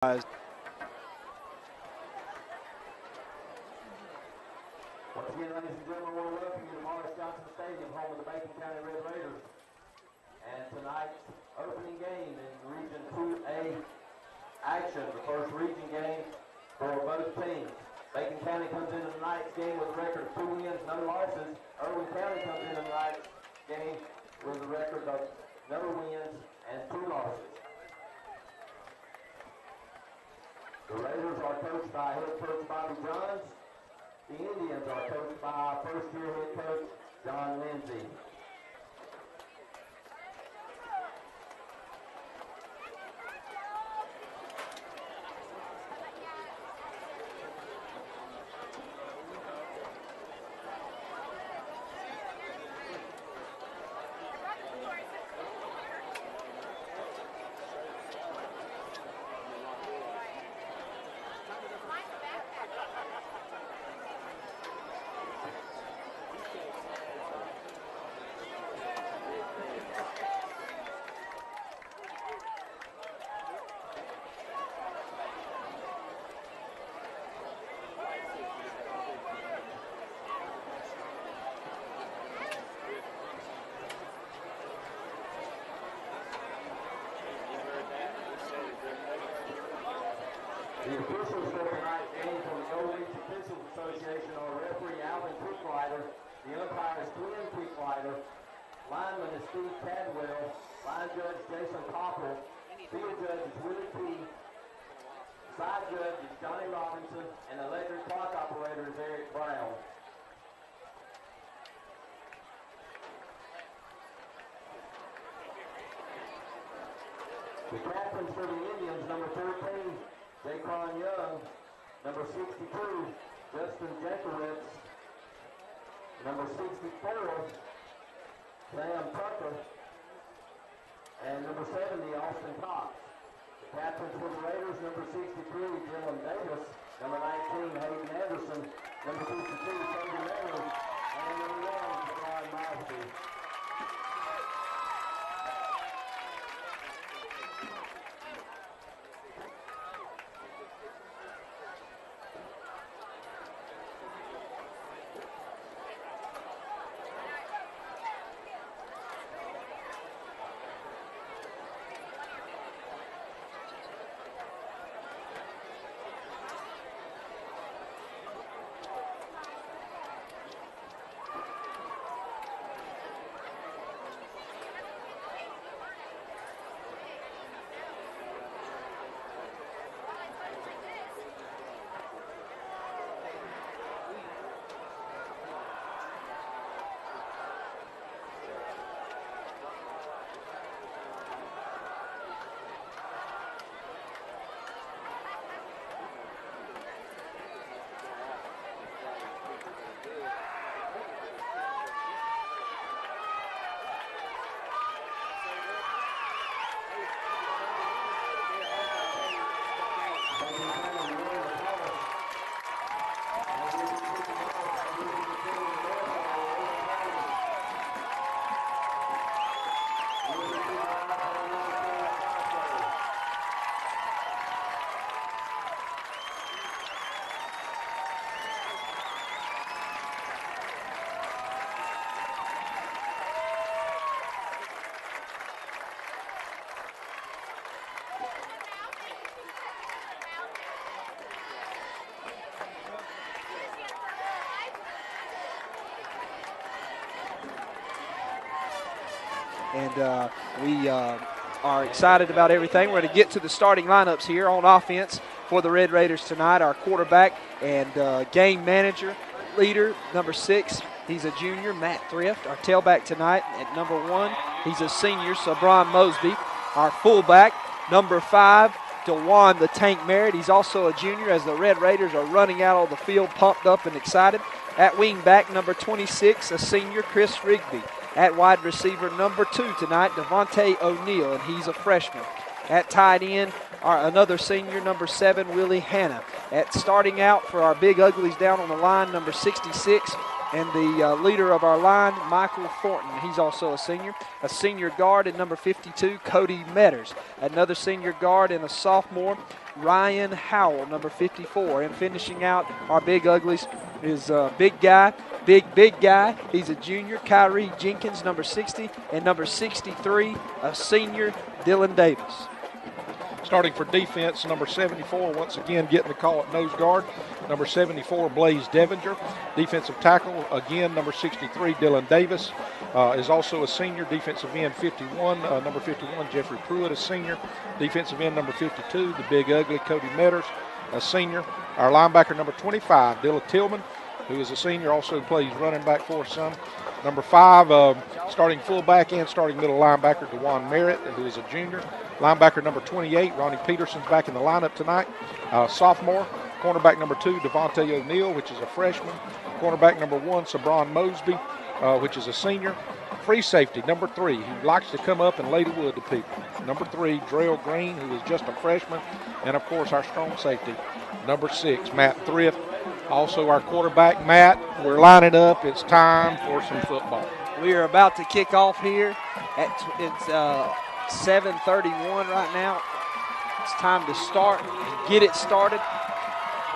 Once again, ladies and gentlemen, I want to welcome you to Morris Johnson Stadium, home of the Bacon County Red Raiders. And tonight's opening game in Region 2A action, the first region game for both teams. Bacon County comes into tonight's game with a record of 2 wins, no losses. Irwin County comes into tonight's game with a record of no wins and 2 losses. The Raiders are coached by head coach Bobby Johns. The Indians are coached by first-year head coach John Lindsay. The officials for tonight's game from the Gold Beach Officials Association are referee Alvin Quicklighter, the umpire is Glenn Quicklighter, lineman is Steve Cadwell, line judge Jason Copper, field judge is Willie P, side judge is Johnny Robinson, and electric clock operator is Eric Brown. The captains for the Indians, number 13, Jaquan Young, number 62, Justin Jakowitz, number 64, Sam Tucker, and number 70, Austin Cox. The captains for the Raiders, number 63, Dylan Davis, number 19, Hayden Anderson, number 52, Cody Miller, and number 1, Javon Mosby. And we are excited about everything. We're going to get to the starting lineups here on offense for the Red Raiders tonight. Our quarterback and game manager, leader, number 6, he's a junior, Matt Thrift. Our tailback tonight at number 1, he's a senior, Sabron Mosby. Our fullback, number 5, DeJuan the Tank Merritt. He's also a junior as the Red Raiders are running out on the field, pumped up and excited. At wingback, number 26, a senior, Chris Rigby. At wide receiver, number 2 tonight, Devontae O'Neal, and he's a freshman. At tight end, another senior, number 7, Willie Hanna. At starting out for our big uglies down on the line, number 66, And the leader of our line, Michael Thornton, he's also a senior. A senior guard at number 52, Cody Metters. Another senior guard and a sophomore, Ryan Howell, number 54. And finishing out our Big Uglies is big guy. He's a junior, Kyrie Jenkins, number 60. And number 63, a senior, Dylan Davis. Starting for defense, number 74, once again getting the call at nose guard. Number 74, Blaze Devinger. Defensive tackle, again, number 63, Dylan Davis, is also a senior. Defensive end, 51, number 51, Jeffrey Pruitt, a senior. Defensive end, number 52, the Big Ugly, Cody Metters, a senior. Our linebacker, number 25, Dylan Tillman, who is a senior, also plays running back for us some. Number 5, starting fullback and starting middle linebacker, Dewan Merritt, who is a junior. Linebacker number 28, Ronnie Peterson's back in the lineup tonight, sophomore. Cornerback number 2, Devontae O'Neal, which is a freshman. Cornerback number 1, Sabron Mosby, which is a senior. Free safety number 3, who likes to come up and lay the wood to people. Number 3, Drell Green, who is just a freshman. And, of course, our strong safety, number 6, Matt Thrift. Also our quarterback, Matt. We're lining up. It's time for some football. We are about to kick off here. It's 7:31 right now. It's time to start and get it started.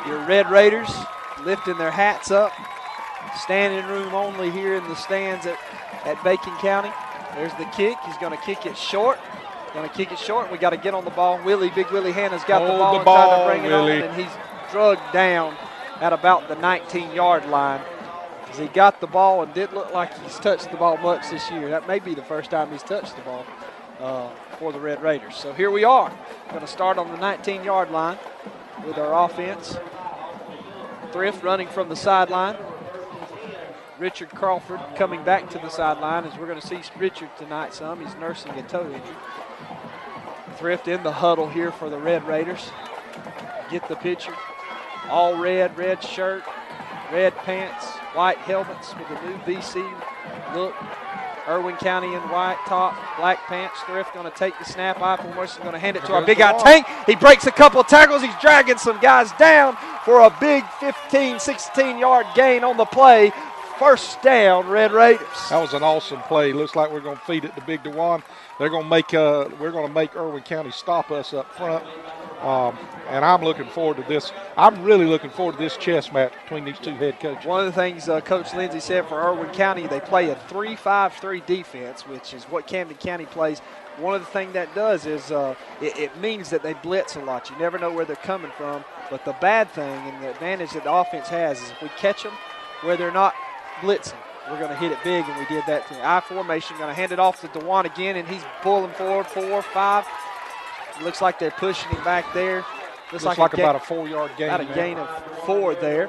Your Red Raiders lifting their hats up. Standing room only here in the stands at Bacon County. There's the kick. He's going to kick it short. We got to get on the ball. Big Willie Hanna's got the ball and trying to bring it on, and he's drugged down at about the 19-yard line. As he got the ball and didn't look like he's touched the ball much this year. That may be the first time he's touched the ball for the Red Raiders. So here we are. Going to start on the 19-yard line with our offense. Thrift running from the sideline. Richard Crawford coming back to the sideline, as we're going to see Richard tonight some. He's nursing a toe injury. Thrift in the huddle here for the Red Raiders. Get the picture. All red shirt, red pants, white helmets with the new BC look. Irwin County in white top, black pants. Thrift going to take the snap. Eifel going to hand it to our big guy Tank. He breaks a couple of tackles. He's dragging some guys down for a big 15, 16-yard gain on the play. First down, Red Raiders. That was an awesome play. Looks like we're going to feed it to Big Dewan. They're going to make we're going to make Irwin County stop us up front. And I'm looking forward to this. I'm really looking forward to this chess match between these two head coaches. One of the things Coach Lindsay said for Irwin County, they play a 3-5-3 defense, which is what Camden County plays. One of the things that does is it means that they blitz a lot. You never know where they're coming from. But the bad thing and the advantage that the offense has is if we catch them where they're not blitzing, we're going to hit it big, and we did that to I formation. Going to hand it off to Dewan again, and he's pulling forward 4, 5. Looks like they're pushing him back there. Looks like about a 4-yard gain. About a gain of 4 there,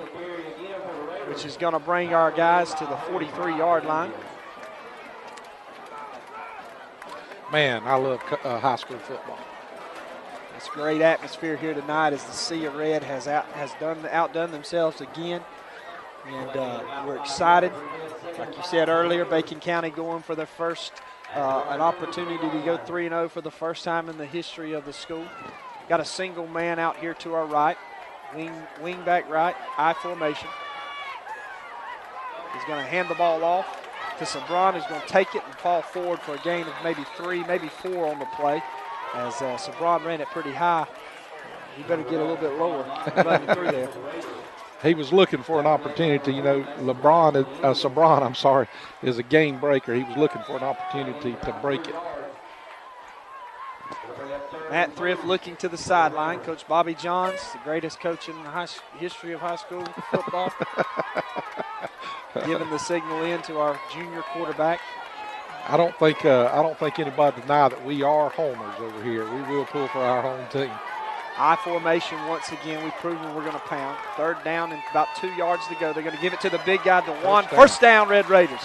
which is going to bring our guys to the 43-yard line. Man, I love high school football. It's a great atmosphere here tonight as the Sea of Red has outdone themselves again. And we're excited. Like you said earlier, Bacon County going for their first an opportunity to go 3-0 for the first time in the history of the school. Got a single man out here to our right, wing back right, I formation. He's going to hand the ball off to Sabron, who's going to take it and fall forward for a gain of maybe 3, maybe 4 on the play. As Sabron ran it pretty high, you better get a little bit lower running through there. He was looking for an opportunity. You know, Sabron, is a game breaker. He was looking for an opportunity to break it. Matt Thrift looking to the sideline. Coach Bobby Johns, the greatest coach in the history of high school football, giving the signal in to our junior quarterback. I don't think anybody deny that we are homers over here. We will pull for our home team. I formation once again. We've proven we're going to pound. 3rd down and about 2 yards to go. They're going to give it to the big guy, Dewan. First down, Red Raiders.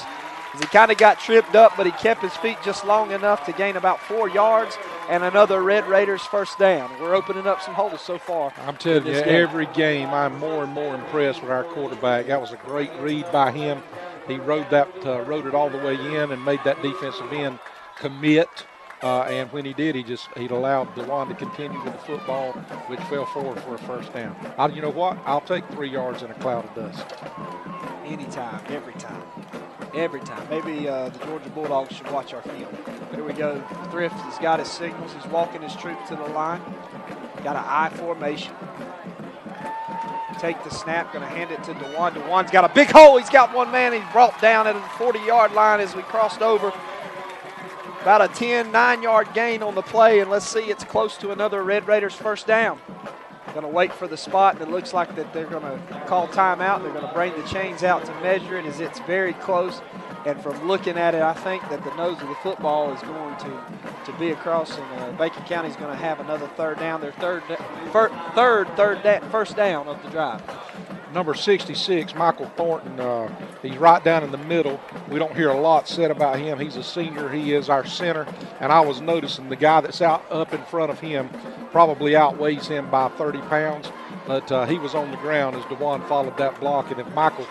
He kind of got tripped up, but he kept his feet just long enough to gain about 4 yards and another Red Raiders first down. We're opening up some holes so far. I'm telling you, every game I'm more and more impressed with our quarterback. That was a great read by him. He rode it all the way in and made that defensive end commit. And when he did, he allowed Dewan to continue with the football, which fell forward for a first down. You know what? I'll take 3 yards in a cloud of dust. Anytime, every time. Every time. Maybe the Georgia Bulldogs should watch our film. Here we go. Thrift has got his signals. He's walking his troop to the line. Got an I formation. Take the snap, going to hand it to DeJuan. DeJuan's got a big hole. He's got one man. He's brought down at the 40-yard line as we crossed over. About a 9-yard gain on the play, and let's see, it's close to another Red Raiders first down. Going to wait for the spot, and it looks like that they're going to call timeout. They're going to bring the chains out to measure it as it's very close. And from looking at it, I think that the nose of the football is going to be across, and Bacon County is going to have another third down. Their first down of the drive. Number 66, Michael Thornton, he's right down in the middle. We don't hear a lot said about him. He's a senior. He is our center. And I was noticing the guy that's up in front of him probably outweighs him by 30 pounds. But he was on the ground as DeJuan followed that block. And if Michael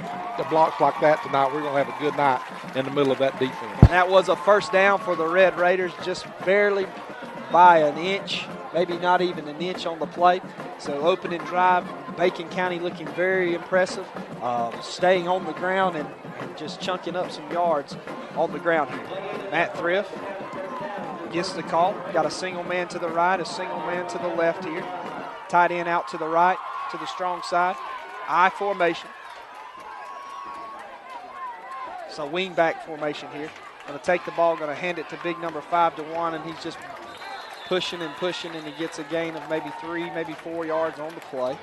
blocks like that tonight, we're going to have a good night in the middle of that defense. And that was a first down for the Red Raiders, just barely by an inch, maybe not even an inch on the play. So opening drive, Bacon County looking very impressive, staying on the ground and just chunking up some yards on the ground here. Matt Thrift gets the call. Got a single man to the right, a single man to the left here. Tight end out to the right, to the strong side. I formation. So wing back formation here. Going to take the ball, going to hand it to big number 5, DeJuan, and he's just pushing, and he gets a gain of maybe 3, maybe 4 yards on the play.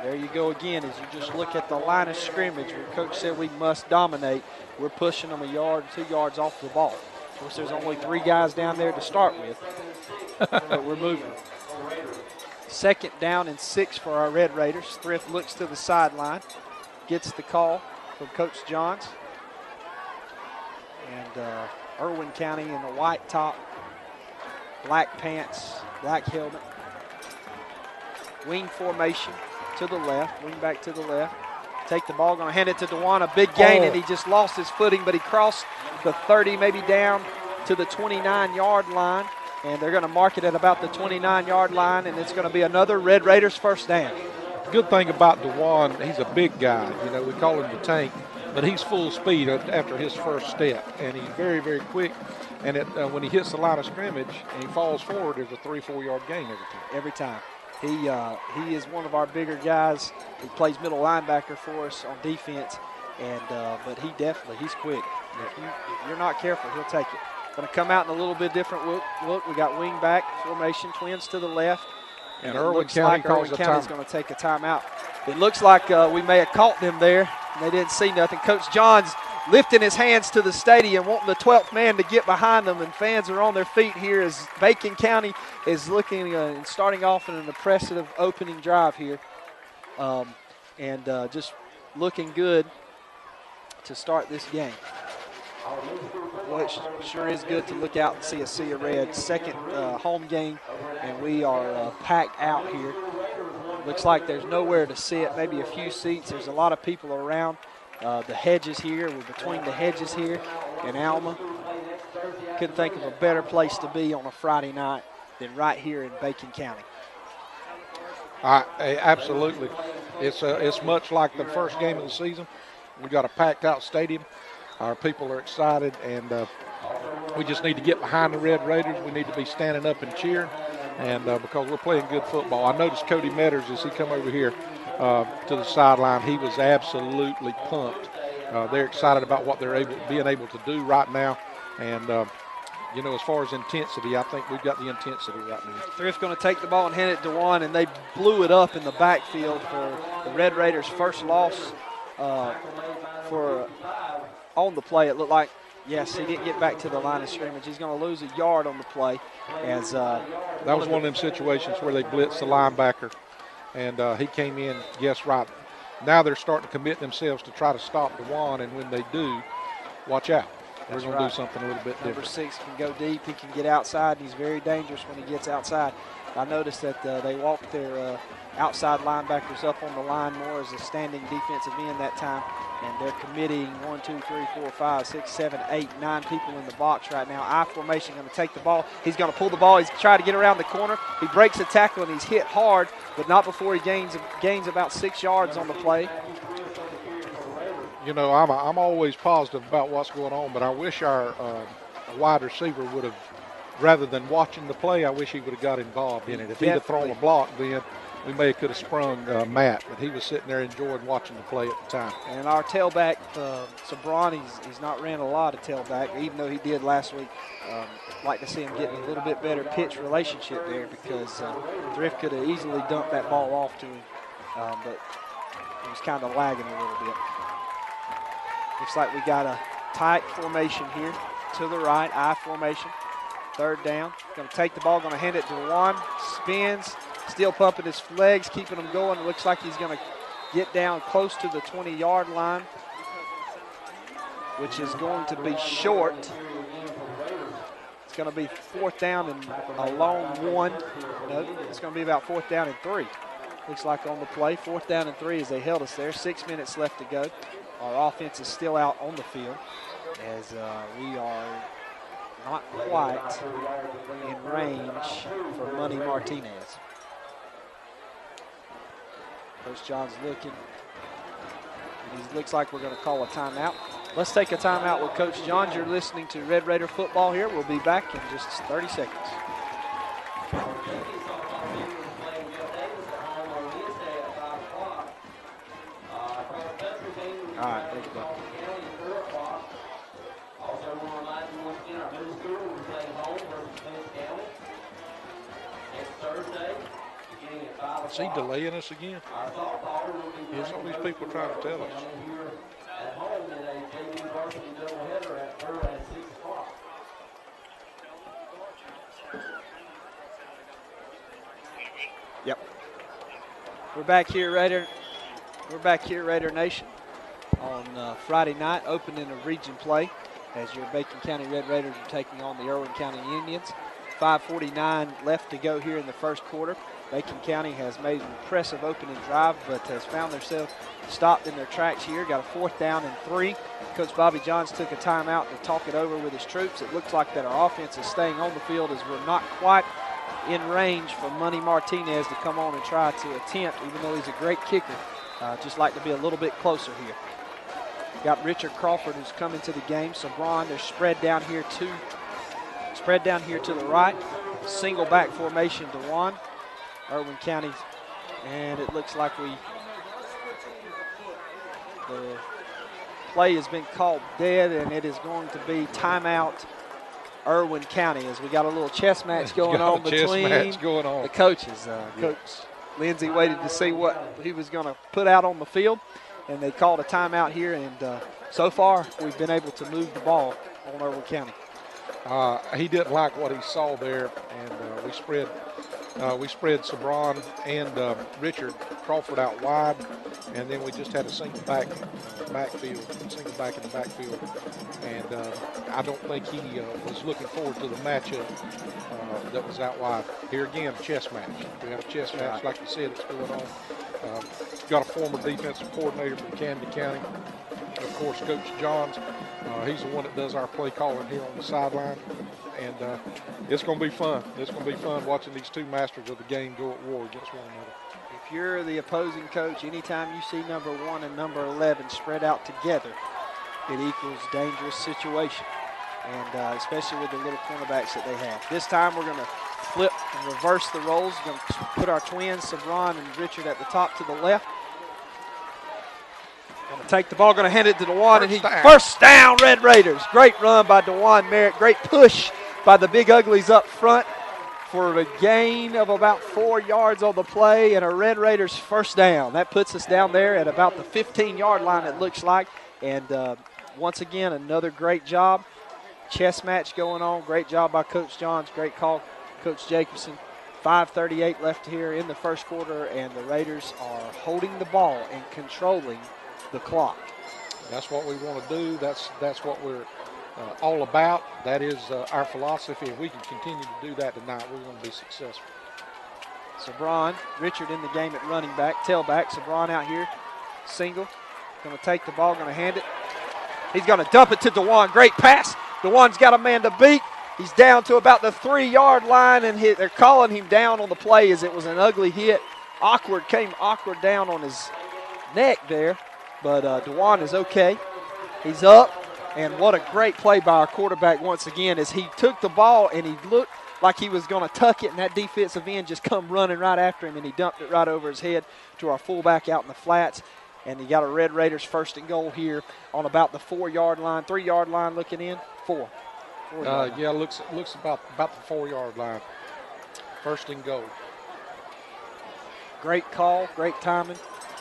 There you go again as you just look at the line of scrimmage where Coach said we must dominate. We're pushing them a yard, 2 yards off the ball. Of course, there's only 3 guys down there to start with, but we're moving. Second down and 6 for our Red Raiders. Thrift looks to the sideline, gets the call from Coach Johns. And Irwin County in the white top, black pants, black helmet. Wing formation to the left, wing back to the left. Take the ball, going to hand it to DeJuan, a big gain, and he just lost his footing, but he crossed the 30, maybe down to the 29-yard line, and they're going to mark it at about the 29-yard line, and it's going to be another Red Raiders first down. Good thing about DeJuan, he's a big guy. You know, we call him the tank, but he's full speed after his first step, and he's very, very quick. And when he hits the line of scrimmage and he falls forward, there's a 3-4 yard gain every time. Every time. He is one of our bigger guys. He plays middle linebacker for us on defense, and but he's quick. If you're not careful, he'll take it. Going to come out in a little bit different look. We got wing back formation, twins to the left. And Irwin County is going to take a timeout. It looks like we may have caught them there. And they didn't see nothing. Coach Johns lifting his hands to the stadium, wanting the 12th man to get behind them, and fans are on their feet here as Bacon County is looking and starting off in an impressive opening drive here. And just looking good to start this game. Well, it sure is good to look out and see a sea of red. Second home game, and we are packed out here. Looks like there's nowhere to sit, maybe a few seats. There's a lot of people around. The hedges here, we're between the hedges here in Alma. Couldn't think of a better place to be on a Friday night than right here in Bacon County. Absolutely. It's much like the first game of the season. We got a packed out stadium. Our people are excited, and we just need to get behind the Red Raiders. We need to be standing up and cheering, and because we're playing good football. I noticed Cody Metters as he come over here to the sideline. He was absolutely pumped. They're excited about what they're being able to do right now, and you know, as far as intensity, I think we've got the intensity right now. Thrift's going to take the ball and hand it to DeJuan, and they blew it up in the backfield for the Red Raiders' first loss on the play. It looked like, yes, he didn't get back to the line of scrimmage. He's going to lose a yard on the play. As that was one of them situations where they blitzed the linebacker, and he came in, yes, right. Now they're starting to commit themselves to try to stop DeJuan, and when they do, watch out. We're going to do something a little bit different. Number 6 can go deep. He can get outside, and he's very dangerous when he gets outside. I noticed that they walked their outside linebackers up on the line more as a standing defensive end that time, and they're committing 1, 2, 3, 4, 5, 6, 7, 8, 9 people in the box right now. I formation, going to take the ball. He's going to pull the ball. He's trying to get around the corner. He breaks a tackle, and he's hit hard, but not before he gains about 6 yards on the play. You know, I'm always positive about what's going on, but I wish our wide receiver would have, rather than watching the play, I wish he would have got involved in it. If he'd have thrown a block then, we may have could have sprung Matt, but he was sitting there enjoying watching the play at the time. And our tailback, Sabron, he's not ran a lot of tailback, even though he did last week. Like to see him getting a little bit better pitch relationship there, because Thrift could have easily dumped that ball off to him, but he was kind of lagging a little bit. Looks like we got a tight formation here to the right, I formation. Third down, going to take the ball, going to hand it to Juan, spins, still pumping his legs, keeping him going. It looks like he's going to get down close to the 20-yard line, which is going to be short. It's going to be 4th down and a long 1. No, it's going to be about 4th down and 3. Looks like on the play, 4th down and 3 as they held us there. 6 minutes left to go. Our offense is still out on the field as we are not quite in range for Money Martinez. Coach John's looking. It looks like we're going to call a timeout. Let's take a timeout with Coach John. You're listening to Red Raider football here. We'll be back in just 30 seconds. All right, thank you, bud. Is he delaying us again? Here's all these people trying to tell us. Yep. We're back here, Raider. We're back here, Raider Nation, on Friday night, opening of region play as your Bacon County Red Raiders are taking on the Irwin County Unions. 5:49 left to go here in the first quarter. Bacon County has made an impressive opening drive, but has found themselves stopped in their tracks here. Got a 4th down and 3. Coach Bobby Johns took a timeout to talk it over with his troops. It looks like that our offense is staying on the field as we're not quite in range for Money Martinez to come on and try to attempt, even though he's a great kicker. Just like to be a little bit closer here. Got Richard Crawford who's coming to the game. Sabron, they're spread down here to the right. Single back formation to Juan. Irwin County, and it looks like the play has been called dead, and it is going to be timeout Irwin County as we got a little chess match going on between the coaches. Coach Lindsay waited to see what he was going to put out on the field, and they called a timeout here, and so far we've been able to move the ball on Irwin County. He didn't like what he saw there, and we spread Sabron and Richard Crawford out wide, and then we just had a single back in the backfield. And I don't think he was looking forward to the matchup that was out wide. Here again, chess match. We have a chess match, like you said, it's going on. Got a former defensive coordinator from Camden County. Of course, Coach Johns, he's the one that does our play calling here on the sideline. And it's going to be fun. It's going to be fun watching these two masters of the game go at war against one another. If you're the opposing coach, anytime you see number 1 and number 11 spread out together, it equals dangerous situation, and especially with the little cornerbacks that they have. This time we're going to flip and reverse the roles. We're going to put our twins, Sabron and Richard, at the top to the left. Going to take the ball, going to hand it to DeJuan, and first down, Red Raiders. Great run by DeJuan Merritt. Great push by the Big Uglies up front for a gain of about 4 yards on the play and a Red Raiders first down. That puts us down there at about the 15-yard line, it looks like. And once again, another great job. Chess match going on. Great job by Coach Johns. Great call, Coach Jacobson. 5:38 left here in the first quarter, and the Raiders are holding the ball and controlling the clock. That's what we want to do. That's what we're all about. That is our philosophy. If we can continue to do that tonight, we're going to be successful. Sabron, Richard in the game at running back, tailback. Sabron out here, single. Going to take the ball, going to hand it. He's going to dump it to DeJuan. Great pass. DeJuan's got a man to beat. He's down to about the 3-yard line, and they're calling him down on the play as it was an ugly hit. Came awkward down on his neck there. but Dewan is okay. He's up, and what a great play by our quarterback once again as he took the ball and he looked like he was going to tuck it, and that defensive end just come running right after him, and he dumped it right over his head to our fullback out in the flats. And you got a Red Raiders 1st and goal here on about the 4-yard line, 3-yard line looking in, 4. Yeah, looks about the 4-yard line. 1st and goal. Great call, great timing.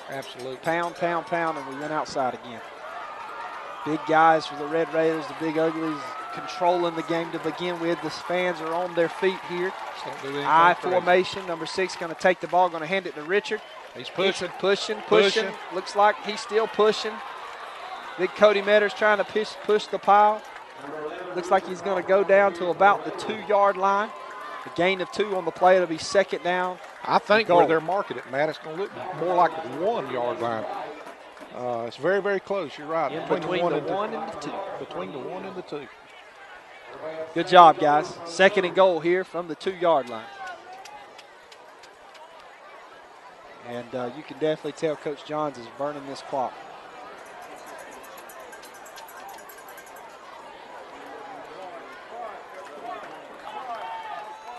Absolutely. Pound, and we went outside again. Big guys for the Red Raiders, the big uglies controlling the game to begin with. The fans are on their feet here. I formation, number 6 going to take the ball, going to hand it to Richard. He's pushing. Looks like he's still pushing. Big Cody Metters trying to push the pile. Looks like he's going to go down to about the 2-yard line. A gain of 2 on the play. It'll be 2nd down. I think where they're marking it, Matt, it's going to look more like the 1-yard line. It's very, very close. You're right. Between the 1 and the 2. Between the 1 and the 2. Good job, guys. 2nd and goal here from the 2-yard line. And you can definitely tell Coach Johns is burning this clock.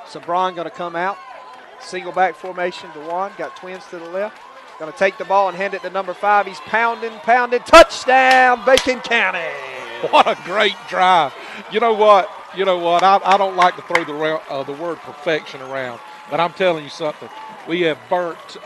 Sabron going to come out. Single back formation. Dewan got twins to the left. Going to take the ball and hand it to number 5. He's pounding. Touchdown, Bacon County. What a great drive. You know what? I don't like to throw the word perfection around, but I'm telling you something. We have burnt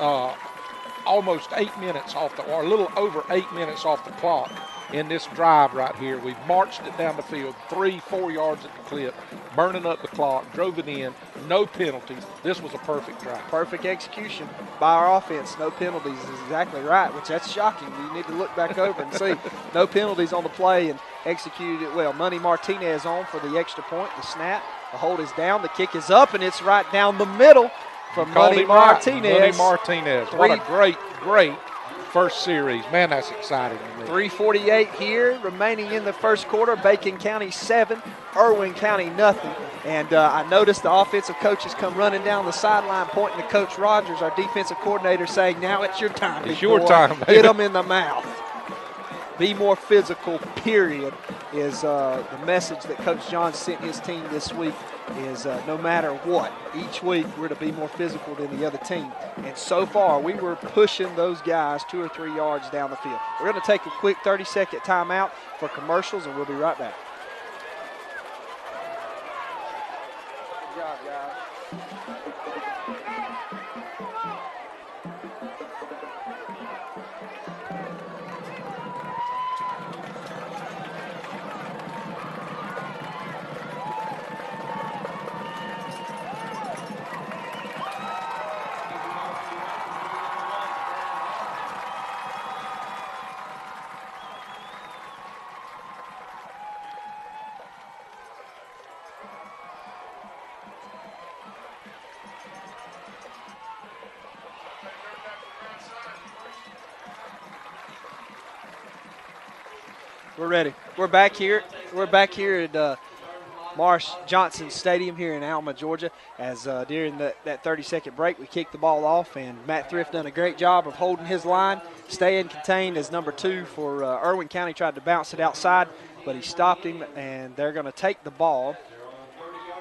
almost 8 minutes or a little over 8 minutes off the clock in this drive right here. We've marched it down the field, 3-4 yards at the clip, burning up the clock, drove it in, no penalties. This was a perfect drive. Perfect execution by our offense. No penalties is exactly right, which that's shocking. You need to look back over and see. No penalties on the play and executed it well. Money Martinez on for the extra point, the snap. The hold is down, the kick is up, and it's right down the middle from Money Martinez. Money Martinez. What a great first series. Man, that's exciting to me. 3:48 here, remaining in the first quarter. Bacon County 7, Irwin County nothing. And I noticed the offensive coaches come running down the sideline, pointing to Coach Rogers, our defensive coordinator, saying, "Now it's your time. It's your time, baby. Hit them in the mouth." Be more physical, period, is the message that Coach John sent his team this week. Is no matter what, each week we're to be more physical than the other team. And so far, we were pushing those guys 2 or 3 yards down the field. We're going to take a quick 30-second timeout for commercials, and we'll be right back. Good job, guys. We're ready. We're back here. We're back here at Marsh Johnson Stadium here in Alma, Georgia. As during that 30-second break, we kicked the ball off, and Matt Thrift done a great job of holding his line, staying contained as number 2 for Irwin County. Tried to bounce it outside, but he stopped him, and they're going to take the ball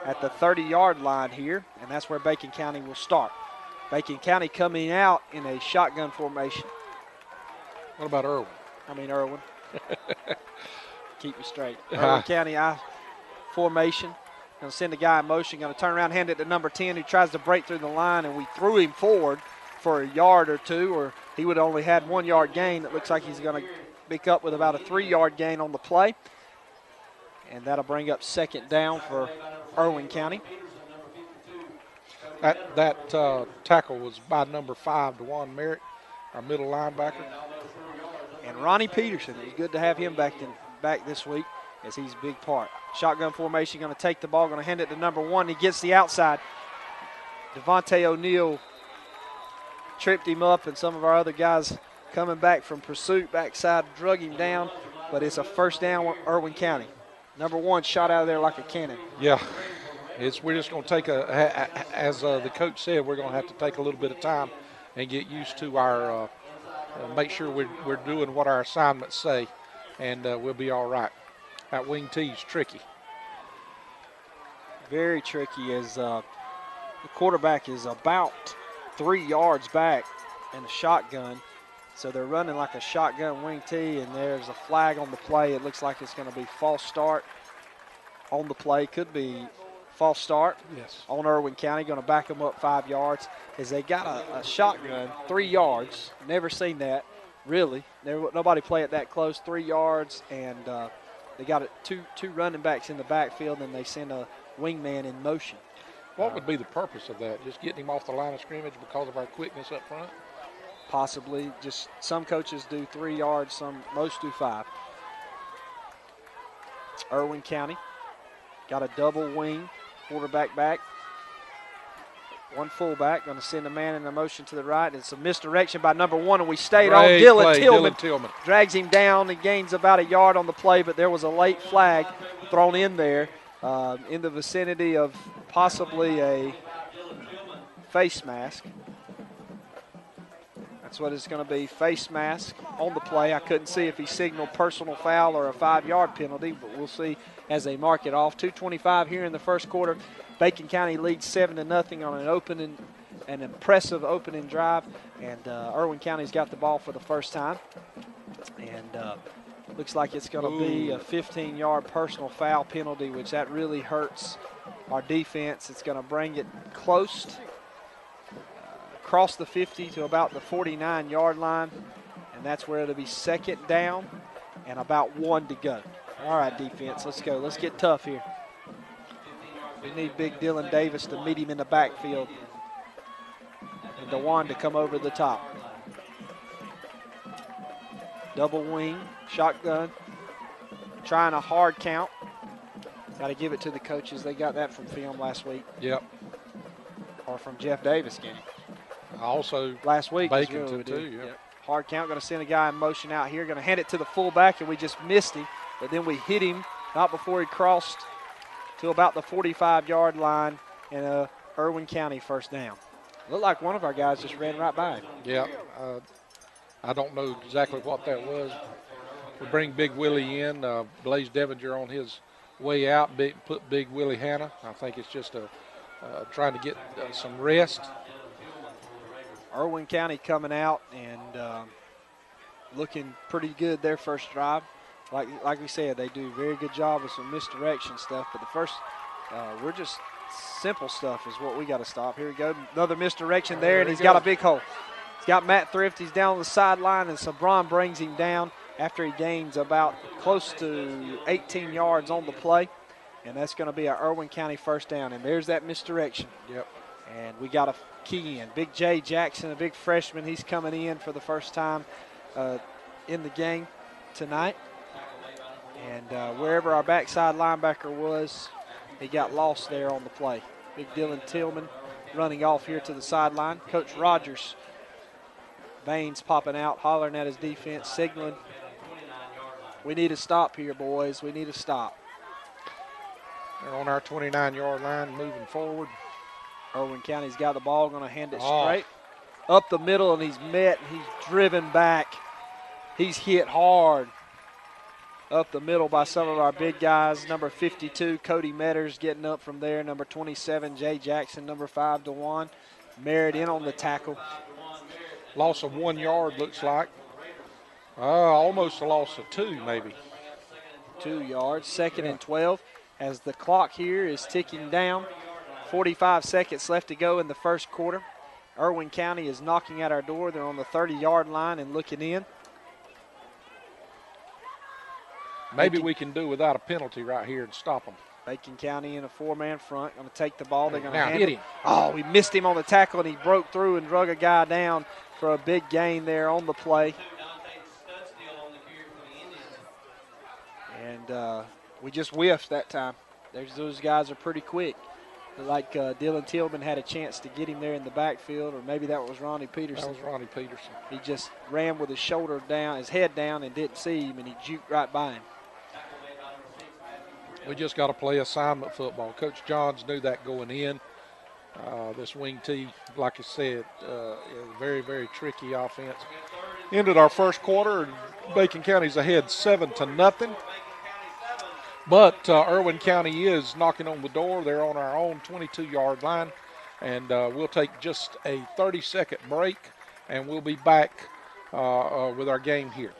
at the 30-yard line here, and that's where Bacon County will start. Bacon County coming out in a shotgun formation. What about Irwin? Irwin. Keep you straight. Irwin County I formation. Going to send the guy in motion. Going to turn around, hand it to number 10 who tries to break through the line, and we threw him forward for a yard or 2, or he would have only had 1 yard gain. It looks like he's going to pick up with about a 3-yard gain on the play. And that'll bring up 2nd down for Irwin County. That tackle was by number 5, DeJuan Merritt, our middle linebacker. And Ronnie Peterson, it's good to have him back this week as he's a big part. Shotgun formation, going to take the ball, going to hand it to number 1. He gets the outside. Devontae O'Neal tripped him up, and some of our other guys coming back from pursuit backside drug him down, but it's a 1st down, Irwin County. Number 1 shot out of there like a cannon. Yeah, we're just going to take as the coach said, we're going to have to take a little bit of time and get used to our make sure we're doing what our assignments say, and we'll be all right. That wing T's tricky. Very tricky as the quarterback is about 3 yards back in a shotgun. So they're running like a shotgun wing T, and there's a flag on the play. It looks like it's going to be false start on the play. Could be false start on Irwin County. Going to back them up 5 yards as they got a shotgun 3 yards. Never seen that, really. Nobody play it that close, 3 yards, and they got two running backs in the backfield, and they send a wingman in motion. What would be the purpose of that? Just getting him off the line of scrimmage because of our quickness up front? Possibly. Just some coaches do 3 yards, most do 5. Irwin County got a double wing, quarterback back. One fullback, going to send a man in the motion to the right. It's a misdirection by number 1, and we stayed on Dylan Tillman. Drags him down. He gains about a yard on the play, but there was a late flag thrown in there in the vicinity of possibly a face mask. That's what it's going to be, face mask on the play. I couldn't see if he signaled personal foul or a 5-yard penalty, but we'll see as they mark it off. 2:25 here in the first quarter. Bacon County leads 7-0 on an impressive opening drive, and Irwin County's got the ball for the first time. And looks like it's going to be a 15-yard personal foul penalty, which that really hurts our defense. It's going to bring it close across the 50 to about the 49-yard line, and that's where it'll be second down and about 1 to go. All right, defense, let's go. Let's get tough here. We need big Dylan Davis to meet him in the backfield and DeJuan to come over the top. Double wing, shotgun, trying a hard count. Got to give it to the coaches. They got that from film last week. Yep. Or from Jeff Davis' game. Also last week. Baconton too. Yep. Hard count, going to send a guy in motion out here. Going to hand it to the fullback, and we just missed him. But then we hit him not before he crossed to about the 45-yard line, and a Irwin County first down. Looked like one of our guys just ran right by him. Yeah, I don't know exactly what that was. We bring Big Willie in, Blaze Devinger on his way out, put Big Willie Hanna. I think it's just trying to get some rest. Irwin County coming out and looking pretty good their first drive. Like we said, they do a very good job with some misdirection stuff, but the first, we're just simple stuff is what we got to stop. Here we go, another misdirection there, and he's got a big hole. He's got Matt Thrift, he's down on the sideline, and Sabron brings him down after he gains about close to 18 yards on the play, and that's going to be an Irwin County first down, and there's that misdirection. Yep. And we got a key in. Big Jay Jackson, a big freshman, he's coming in for the first time in the game tonight. And wherever our backside linebacker was, he got lost there on the play. Big Dylan Tillman running off here to the sideline. Coach Rogers, Baines popping out, hollering at his defense, signaling. We need a stop here, boys. We need a stop. They're on our 29-yard line moving forward. Irwin County's got the ball, going to hand it straight up the middle, and he's met. He's driven back. He's hit hard up the middle by some of our big guys. Number 52, Cody Metters, getting up from there. Number 27, Jay Jackson. Number 5, DeJuan Merritt in on the tackle. Loss of 1 yard, looks like. Almost a loss of 2, maybe. 2 yards. Second and 12 as the clock here is ticking down. 45 seconds left to go in the first quarter. Irwin County is knocking at our door. They're on the 30-yard line and looking in. Maybe we can do without a penalty right here and stop them. Bacon County in a 4-man front. Going to take the ball. They're going to now hand hit it. him. Oh, we missed him on the tackle, and he broke through and drug a guy down for a big gain there on the play. And we just whiffed that time. Those guys are pretty quick. Like Dylan Tillman had a chance to get him there in the backfield, or maybe that was Ronnie Peterson. That was Ronnie Peterson. He just ran with his shoulder down, his head down, and didn't see him, and he juked right by him. We just got to play assignment football. Coach Johns knew that going in. This wing T, like I said, is a very, very tricky offense. ended our first quarter. Bacon County's ahead 7-0. But Irwin County is knocking on the door. They're on our own 22-yard line. And we'll take just a 30-second break, and we'll be back with our game here.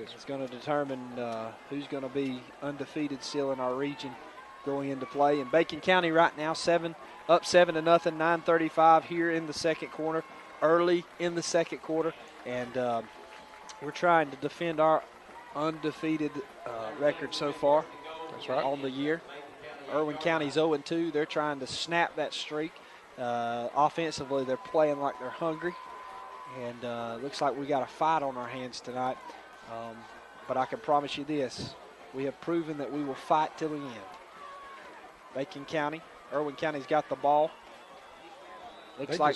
It's going to determine who's going to be undefeated still in our region going into play. And Bacon County right now, up 7-0, 9:35 here in the second quarter, early in the second quarter. And we're trying to defend our undefeated record so far. That's right. On the year. Irwin County's 0-2. They're trying to snap that streak. Offensively, they're playing like they're hungry. And looks like we got a fight on our hands tonight. But I can promise you this. We have proven that we will fight till the end. Bacon County, Irwin County's got the ball. Looks like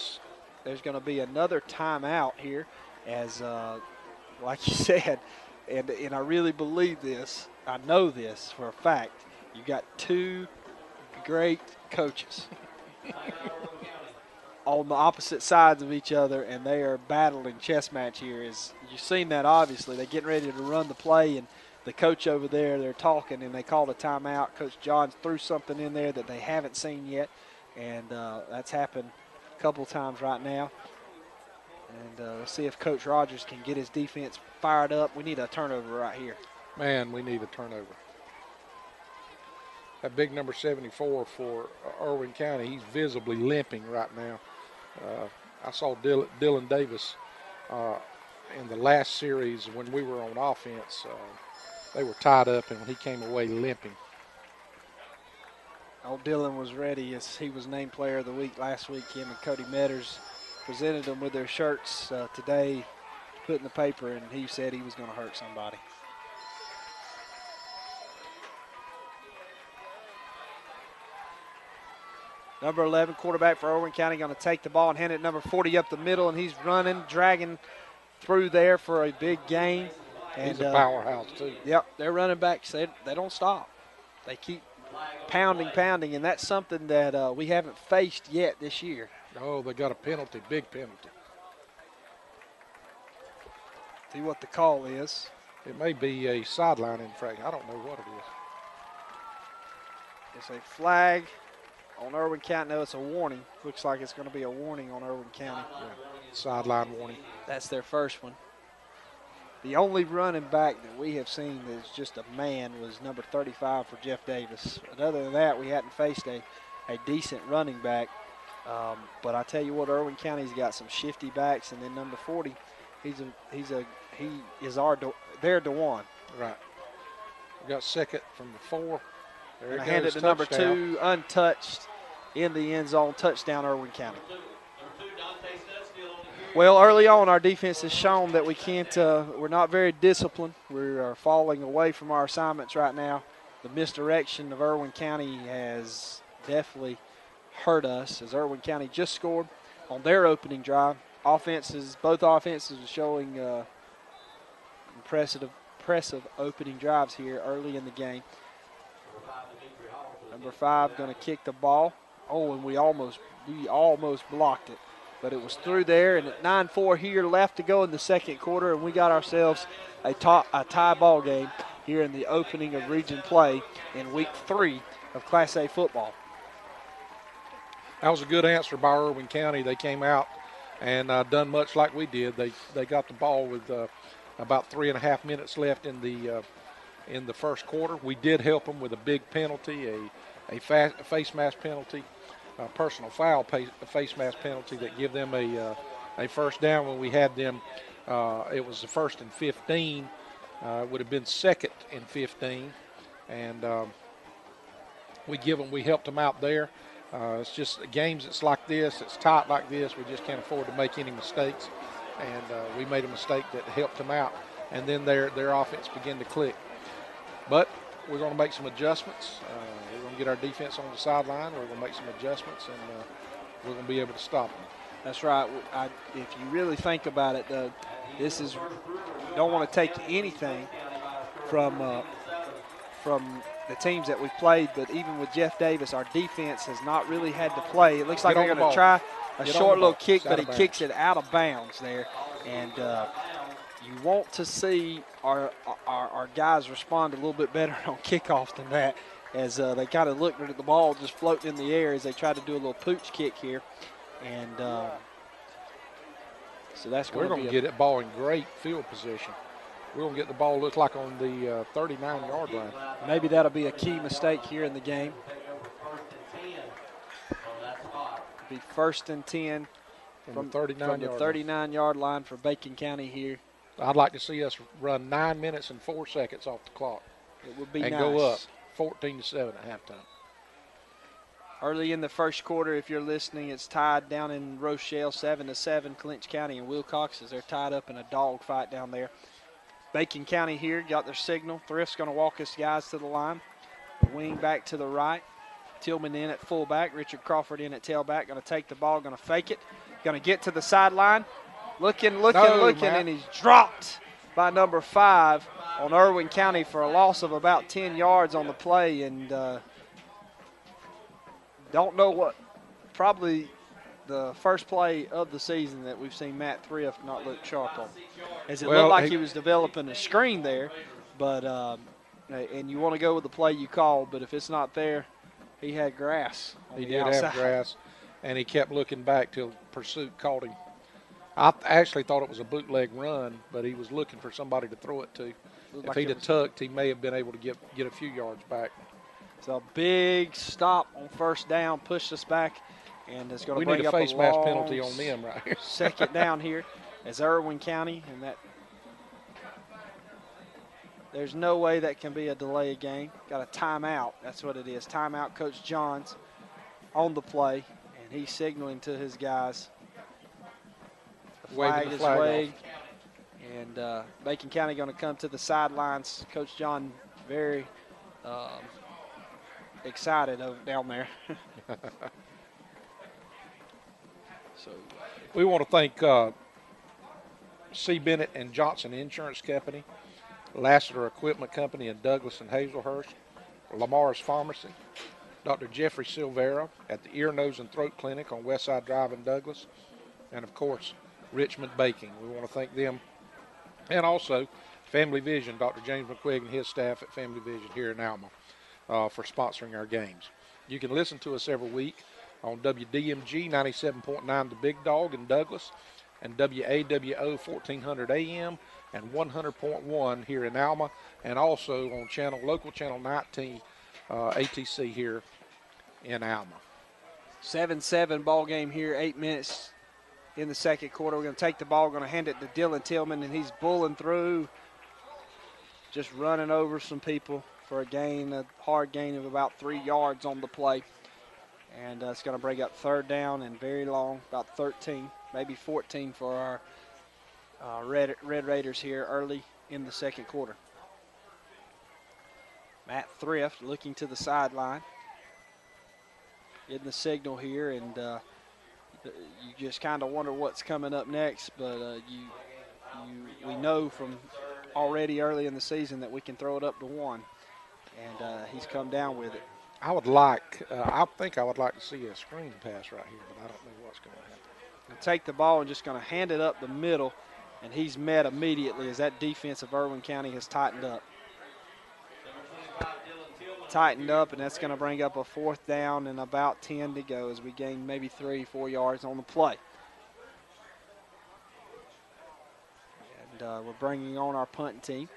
there's going to be another timeout here as, like you said, and I really believe this. I know this for a fact. You got two great coaches on the opposite sides of each other, and they are battling chess match here. You've seen that, obviously. They're getting ready to run the play, and the coach over there, they're talking, and they called a timeout. Coach Johns threw something in there that they haven't seen yet, and that's happened a couple times right now. And let's see if Coach Rogers can get his defense fired up. We need a turnover right here. Man, we need a turnover. That big number 74 for Irwin County, he's visibly limping right now. I saw Dylan Davis in the last series when we were on offense. They were tied up, and he came away limping. Old Dylan was ready as he was named Player of the Week last week. Him and Cody Metters presented them with their shirts today, put in the paper, and he said he was going to hurt somebody. Number 11, quarterback for Irwin County, going to take the ball and hand it number 40 up the middle, and he's running, dragging through there for a big gain. And, he's a powerhouse, too. Yep, their running backs, they don't stop. They keep pounding, and that's something that we haven't faced yet this year. Oh, they got a penalty, big penalty. See what the call is. It may be a sideline infraction. I don't know what it is. It's a flag on Irwin County. No, it's a warning. Looks like it's going to be a warning on Irwin County. Yeah. Sideline warning. That's their first one. The only running back that we have seen that is just a man was number 35 for Jeff Davis. But other than that, we hadn't faced a decent running back. But I tell you what, Irwin County's got some shifty backs, and then number 40, he is their DeWan. Right. We got second from the 4. There I hand it to number 2, untouched in the end zone, touchdown Irwin County. Well, early on, our defense has shown that we can't. We're not very disciplined. We are falling away from our assignments right now. The misdirection of Irwin County has definitely hurt us, as Irwin County just scored on their opening drive. Both offenses are showing impressive opening drives here early in the game. Number 5 going to kick the ball. Oh, and we almost blocked it. But it was through there, and at 9:04 here left to go in the second quarter, and we got ourselves a tie ball game here in the opening of region play in week 3 of Class A football. That was a good answer by Irwin County. They came out and done much like we did. They got the ball with about 3.5 minutes left in the first quarter. We did help them with a big penalty, a face mask penalty. Personal foul face mask penalty that give them a first down when we had them. It was the 1st and 15. Would have been 2nd and 15, and we helped them out there. It's just games that's like this, it's tight like this. We just can't afford to make any mistakes, and we made a mistake that helped them out, and then their offense began to click. But we're going to make some adjustments. We're going to get our defense on the sideline. We're going to make some adjustments, and we're going to be able to stop them. That's right. If you really think about it, though, don't want to take anything from the teams that we've played, but even with Jeff Davis, our defense has not really had to play. It looks like they're going to try a short little kick, but he kicks it out of bounds there, and you want to see our guys respond a little bit better on kickoff than that, as they kind of looked at the ball just floating in the air as they tried to do a little pooch kick here. And so that's going to be. We're going to get that ball in great field position. We're going to get the ball, looks like, on the 39-yard line. Maybe that'll be a key mistake here in the game. Be 1st and 10 from the 39-yard line for Bacon County here. I'd like to see us run 9 minutes and 4 seconds off the clock. It would be and nice. go up 14-7 at halftime. Early in the first quarter, if you're listening, it's tied down in Rochelle 7-7. Clinch County and Wilcox as they're tied up in a dog fight down there. Bacon County here got their signal. Thrift's going to walk his guys to the line. Wing back to the right. Tillman in at fullback. Richard Crawford in at tailback. Going to take the ball, going to fake it. Going to get to the sideline. Looking, and he's dropped by number 5 on Irwin County for a loss of about 10 yards on the play. And don't know what, probably the first play of the season that we've seen Matt Thrift not look sharp on. As it looked like he was developing a screen there, but and you want to go with the play you called, but if it's not there, he had grass on the outside. He did have grass, and he kept looking back till pursuit caught him. I actually thought it was a bootleg run, but he was looking for somebody to throw it to. If he'd have tucked, he may have been able to get a few yards back. So a big stop on 1st down, pushed us back, and it's going to bring up a face mask penalty on them right here. 2nd down here as Irwin County, and that there's no way that can be a delay game. Got a timeout. That's what it is. Timeout. Coach Johns on the play, and he's signaling to his guys. The flag is waved, and Bacon County going to come to the sidelines. Coach John very excited down there. So we want to thank C. Bennett and Johnson Insurance Company, Lassiter Equipment Company in Douglas and Hazelhurst, Lamar's Pharmacy, Dr. Jeffrey Silvera at the Ear, Nose, and Throat Clinic on Westside Drive in Douglas, and, of course, Richmond Baking. We want to thank them. And also Family Vision, Dr. James McQuigg and his staff at Family Vision here in Alma for sponsoring our games. You can listen to us every week on WDMG 97.9 The Big Dog in Douglas and WAWO 1400 AM and 100.1 here in Alma, and also on local channel 19 ATC here in Alma. 7-7 ball game here, 8 minutes in the second quarter. We're going to take the ball, going to hand it to Dylan Tillman, and he's bulling through, just running over some people for a hard gain of about 3 yards on the play. And it's going to bring up 3rd down and very long, about 13, maybe 14 for our Red Raiders here early in the second quarter. Matt Thrift looking to the sideline. Getting the signal here, and you just kind of wonder what's coming up next, but we know from already early in the season that we can throw it up to 1, and he's come down with it. I think I would like to see a screen pass right here, but I don't know what's going to happen. He'll take the ball and just going to hand it up the middle, and he's met immediately as that defense of Irwin County has tightened up. And that's going to bring up a 4th down and about 10 to go as we gain maybe 3-4 yards on the play. And we're bringing on our punt team.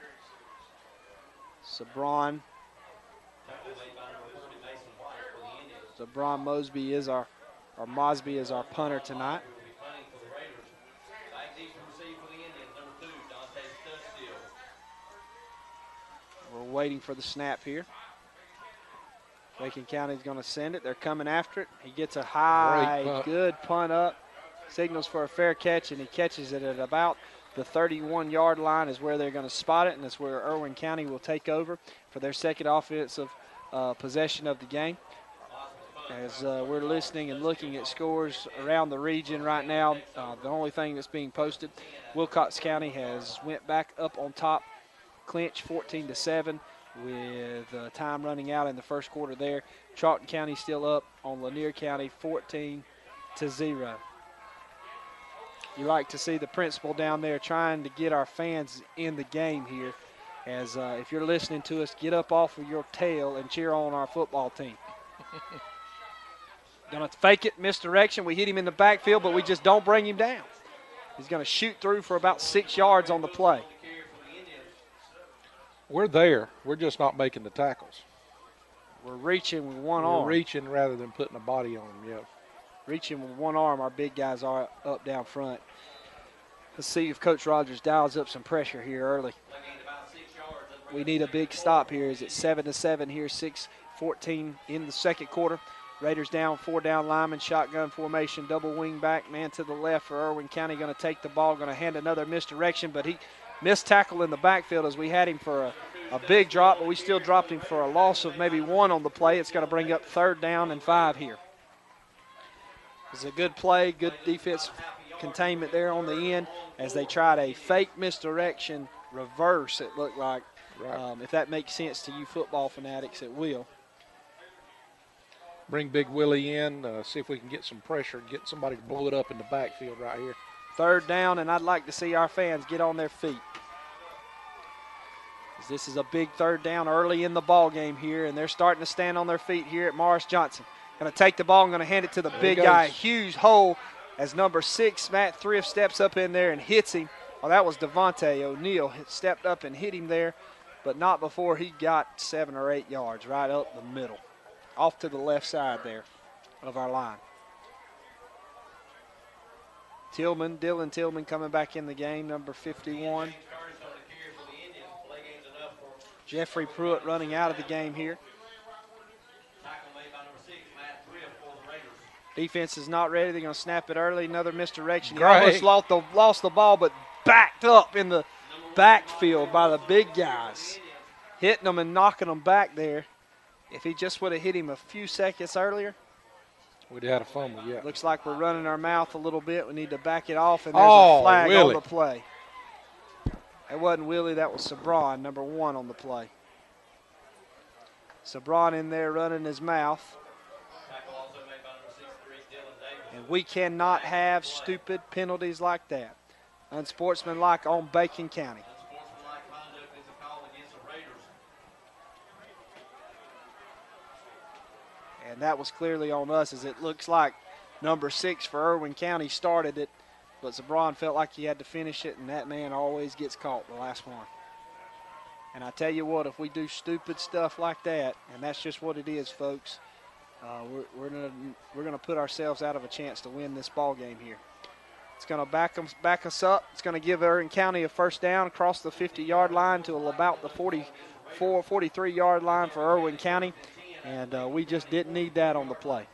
Sabron Mosby is our punter tonight. We're waiting for the snap here. Bacon County's going to send it. They're coming after it. He gets a high, good punt up. Signals for a fair catch, and he catches it at about the 31-yard line is where they're going to spot it, and that's where Irwin County will take over for their second offensive possession of the game. As we're listening and looking at scores around the region right now, the only thing that's being posted, Wilcox County has went back up on top, Clinch 14-7 with time running out in the first quarter there. Charlton County still up on Lanier County 14-0. You like to see the principal down there trying to get our fans in the game here. As if you're listening to us, get up off of your tail and cheer on our football team. Going to fake it, misdirection. We hit him in the backfield, but we just don't bring him down. He's going to shoot through for about 6 yards on the play. We're there. We're just not making the tackles. We're reaching with one We're arm. reaching rather than putting a body on them, yeah. Reaching with one arm, our big guys are up down front. Let's see if Coach Rogers dials up some pressure here early. We need a big stop here. Is it 7-7 here, 6:14 in the second quarter. Raiders down, 4 down linemen, shotgun formation, double wing back, man to the left for Irwin County. Going to take the ball, going to hand another misdirection, but he missed tackle in the backfield as we had him for a big drop, but we still dropped him for a loss of maybe 1 on the play. It's going to bring up 3rd down and 5 here. It's a good play, good defense containment there on the end as they tried a fake misdirection reverse, it looked like. Right. If that makes sense to you football fanatics, it will. Bring Big Willie in, see if we can get some pressure, get somebody to blow it up in the backfield right here. 3rd down, and I'd like to see our fans get on their feet. This is a big 3rd down early in the ball game here, and they're starting to stand on their feet here at Morris Johnson. Going to take the ball and going to hand it to the big guy. Huge hole as number 6, Matt Thrift, steps up in there and hits him. Oh, that was Devontae O'Neal. Stepped up and hit him there, but not before he got 7 or 8 yards right up the middle. Off to the left side there of our line. Dylan Tillman coming back in the game, number 51. Jeffrey Pruitt running out of the game here. Defense is not ready. They're going to snap it early. Another misdirection. He almost lost the ball, but backed up in the backfield by the big guys. Hitting them and knocking them back there. If he just would have hit him a few seconds earlier, we'd have had a fumble, yeah. Looks like we're running our mouth a little bit. We need to back it off, and there's a flag on the play. That wasn't Willie, that was Sabron, number 1 on the play. Sabron in there running his mouth. And we cannot have stupid penalties like that. Unsportsmanlike on Bacon County. And that was clearly on us, as it looks like number 6 for Irwin County started it, but Zabron felt like he had to finish it, and that man always gets caught, the last one. And I tell you what, if we do stupid stuff like that, and that's just what it is, folks, we're gonna put ourselves out of a chance to win this ball game here. It's going to back us up. It's going to give Irwin County a 1st down across the 50-yard line to about the 43-yard line for Irwin County. And we just didn't need that on the play.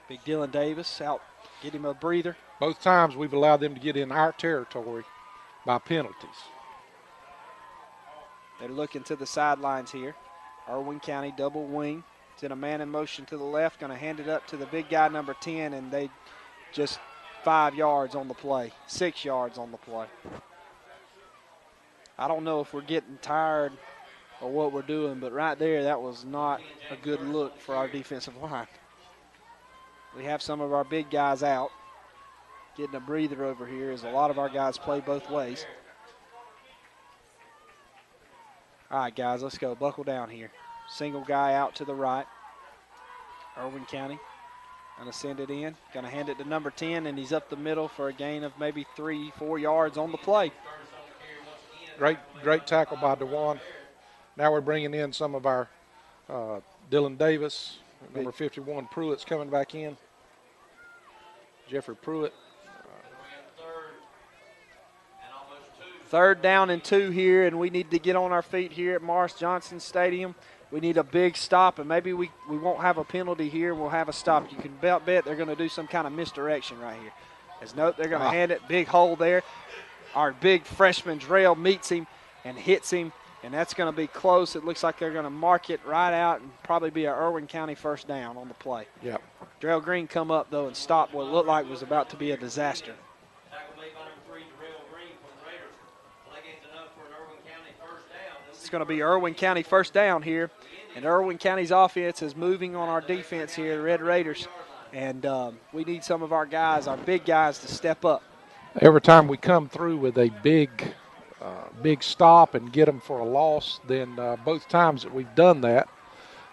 Big Dylan Davis out, get him a breather. Both times we've allowed them to get in our territory by penalties. They're looking to the sidelines here. Irwin County double wing. It's in a man in motion to the left. Going to hand it up to the big guy, number 10, and they just 5 yards on the play, 6 yards on the play. I don't know if we're getting tired or what we're doing, but right there, that was not a good look for our defensive line. We have some of our big guys out, getting a breather over here, as a lot of our guys play both ways. All right, guys, let's go. Buckle down here. Single guy out to the right. Irwin County going to send it in. Going to hand it to number 10, and he's up the middle for a gain of maybe 3-4 yards on the play. Great tackle by DeJuan. Now we're bringing in some of our Dylan Davis, number 51, Pruitt's coming back in. Jeffrey Pruitt. 3rd down and 2 here, and we need to get on our feet here at Morris Johnson Stadium. We need a big stop, and maybe we won't have a penalty here. We'll have a stop. You can bet they're going to do some kind of misdirection right here. They're going to hand it, big hole there. Our big freshman Drell meets him and hits him, and that's going to be close. It looks like they're going to mark it right out and probably be an Irwin County 1st down on the play. Yep. Drell Green come up, though, and stop what looked like was about to be a disaster. It's going to be Irwin County 1st down here, and Irwin County's offense is moving on our defense here, the Red Raiders, and we need some of our guys, our big guys, to step up. Every time we come through with a big stop and get them for a loss, then both times that we've done that,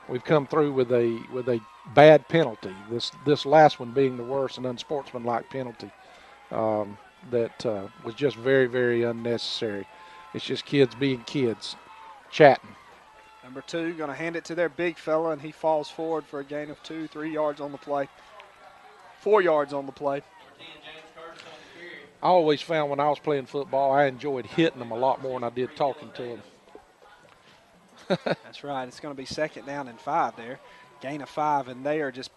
we've come through with a bad penalty. This last one being the worst, an unsportsmanlike penalty that was just very, very unnecessary. It's just kids being kids. chatting. Number 2 going to hand it to their big fella, and he falls forward for a gain of 2, 3 yards on the play. 4 yards on the play. I always found when I was playing football, I enjoyed hitting them a lot more than I did talking to them. That's right. It's going to be 2nd down and 5 there. Gain of 5, and they're just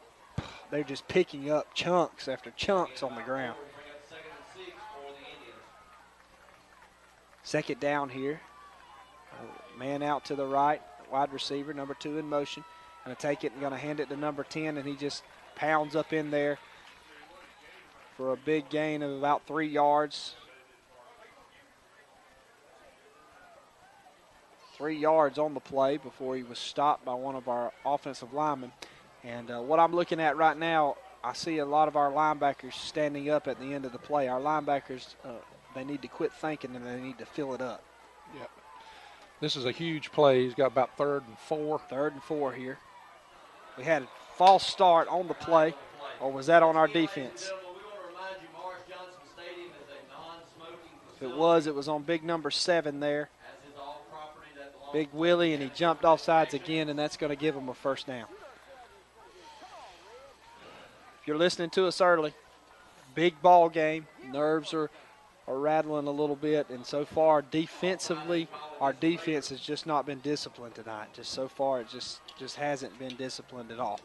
picking up chunks after chunks on the ground. 2nd down here. Man out to the right, wide receiver, number 2 in motion. Going to take it and going to hand it to number 10, and he just pounds up in there for a big gain of about 3 yards. 3 yards on the play before he was stopped by one of our offensive linemen. And what I'm looking at right now, I see a lot of our linebackers standing up at the end of the play. Our linebackers, they need to quit thinking and they need to fill it up. Yep. This is a huge play. He's got about 3rd and 4. 3rd and 4 here. We had a false start on the play, or was that on our defense? If it was on big number 7 there. Big Willie, and he jumped off sides again, and that's going to give him a 1st down. If you're listening to us early, big ball game. Nerves are rattling a little bit, and so far defensively, our defense has just not been disciplined tonight. Just so far, it just hasn't been disciplined at all.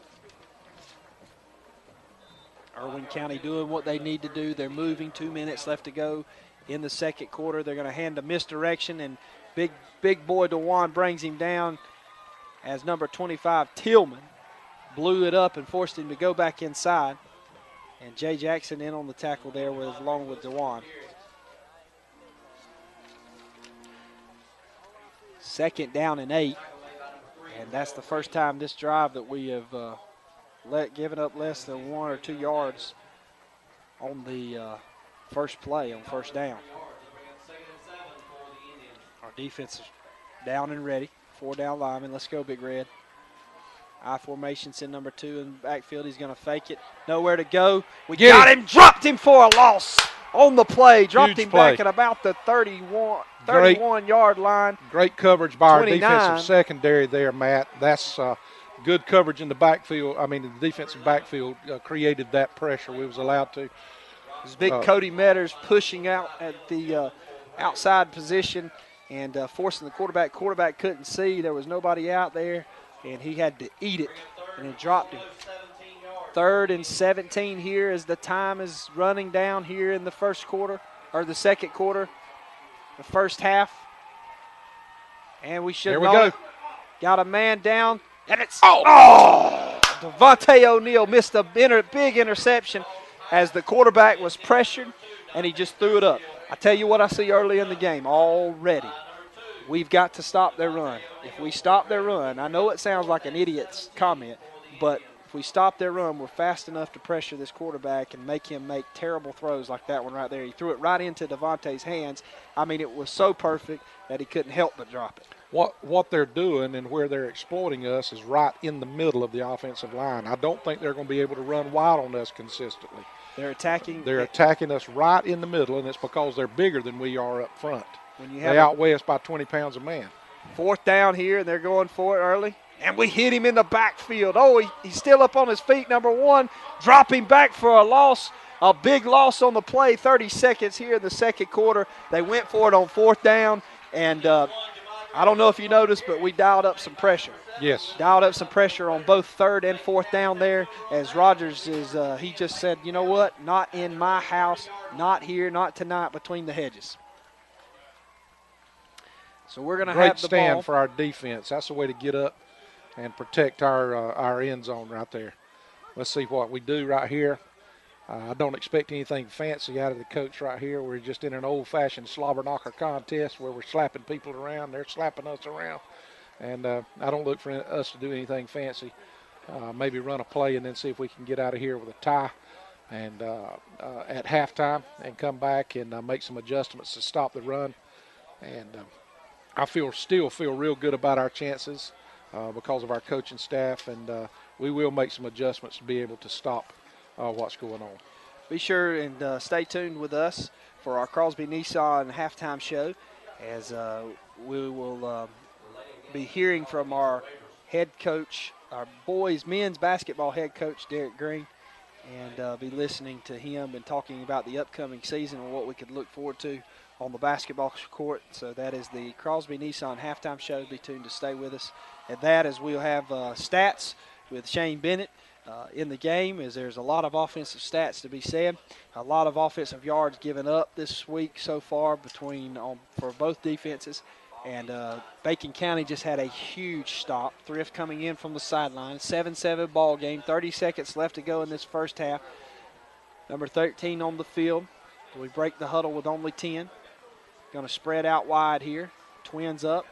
Irwin County doing what they need to do. They're moving. 2 minutes left to go in the 2nd quarter. They're going to hand a misdirection, and big boy DeJuan brings him down as number 25 Tillman blew it up and forced him to go back inside. And Jay Jackson in on the tackle there along with DeJuan. 2nd down and 8. And that's the first time this drive that we have given up less than 1 or 2 yards on the first play on 1st down. Our defense is down and ready. 4 down linemen. Let's go, Big Red. I formation, send number 2 in the backfield. He's going to fake it. Nowhere to go. We got him. Dropped him for a loss on the play. Dropped him back at about the 31-yard line. Great coverage by 29. Our defensive secondary there, Matt. That's good coverage in the backfield. I mean, the defensive backfield created that pressure. We was allowed to. This big Cody Metters pushing out at the outside position and forcing the quarterback. Quarterback couldn't see. There was nobody out there, and he had to eat it, and it dropped him. 3rd and 17 here as the time is running down here in the 1st quarter, or the 2nd quarter, the 1st half. And we should have got a man down, and it's Devontae O'Neal missed a big interception as the quarterback was pressured, and he just threw it up. I tell you what I see early in the game already. We've got to stop their run. If we stop their run, I know it sounds like an idiot's comment, but if we stop their run, we're fast enough to pressure this quarterback and make him make terrible throws like that one right there. He threw it right into Devontae's hands. I mean, it was so perfect that he couldn't help but drop it. What they're doing and where they're exploiting us is right in the middle of the offensive line. I don't think they're going to be able to run wide on us consistently. They're attacking us right in the middle, and it's because they're bigger than we are up front. They outweigh us by 20 pounds a man. 4th down here, and they're going for it early. And we hit him in the backfield. Oh, he's still up on his feet, number 1. Dropping back for a loss, a big loss on the play. 30 seconds here in the 2nd quarter. They went for it on 4th down, and I don't know if you noticed, but we dialed up some pressure. Yes. Dialed up some pressure on both 3rd and 4th down there as Rogers he just said, you know what, not in my house, not here, not tonight, between the hedges. So we're going to have the Great stand ball. for our defense. That's the way to get up and protect our end zone right there. Let's see what we do right here. I don't expect anything fancy out of the coach right here. We're just in an old-fashioned slobber knocker contest where we're slapping people around. They're slapping us around. And I don't look for us to do anything fancy. Maybe run a play and then see if we can get out of here with a tie and at halftime and come back and make some adjustments to stop the run. And I still feel real good about our chances because of our coaching staff, and we will make some adjustments to be able to stop what's going on. Be sure and stay tuned with us for our Crosby Nissan halftime show as we will be hearing from our head coach, our boys men's basketball head coach, Derek Green, and be listening to him and talking about the upcoming season and what we could look forward to on the basketball court. So that is the Crosby Nissan halftime show. Be tuned to stay with us at that, as we'll have stats with Shane Bennett in the game, as there's a lot of offensive stats to be said. A lot of offensive yards given up this week so far for both defenses. And Bacon County just had a huge stop. Thrift coming in from the sideline. 7-7 ball game. 30 seconds left to go in this first half. Number 13 on the field. We break the huddle with only 10. Going to spread out wide here. Twins up.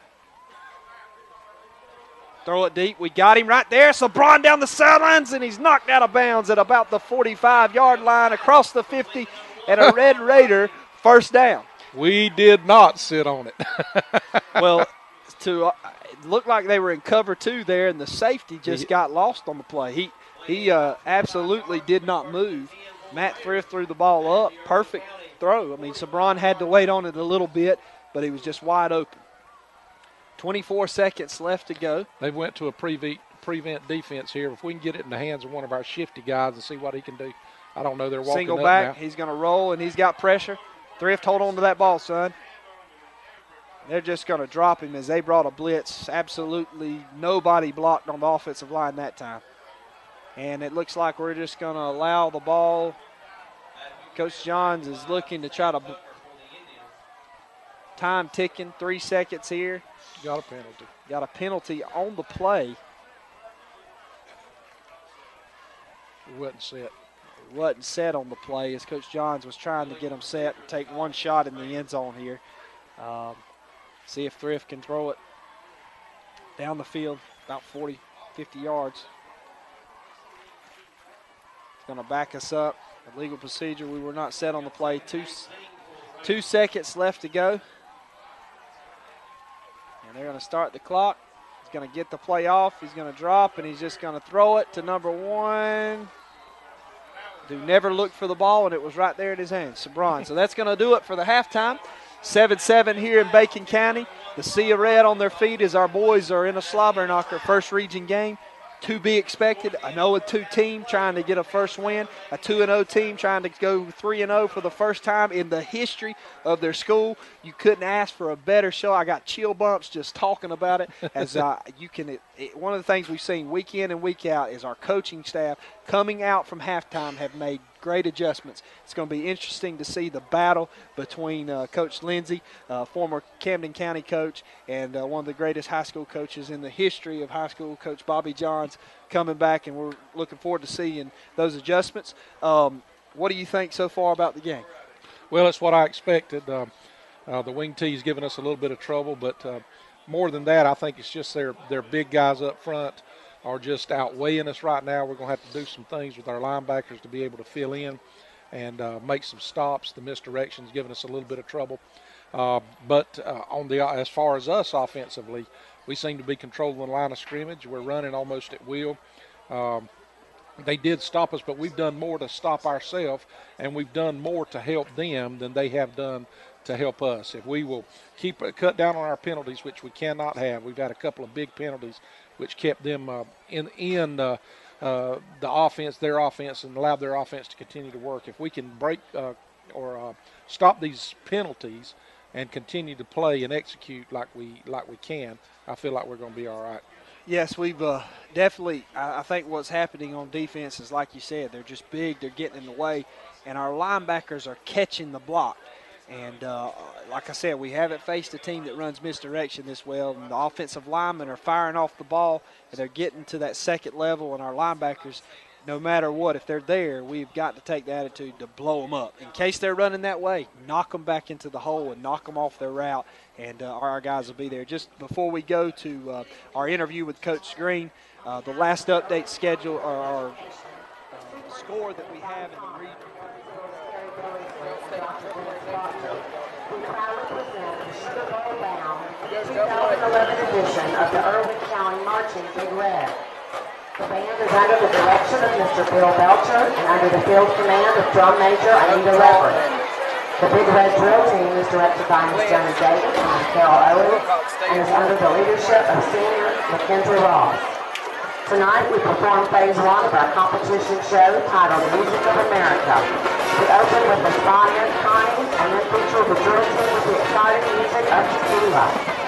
Throw it deep. We got him right there. Sabron down the sidelines, and he's knocked out of bounds at about the 45-yard line, across the 50, and a Red Raider first down. We did not sit on it. Well, it looked like they were in cover 2 there, and the safety just got lost on the play. He absolutely did not move. Matt Thrift threw the ball up. Perfect throw. I mean, Sabron had to wait on it a little bit, but he was just wide open. 24 seconds left to go. They went to a prevent defense here. If we can get it in the hands of one of our shifty guys and see what he can do. I don't know. They're walking Single up back. now. He's going to roll, and he's got pressure. Thrift, hold on to that ball, son. They're just going to drop him as they brought a blitz. Absolutely nobody blocked on the offensive line that time. And it looks like we're just going to allow the ball. Coach Johns is looking to try to time ticking. 3 seconds here. Got a penalty. Got a penalty on the play. It wasn't set. Wasn't set on the play, as Coach Johns was trying to get them set and take one shot in the end zone here. See if Thrift can throw it down the field, about 40, 50 yards. It's going to back us up. A legal procedure. We were not set on the play. 2 seconds left to go. And they're going to start the clock. He's going to get the play off. He's going to drop, and he's just going to throw it to number 1. Who never looked for the ball, and it was right there in his hands, Sabron. So that's going to do it for the halftime. 7-7 here in Bacon County. The Sea of Red on their feet as our boys are in a slobber knocker first region game. To be expected. A 0-2 team trying to get a first win. A 2-0 team trying to go 3-0 for the first time in the history of their school. You couldn't ask for a better show. I got chill bumps just talking about it. As one of the things we've seen week in and week out is our coaching staff coming out from halftime have made great adjustments. It's going to be interesting to see the battle between Coach Lindsay, former Camden County coach, and one of the greatest high school coaches in the history of high school, Coach Bobby Johns, coming back, and we're looking forward to seeing those adjustments. What do you think so far about the game? Well, it's what I expected. The wing tee's given us a little bit of trouble, but more than that, I think it's just their big guys up front are just outweighing us right now. We're going to have to do some things with our linebackers to be able to fill in and make some stops. The misdirection's given us a little bit of trouble. But as far as us offensively, we seem to be controlling the line of scrimmage. We're running almost at will. They did stop us, but we've done more to stop ourselves, and we've done more to help them than they have done to help us. If we will cut down on our penalties, which we cannot have, we've had a couple of big penalties which kept them in the offense, their offense, and allowed their offense to continue to work. If we can break or stop these penalties and continue to play and execute like we can, I feel like we're going to be all right. Yes, we've definitely – I think what's happening on defense is, like you said, they're just big, they're getting in the way, and our linebackers are catching the block. And like I said, we haven't faced a team that runs misdirection this well, and the offensive linemen are firing off the ball, and they're getting to that second level, and our linebackers, no matter what, if they're there, we've got to take the attitude to blow them up. In case they're running that way, knock them back into the hole and knock them off their route, and our guys will be there. Just before we go to our interview with Coach Green, the last update schedule, or our score that we have in the region. We proudly present the bow-bound 2011 edition of the Irwin County Marching Big Red. The band is under the direction of Mr. Bill Belcher and under the field command of Drum Major Anita Leopard. The Big Red Drill Team is directed by Ms. Johnny Davis and Carol Owen and is under the leadership of Senior Mackenzie Ross. Tonight we perform phase 1 of our competition show titled Music of America. We open with the Spaniard Connie and then feature the drill team with the exciting music of tequila.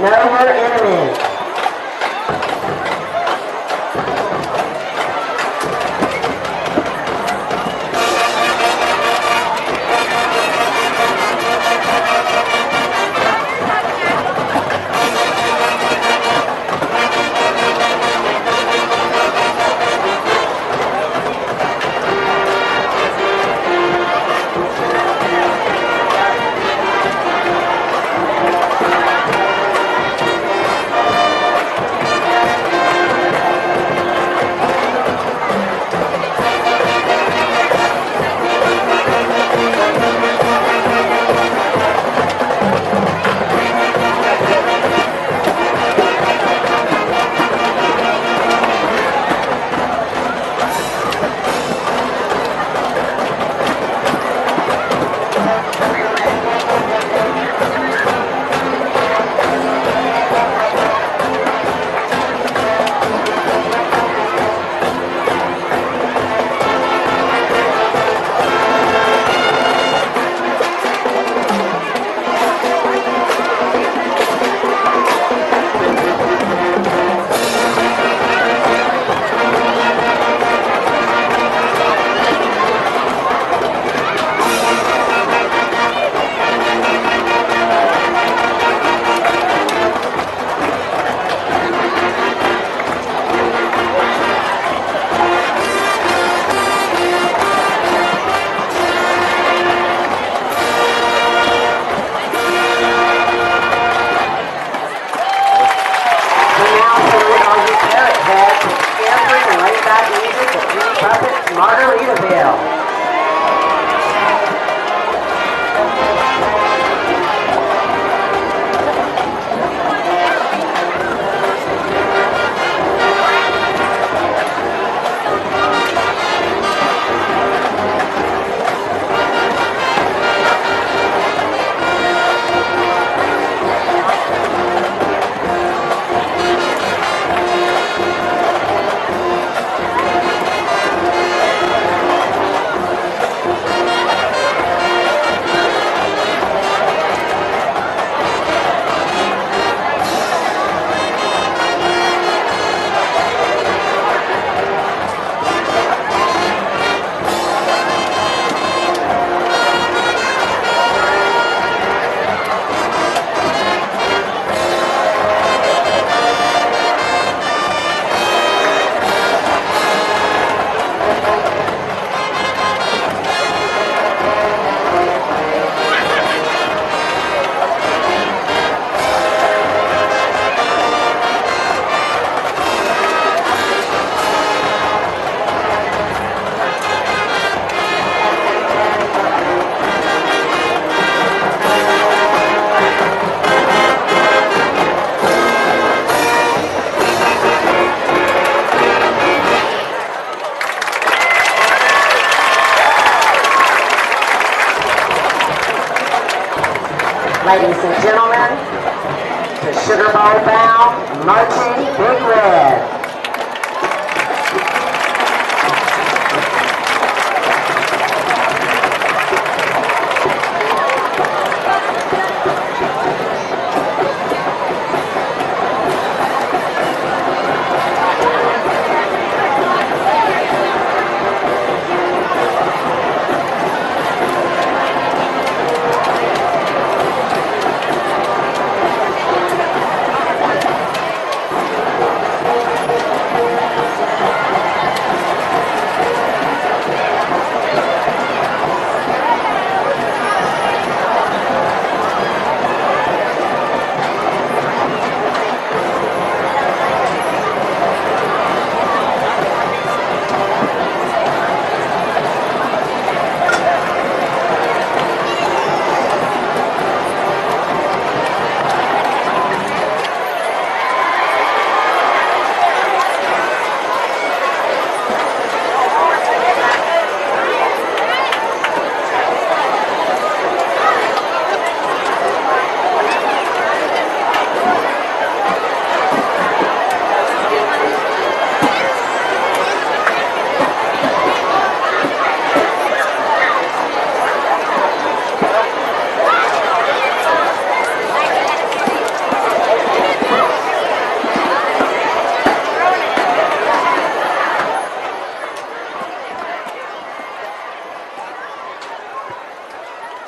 Know her enemy. Ladies and gentlemen, the Sugar Bowl bound, marching Big Red.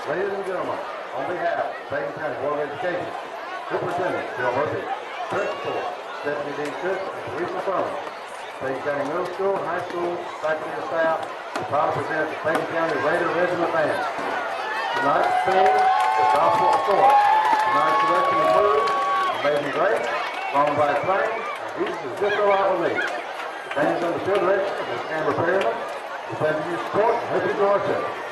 Ladies and gentlemen, on behalf of Payne County Board of Education, Superintendent Bill Murphy, Principal Stephanie Dean Cook, and Teresa Furman, Payne County Middle School, High School, faculty and staff, are proud to present the Payne County Raider Regiment Band. Tonight's theme is Gospel of Source. Tonight's selection includes Amazing Grace, Long by a Train, and Jesus is Just Alright With Me. The band is under field direction of Ms. Amber Perryman. We plan to use support and hope you enjoy our show.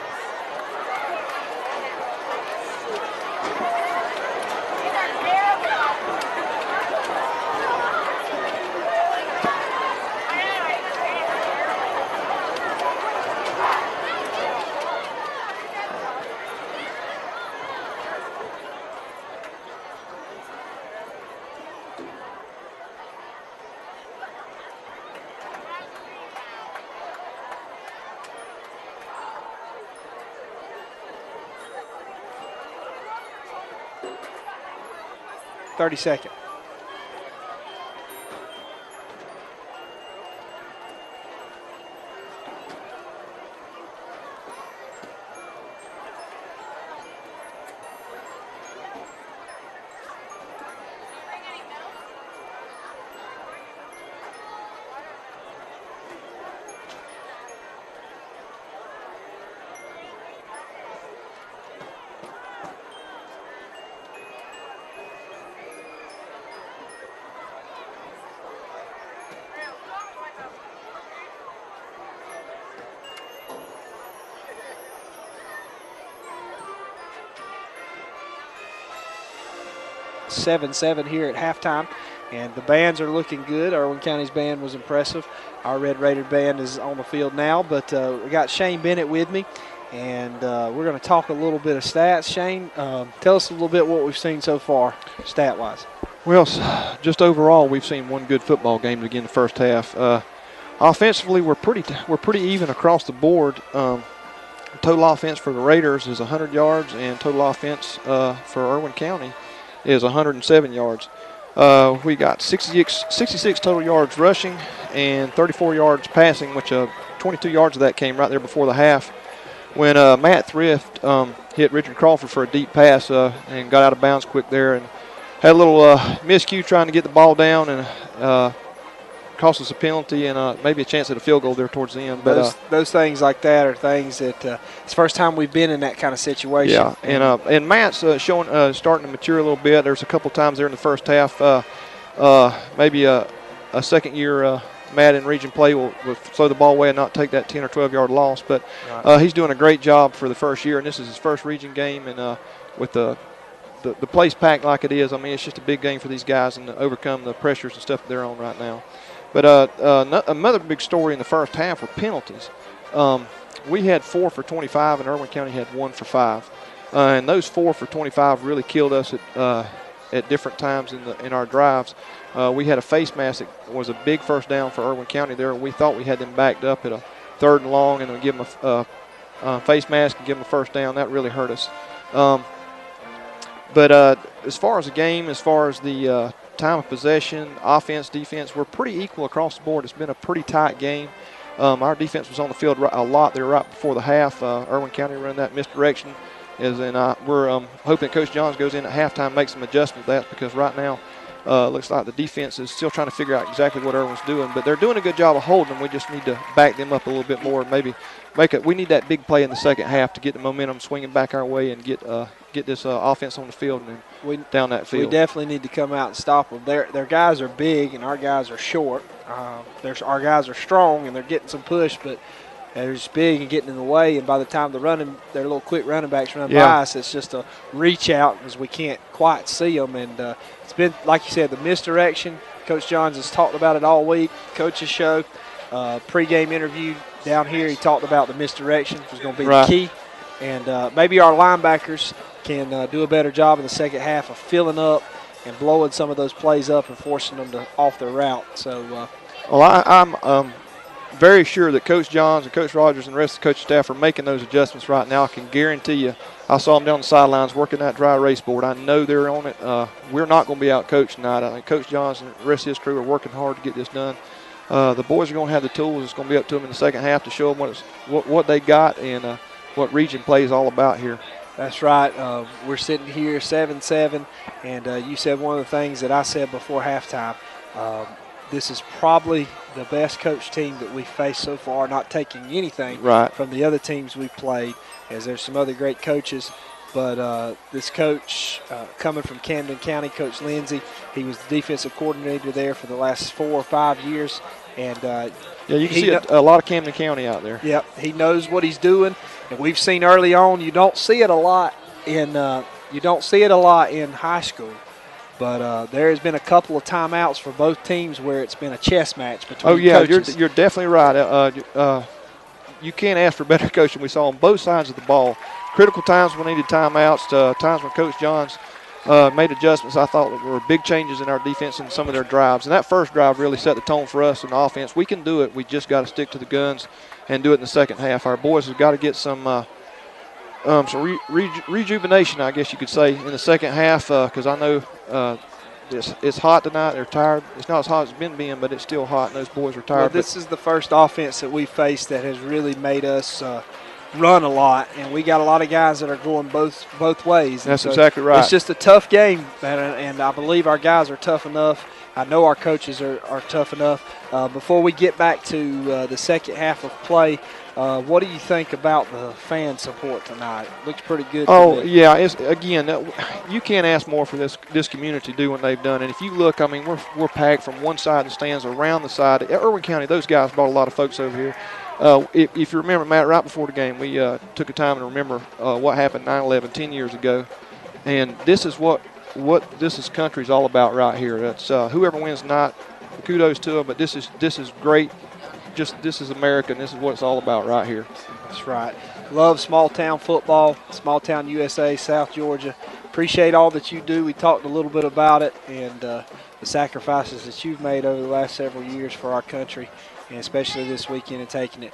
Second. Seven here at halftime, and the bands are looking good. Irwin County's band was impressive. Our Red Raider band is on the field now, but we got Shane Bennett with me, and we're going to talk a little bit of stats. Shane, tell us a little bit what we've seen so far, stat-wise. Well, just overall, we've seen one good football game to begin the first half. Offensively, we're pretty even across the board. Total offense for the Raiders is 100 yards, and total offense for Irwin County is 107 yards. We got 66 total yards rushing and 34 yards passing, which 22 yards of that came right there before the half when Matt Thrift hit Richard Crawford for a deep pass and got out of bounds quick there and had a little miscue trying to get the ball down and cost us a penalty and maybe a chance at a field goal there towards the end. But those things like that are things that it's the first time we've been in that kind of situation. Yeah, and Matt's starting to mature a little bit. There's a couple times there in the first half, maybe a second-year Matt in region play will throw the ball away and not take that 10 or 12-yard loss. But he's doing a great job for the first year, and this is his first region game. And with the place packed like it is, I mean, it's just a big game for these guys and to overcome the pressures and stuff that they're on right now. But another big story in the first half were penalties. We had 4 for 25, and Irwin County had 1 for 5. and those 4 for 25 really killed us at different times in our drives. We had a face mask that was a big first down for Irwin County there. We thought we had them backed up at a 3rd and long, and give them a face mask and give them a first down. That really hurt us. But as far as the game, as far as the time of possession, offense, defense, we're pretty equal across the board. It's been a pretty tight game. Our defense was on the field a lot there right before the half. Irwin County run that misdirection. We're hoping Coach Johns goes in at halftime, makes some adjustments to that, because right now looks like the defense is still trying to figure out exactly what Irwin's doing. But they're doing a good job of holding them. We just need to back them up a little bit more and maybe we need that big play in the second half to get the momentum swinging back our way and get this offense on the field and down that field. We definitely need to come out and stop them. Their guys are big and our guys are short. Our guys are strong and they're getting some push, but they're just big and getting in the way. And by the time their little quick running backs run by us, it's just a reach out because we can't quite see them. And it's been, like you said, the misdirection. Coach Johns has talked about it all week. Coach's show, pregame interview down here, he talked about the misdirection, which was going to be the key. And maybe our linebackers can do a better job in the second half of filling up and blowing some of those plays up and forcing them to off their route. So, I'm very sure that Coach Johns and Coach Rogers and the rest of the coaching staff are making those adjustments right now. I can guarantee you, I saw them down the sidelines working that dry erase board. I know they're on it. We're not going to be out coached tonight. I think Coach Johns and the rest of his crew are working hard to get this done. The boys are going to have the tools. It's going to be up to them in the second half to show them what they got and what region play is all about here. That's right. We're sitting here 7-7, and you said one of the things that I said before halftime. This is probably the best coach team that we've faced so far, not taking anything from the other teams we've played, as there's some other great coaches. But this coach coming from Camden County, Coach Lindsay, he was the defensive coordinator there for the last 4 or 5 years. And you can see a lot of Camden County out there. Yep, he knows what he's doing, and we've seen early on. You don't see it a lot in high school, but there has been a couple of timeouts for both teams where it's been a chess match between coaches. You're definitely right. You can't ask for better coaching. We saw on both sides of the ball. Critical times when we needed timeouts, times when Coach Johns made adjustments. I thought there were big changes in our defense in some of their drives. And that first drive really set the tone for us in the offense. We can do it. We just got to stick to the guns and do it in the second half. Our boys have got to get some rejuvenation, I guess you could say, in the second half, because I know it's hot tonight. They're tired. It's not as hot as it's been being, but it's still hot, and those boys are tired. Well, this is the first offense that we faced that has really made us run a lot, and we got a lot of guys that are going both ways. That's exactly right. It's just a tough game, and I believe our guys are tough enough. I know our coaches are tough enough. Before we get back to the second half of play, what do you think about the fan support tonight? Looks pretty good. Yeah. You can't ask more for this community to do what they've done. And if you look, I mean, we're packed from one side of the stands around the side. At Irwin County, those guys brought a lot of folks over here. If you remember, Matt, right before the game, we took a time to remember what happened 9/11 10 years ago. And this is what this country is all about right here. That's whoever wins tonight, kudos to them. But this is great. This is America, and this is what it's all about right here. That's right. Love small town football, small town USA, South Georgia. Appreciate all that you do. We talked a little bit about it and the sacrifices that you've made over the last several years for our country, and especially this weekend and taking it.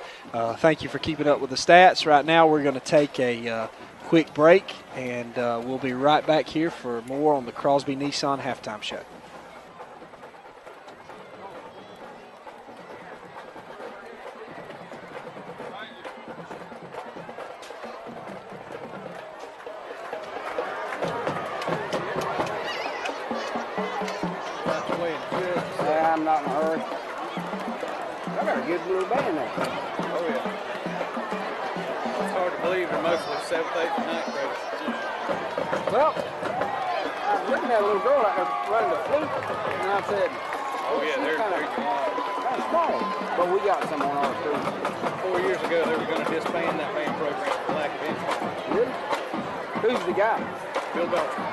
Thank you for keeping up with the stats. Right now we're going to take a quick break, and we'll be right back here for more on the Crosby Nissan Halftime Show. I'm not in a hurry. I got a good little band there. Oh, yeah. It's hard to believe they're mostly 7th, 8th, and 9th graders. Well, I was looking at a little girl out there running the flute, and I said, oh, yeah, they're kind of small. But we got some on ours, too. 4 years ago, they were going to disband that band program for lack of interest. Really? Who's the guy? Bill Belcher.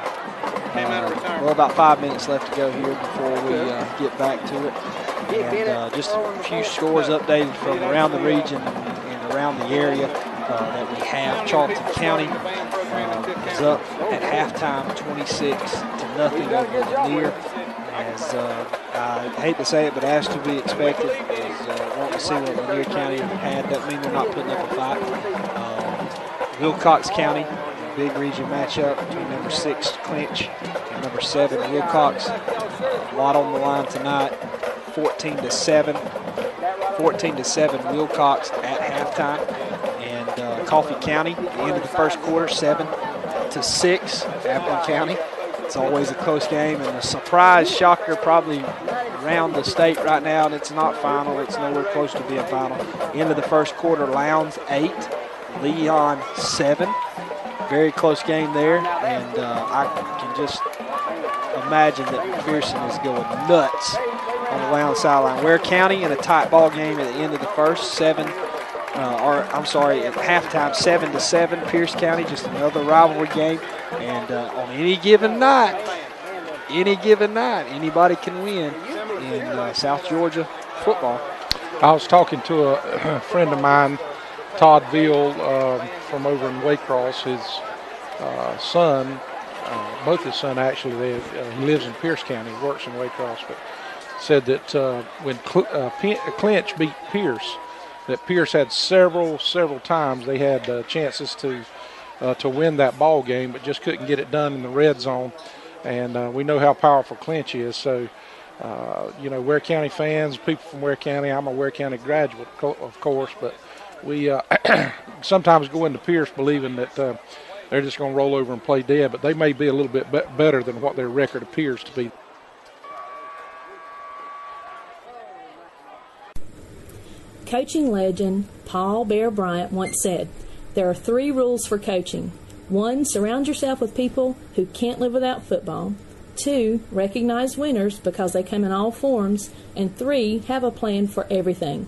Came out of retirement. Well, about 5 minutes left to go here before we get back to it. And just a few scores updated from around the region and around the area that we have. Charlton County was up at halftime 26-0 over Lanier. As I hate to say it, but as to be expected, is wanting to see what Lanier County had. Doesn't mean they're not putting up a fight. Wilcox County, big region matchup between number 6 Clinch and number 7 Wilcox. A lot on the line tonight. 14-7. 14-7 Wilcox at halftime. And Coffee County, at the end of the first quarter, 7-6 Appleton County. It's always a close game, and a surprise shocker probably around the state right now, and it's not final. It's nowhere close to being final. End of the first quarter, Lowndes 8, Leon 7. Very close game there, and I can just imagine that McPherson is going nuts on the Lowndes sideline. Ware County in a tight ball game at the end of the first, at halftime, 7-7. Pierce County, just another rivalry game. And on any given night, anybody can win in South Georgia football. I was talking to a friend of mine, Todd Veal, from over in Waycross. His son, both his son actually, he lives in Pierce County, works in Waycross, but said that when Clinch beat Pierce, that Pierce had several times they had chances to win that ball game, but just couldn't get it done in the red zone. And we know how powerful Clinch is. So, Ware County fans, people from Ware County, I'm a Ware County graduate, of course, but we sometimes go into Pierce believing that they're just going to roll over and play dead, but they may be a little bit better than what their record appears to be. Coaching legend Paul Bear Bryant once said, "There are 3 rules for coaching. 1, surround yourself with people who can't live without football. 2, recognize winners because they come in all forms. And 3, have a plan for everything."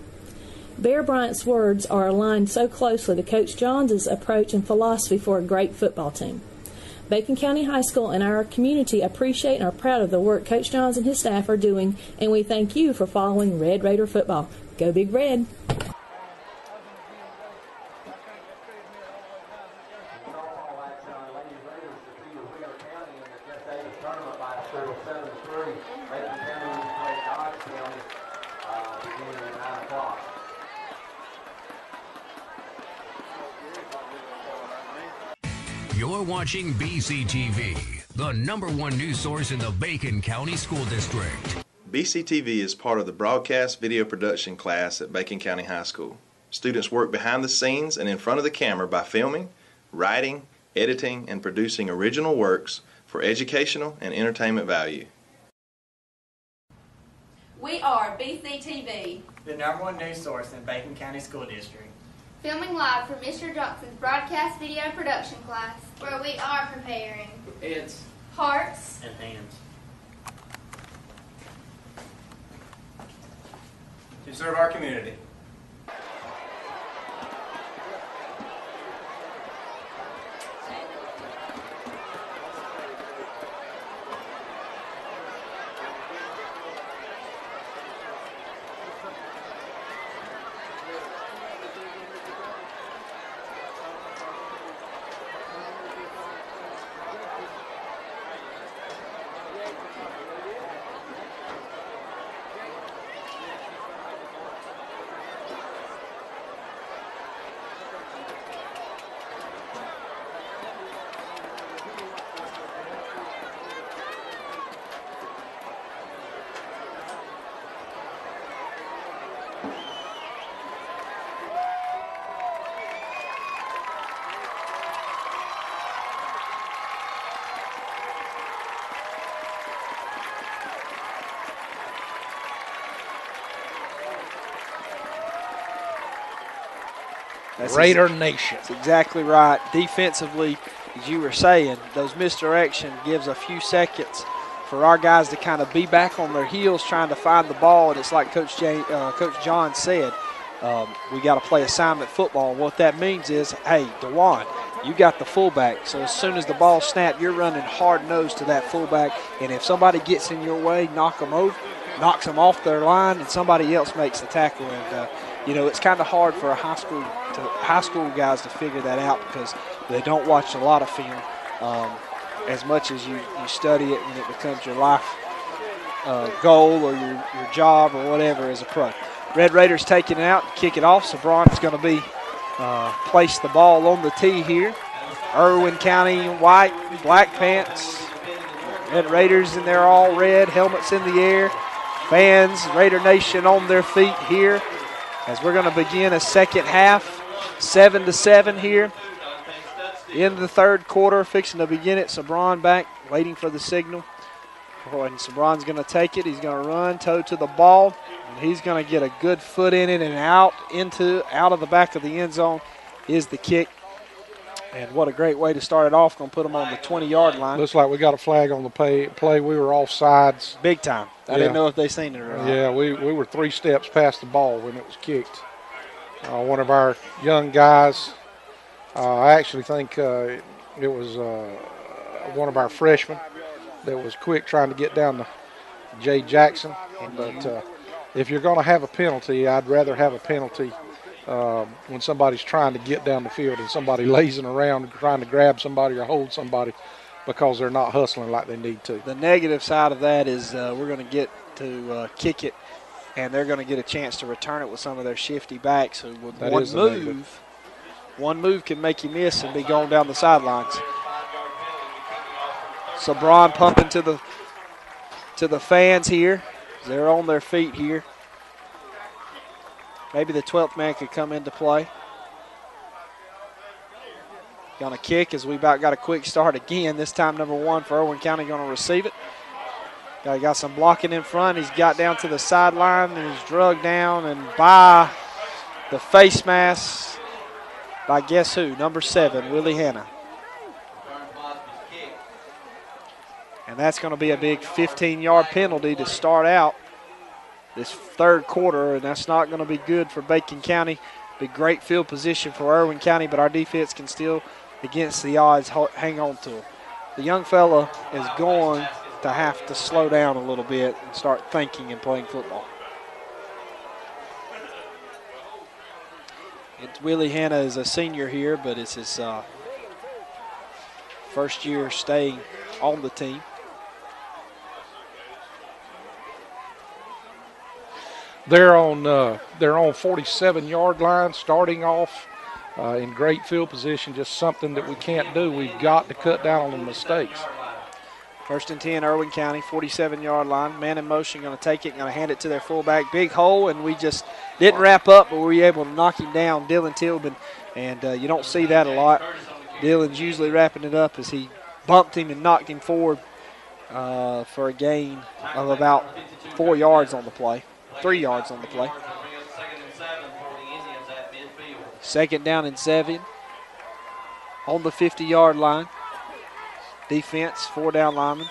Bear Bryant's words are aligned so closely to Coach Johns' approach and philosophy for a great football team. Bacon County High School and our community appreciate and are proud of the work Coach Johns and his staff are doing, and we thank you for following Red Raider football. Go Big Red! You're watching BCTV, the #1 news source in the Bacon County School District. BCTV is part of the broadcast video production class at Bacon County High School. Students work behind the scenes and in front of the camera by filming, writing, editing, and producing original works for educational and entertainment value. We are BCTV, the #1 news source in Bacon County School District. filming live from Mr. Johnson's broadcast video production class, where we are preparing Heads hearts and hands to serve our community. Raider Nation. That's exactly right. Defensively, as you were saying, those misdirection gives a few seconds for our guys to kind of be back on their heels trying to find the ball. And it's like Coach John said, we got to play assignment football. What that means is, hey, DeJuan, you got the fullback. So as soon as the ball snapped, you're running hard-nosed to that fullback. And if somebody gets in your way, knocks them off their line, and somebody else makes the tackle. And you know, it's kind of hard for high school guys to figure that out because they don't watch a lot of film as much as you study it when it becomes your life goal or your job or whatever as a pro. Red Raiders taking it out, kick it off. So Braun's going to be place the ball on the tee here. Irwin County white, black pants. Red Raiders in there all red, helmets in the air. Fans, Raider Nation on their feet here as we're going to begin a second half, 7-7 here. In the third quarter, fixing to begin it. Sabron back, waiting for the signal. And Sabron's going to take it. He's going to run, toe to the ball, and he's going to get a good foot in it and out of the back of the end zone is the kick. And what a great way to start it off. Going to put them on the 20-yard line. Looks like we got a flag on the play. We were offsides. Big time. I didn't know if they seen it or not. Yeah, we were 3 steps past the ball when it was kicked. One of our young guys, I actually think it was one of our freshmen that was quick trying to get down to Jay Jackson. But if you're going to have a penalty, I'd rather have a penalty when somebody's trying to get down the field and somebody lazing around trying to grab somebody or hold somebody because they're not hustling like they need to. The negative side of that is we're going to get to kick it, and they're going to get a chance to return it with some of their shifty backs. So with one move can make you miss and be going down the sidelines. So Braun pumping to the fans here. They're on their feet here. Maybe the 12th man could come into play. Going to kick as we about got a quick start again. This time number 1 for Irwin County going to receive it. Got some blocking in front. He's got down to the sideline and he's drugged down and by the face mask by guess who? Number 7, Willie Hanna. And that's going to be a big 15-yard penalty to start out this third quarter, and that's not going to be good for Bacon County. Be great field position for Irwin County, but our defense can still, against the odds, hang on to it. The young fella is going to have to slow down a little bit and start thinking and playing football. Willie Hanna is a senior here, but it's his first year staying on the team. They're on 47-yard line, starting off in great field position. Just something that we can't do. We've got to cut down on the mistakes. 1st and 10, Irwin County, 47-yard line. Man in motion, going to take it, going to hand it to their fullback. Big hole, and we just didn't wrap up, but we were able to knock him down, Dylan Tilbin. And you don't see that a lot. Dylan's usually wrapping it up as he bumped him and knocked him forward for a gain of about 4 yards on the play. 3 yards on the play. 2nd down and 7 on the 50-yard line. Defense, 4 down linemen.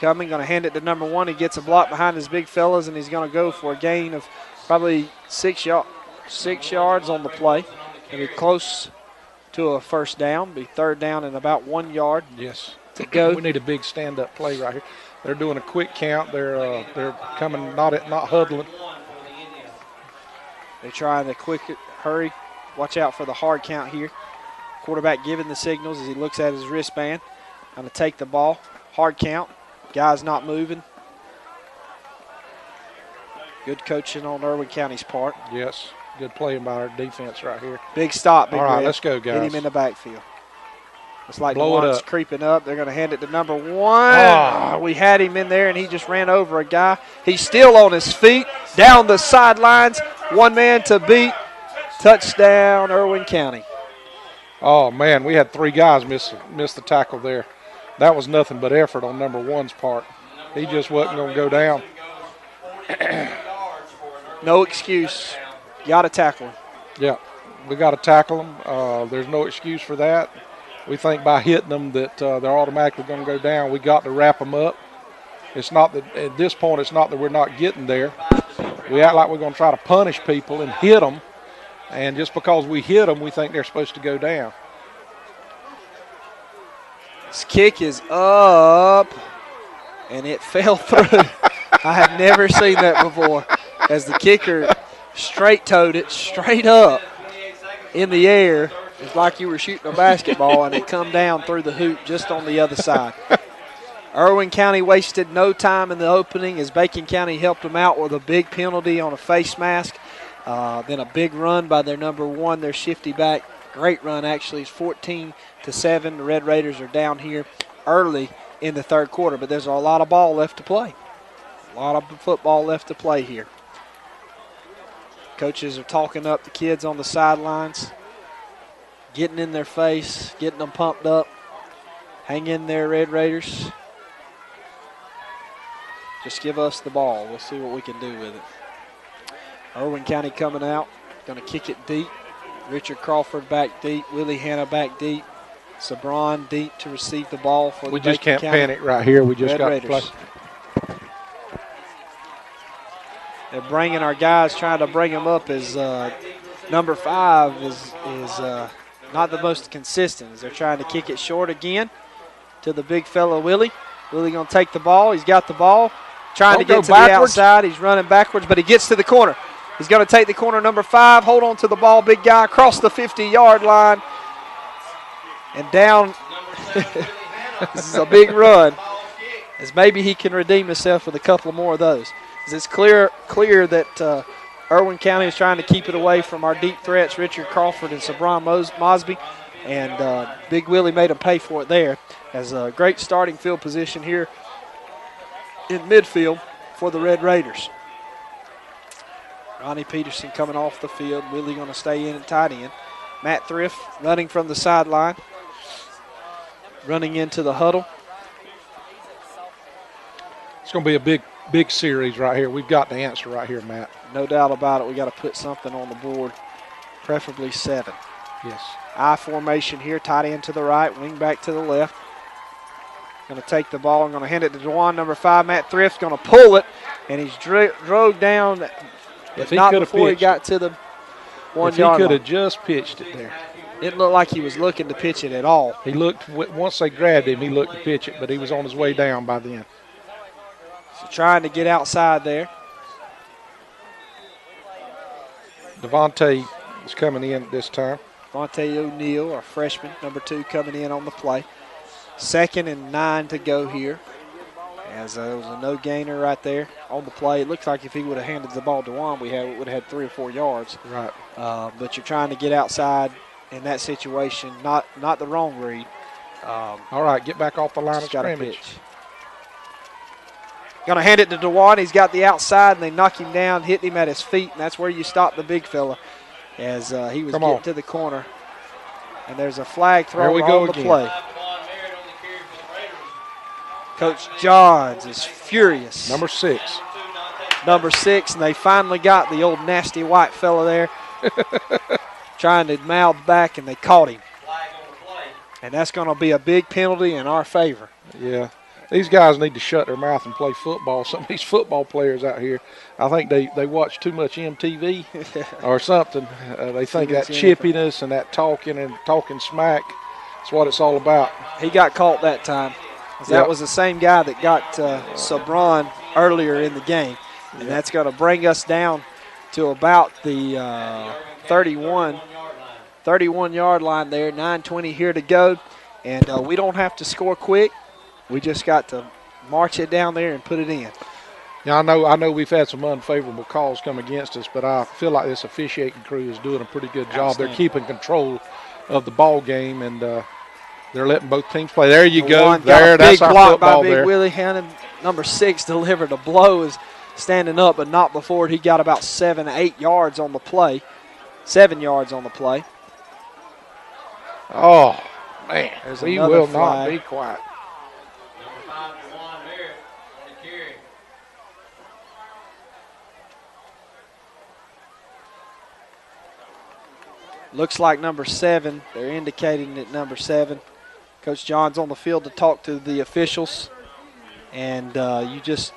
Coming, going to hand it to number 1. He gets a block behind his big fellas, and he's going to go for a gain of probably 6 yards on the play. And be close to a first down. Be 3rd down and about 1 yard. Yes. To go. We need a big stand-up play right here. They're doing a quick count. They're coming, not huddling. They're trying to quick hurry. Watch out for the hard count here. Quarterback giving the signals as he looks at his wristband. Going to take the ball. Hard count. Guys not moving. Good coaching on Irwin County's part. Yes. Good playing by our defense right here. Big stop. Big All right, red. let's go, guys. Hit him in the backfield. It's like Blow the one's creeping up. They're going to hand it to number 1. We had him in there, and he just ran over a guy. He's still on his feet. Down the sidelines. 1 man to beat. Touchdown, Irwin County. Oh, man, we had 3 guys miss the tackle there. That was nothing but effort on number 1's part. He just wasn't going to go down. No excuse. Got to tackle him. Yeah, we got to tackle them. There's no excuse for that. We think by hitting them that they're automatically going to go down. We got to wrap them up. It's not that at this point, it's not that we're not getting there. We act like we're going to try to punish people and hit them. And just because we hit them, we think they're supposed to go down. This kick is up, and it fell through. I have never seen that before. As the kicker straight-toed it straight up in the air. It's like you were shooting a basketball, and it come down through the hoop just on the other side. Irwin County wasted no time in the opening as Bacon County helped them out with a big penalty on a face mask. Then a big run by their number 1, their shifty back. Great run, actually. It's 14-7. The Red Raiders are down here early in the third quarter, but there's a lot of ball left to play. A lot of football left to play here. Coaches are talking up the kids on the sidelines, getting in their face, getting them pumped up. Hang in there, Red Raiders. Just give us the ball. We'll see what we can do with it. Irwin County coming out, going to kick it deep. Richard Crawford back deep. Willie Hanna back deep. Sabron deep to receive the ball for the We just Bacon can't County panic right here. We just Red got Raiders. to play. They're bringing our guys, trying to bring them up as number 5 is not the most consistent. As they're trying to kick it short again to the big fella Willie. Willie going to take the ball. He's got the ball. Trying to get to the outside. He's running backwards, but he gets to the corner. He's going to take the corner, number 5. Hold on to the ball, big guy. Across the 50-yard line. And down. This is a big run. As maybe he can redeem himself with a couple more of those. As it's clear that Irwin County is trying to keep it away from our deep threats, Richard Crawford and Sabron Mosby. And Big Willie made him pay for it there. As a great starting field position here in midfield for the Red Raiders. Ronnie Peterson coming off the field. Willie going to stay in at tight end. Matt Thrift running from the sideline. Running into the huddle. It's going to be a big series right here. We've got the answer right here, Matt. No doubt about it. We got to put something on the board, preferably 7. Yes. I formation here, tight end to the right, wing back to the left. Going to take the ball and going to hand it to Dewan, number 5. Matt Thrift's going to pull it, and he's drove down, but not before he got to the 1 yard line. If he could have just pitched it there. It looked like he was looking to pitch it at all. He looked, once they grabbed him, he looked to pitch it, but he was on his way down by then. So trying to get outside there. Devontae is coming in this time. Devontae O'Neal, our freshman, number 2, coming in on the play. 2nd and 9 to go here. As there was a no-gainer right there on the play. It looks like if he would have handed the ball to Juan, we would have had 3 or 4 yards. Right. But you're trying to get outside in that situation, not the wrong read. All right, get back off the line of scrimmage. Going to hand it to Dewan. He's got the outside, and they knock him down, hit him at his feet, and that's where you stop the big fella as he was getting to the corner. And there's a flag thrown on the play. Coach Johns is furious. Number 6. Number 6, and they finally got the old nasty white fella there trying to mouth back, and they caught him. And that's going to be a big penalty in our favor. Yeah. These guys need to shut their mouth and play football. Some of these football players out here, I think they watch too much MTV or something. They think that chippiness and that talking smack is what it's all about. He got caught that time. That was the same guy that got Sabron earlier in the game. And that's going to bring us down to about the 31-yard line there. 9:20 here to go. And we don't have to score quick. We just got to march it down there and put it in. Yeah, I know we've had some unfavorable calls come against us, but I feel like this officiating crew is doing a pretty good job. They're keeping control of the ball game, and they're letting both teams play. There you go. There, that's our football there. Big Willie Hannon, number 6, delivered a blow, is standing up, but not before he got about 7 to 8 yards on the play. 7 yards on the play. Oh, man. We will not be quiet. Looks like number 7. They're indicating that number 7. Coach John's on the field to talk to the officials. And you just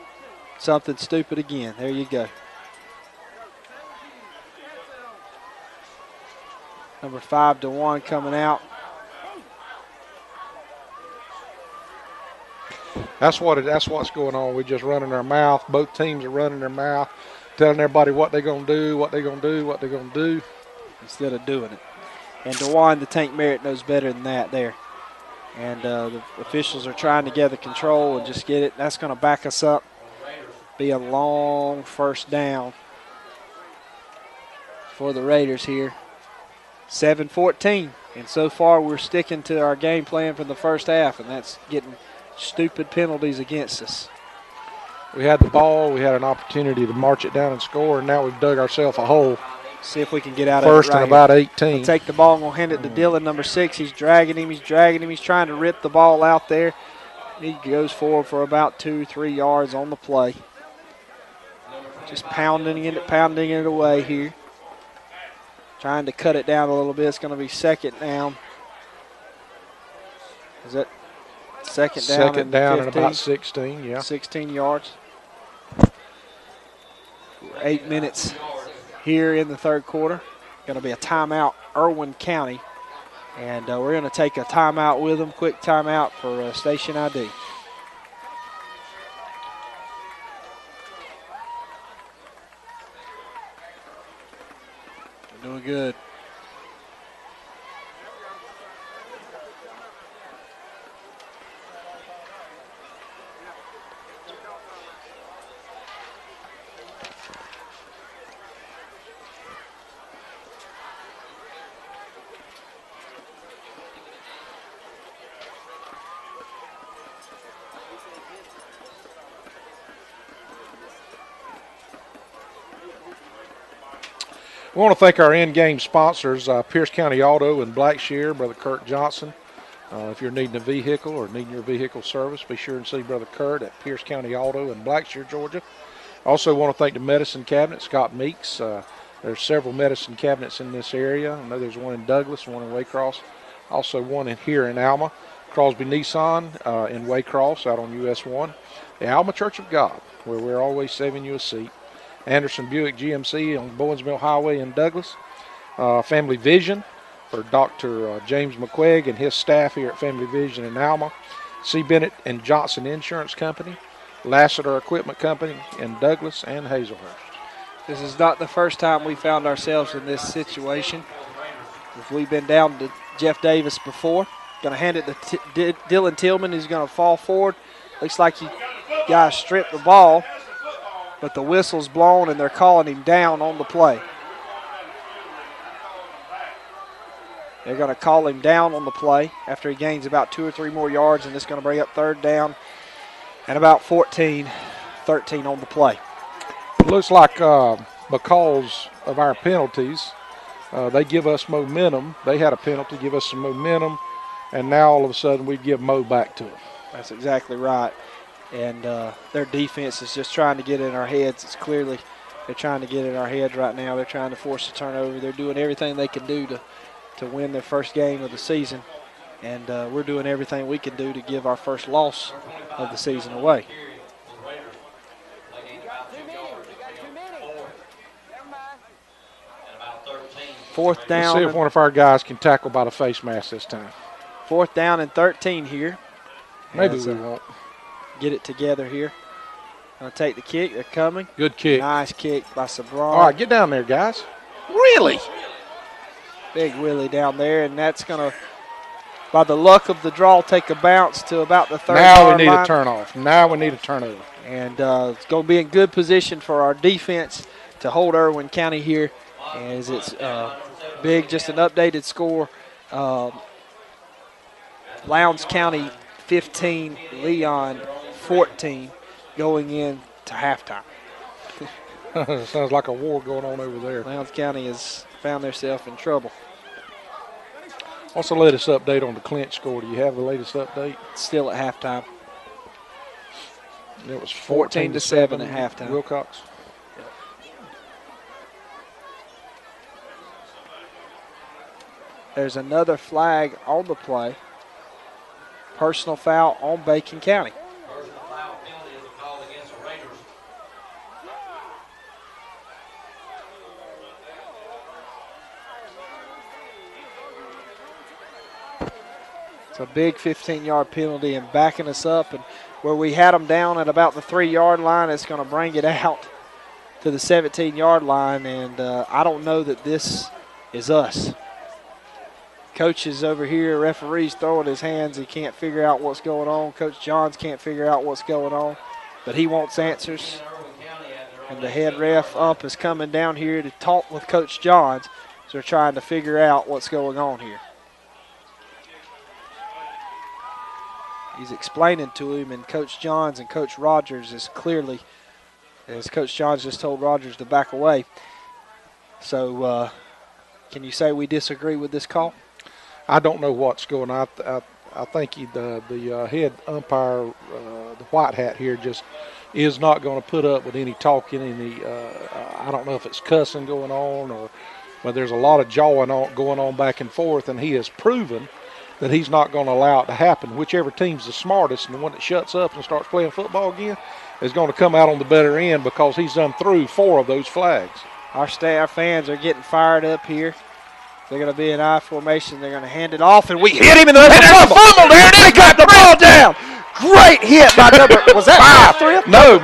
something stupid again. There you go. Number 5 to 1 coming out. That's what's going on. We're just running our mouth. Both teams are running their mouth. telling everybody what they're going to do, what they're going to do, what they're going to do. Instead of doing it. And DeWan, the Tank Merritt, knows better than that there. And the officials are trying to gather control and just get it. That's going to back us up. Be a long first down for the Raiders here. 7-14. And so far we're sticking to our game plan for the first half, and that's getting stupid penalties against us. We had the ball. We had an opportunity to march it down and score, and now we've dug ourselves a hole. See if we can get out First of it right and about here. 18. We'll take the ball and we'll hand it to Dillon, number 6. He's dragging him. He's trying to rip the ball out there. He goes forward for about 2-3 yards on the play. Just pounding it away here. Trying to cut it down a little bit. It's going to be second down. Is that second down? Second down and about 16, yeah. 16 yards. 8 minutes here in the third quarter. Going to be a timeout, Irwin County. And we're going to take a timeout with them, quick timeout for station ID. We're doing good. We want to thank our in-game sponsors, Pierce County Auto and Blackshear, Brother Kurt Johnson. If you're needing a vehicle or needing your vehicle service, be sure and see Brother Kurt at Pierce County Auto in Blackshear, Georgia. Also want to thank the Medicine Cabinet, Scott Meeks. There's several medicine cabinets in this area. I know there's one in Douglas, one in Waycross, also one here in Alma. Crosby Nissan in Waycross out on US 1. The Alma Church of God, where we're always saving you a seat. Anderson Buick GMC on Bowens Mill Highway in Douglas. Family Vision for Dr. James McQuaig and his staff here at Family Vision in Alma. C. Bennett and Johnson Insurance Company. Lassiter Equipment Company in Douglas and Hazelhurst. This is not the first time we found ourselves in this situation. If we've been down to Jeff Davis before. Going to hand it to Dylan Tillman, who's going to fall forward. Looks like you guys stripped the ball, but the whistle's blown and they're calling him down on the play. They're going to call him down on the play after he gains about 2 or 3 more yards, and it's going to bring up third down and about 14, 13 on the play. It looks like because of our penalties, they give us momentum. They had a penalty, give us some momentum, and now all of a sudden we give Mo back to them. That's exactly right. And their defense is just trying to get in our heads. It's clearly they're trying to get in our heads right now. They're trying to force a turnover. They're doing everything they can do to win their first game of the season. And we're doing everything we can do to give our first loss of the season away. Fourth down. Let's see if one of our guys can tackle by the face mask this time. 4th down and 13 here. Maybe we won't. Get it together here. Gonna take the kick. They're coming. Good kick. Nice kick by Sabron. All right, get down there, guys. Really? Big Willie down there, and that's gonna, by the luck of the draw, take a bounce to about the 30 Now yard we need line. a turnoff. Now we need a turnover. And it's going to be in good position for our defense to hold Irwin County here, as it's big. Just an updated score. Lowndes County 15, Leon 14, going in to halftime. Sounds like a war going on over there. Lowndes County has found themselves in trouble. What's the latest update on the clinch score? Do you have the latest update? Still at halftime. It was 14-7 at halftime. Wilcox. There's another flag on the play. Personal foul on Bacon County. Personal foul penalty is called against the Raiders. It's a big 15-yard penalty and backing us up, and where we had them down at about the 3 yard line, it's going to bring it out to to the 17-yard line, and I don't know that this is us. Coach is over here, referee's throwing his hands. He can't figure out what's going on. Coach Johns can't figure out what's going on, but he wants answers. And the head ref ump is coming down here to talk with Coach Johns. So they're trying to figure out what's going on here. He's explaining to him, and Coach Johns and Coach Rogers is clearly, as Coach Johns just told Rogers to back away. So can you say we disagree with this call? I don't know what's going on. I think the head umpire, the white hat here, just is not going to put up with any talking, I don't know if it's cussing going on, but there's a lot of jawing going on back and forth, and he has proven that he's not going to allow it to happen. Whichever team's the smartest and the one that shuts up and starts playing football again is going to come out on the better end, because he's done through 4 of those flags. Our fans are getting fired up here. They're going to be in I formation. They're going to hand it off, and we hit him in the fumble. There it is. They got the ball down. Great hit by was that 5? No,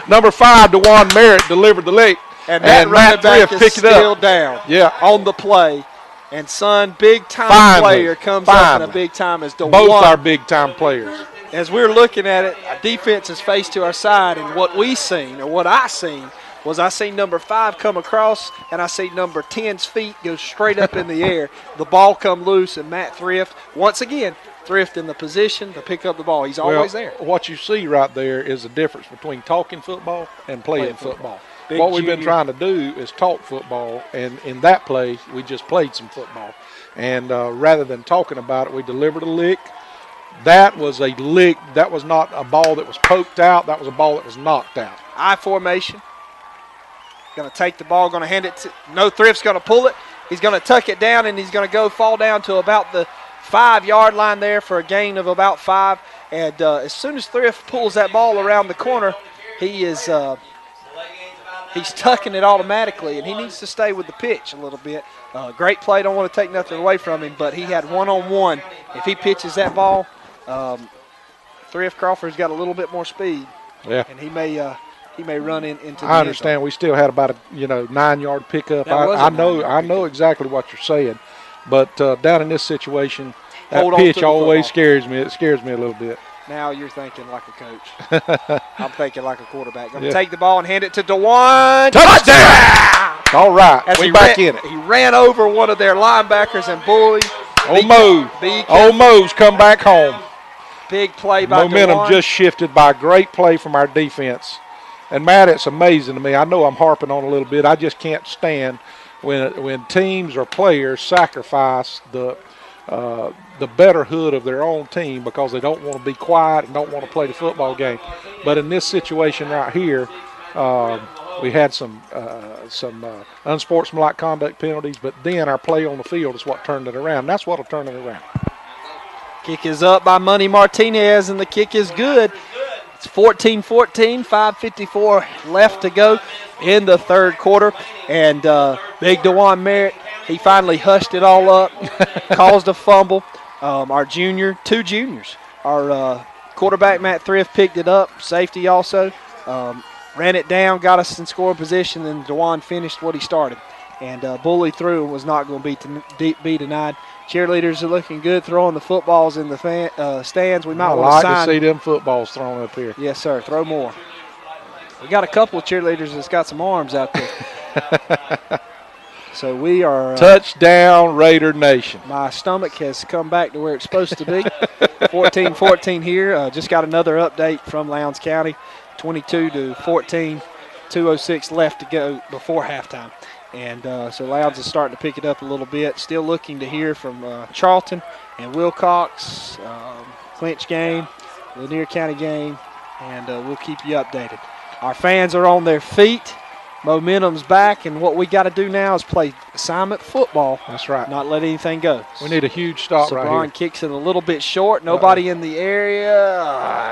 number 5, DeJuan Merritt delivered the lick. And Matt Thrift picked it up. Down on the play. And son, big-time player comes up in a big time as DeJuan. Both our big-time players. As we're looking at it, our defense is faced to our side, and what we seen, or what I seen, was I seen number 5 come across, and I see number 10's feet go straight up in the air. The ball come loose, and Matt Thrift, once again, Thrift in the position to pick up the ball. He's always there. What you see right there is the difference between talking football and playing football. What we've been trying to do is talk football, and in that play, we just played some football. And rather than talking about it, we delivered a lick. That was a lick. That was not a ball that was poked out. That was a ball that was knocked out. I formation. Going to take the ball, going to hand it to – no, Thrift's going to pull it. He's going to tuck it down, and he's going to fall down to about the 5-yard line there for a gain of about 5. And as soon as Thrift pulls that ball around the corner, he is he's tucking it automatically, and he needs to stay with the pitch a little bit. Great play. Don't want to take nothing away from him, but he had one-on-one. If he pitches that ball, Thrift Crawford's got a little bit more speed. Yeah. And he may run into the I understand. We still had about a 9-yard pickup. I know exactly what you're saying, but down in this situation, that pitch always scares me. It scares me a little bit. Now you're thinking like a coach. I'm thinking like a quarterback. Going to take the ball and hand it to DeJuan. Touchdown! All right, we back in it. He ran over one of their linebackers and bullied. Old Mo's come back home. Big play by Momentum DeJuan. just shifted by a great play from our defense. And, Matt, it's amazing to me. I know I'm harping on a little bit. I just can't stand when teams or players sacrifice the betterhood of their own team because they don't want to be quiet and don't want to play the football game. But in this situation right here, we had some unsportsmanlike conduct penalties, but then our play on the field is what turned it around. That's what will turn it around. Kick is up by Money Martinez, and the kick is good. It's 14-14, 5:54 left to go in the third quarter. And big DeJuan Merritt, he finally hushed it all up, caused a fumble. Our two juniors, our quarterback Matt Thrift picked it up, safety also, ran it down, got us in scoring position, and DeJuan finished what he started. And bullied through and was not going to be denied. Cheerleaders are looking good throwing the footballs in the stands. We might want to see them footballs thrown up here. Yes, sir. Throw more. We got a couple of cheerleaders that's got some arms out there. So we are touchdown Raider Nation. My stomach has come back to where it's supposed to be. 14-14 here. Just got another update from Lowndes County. 22-14. 2:06 left to go before halftime. And so Lowndes is starting to pick it up a little bit. Still looking to hear from Charlton and Wilcox, Clinch game, Lanier County game, and we'll keep you updated. Our fans are on their feet. Momentum's back, and what we got to do now is play assignment football. That's right. Not let anything go. We need a huge stop right here. Sabron kicks it a little bit short. Nobody in the area,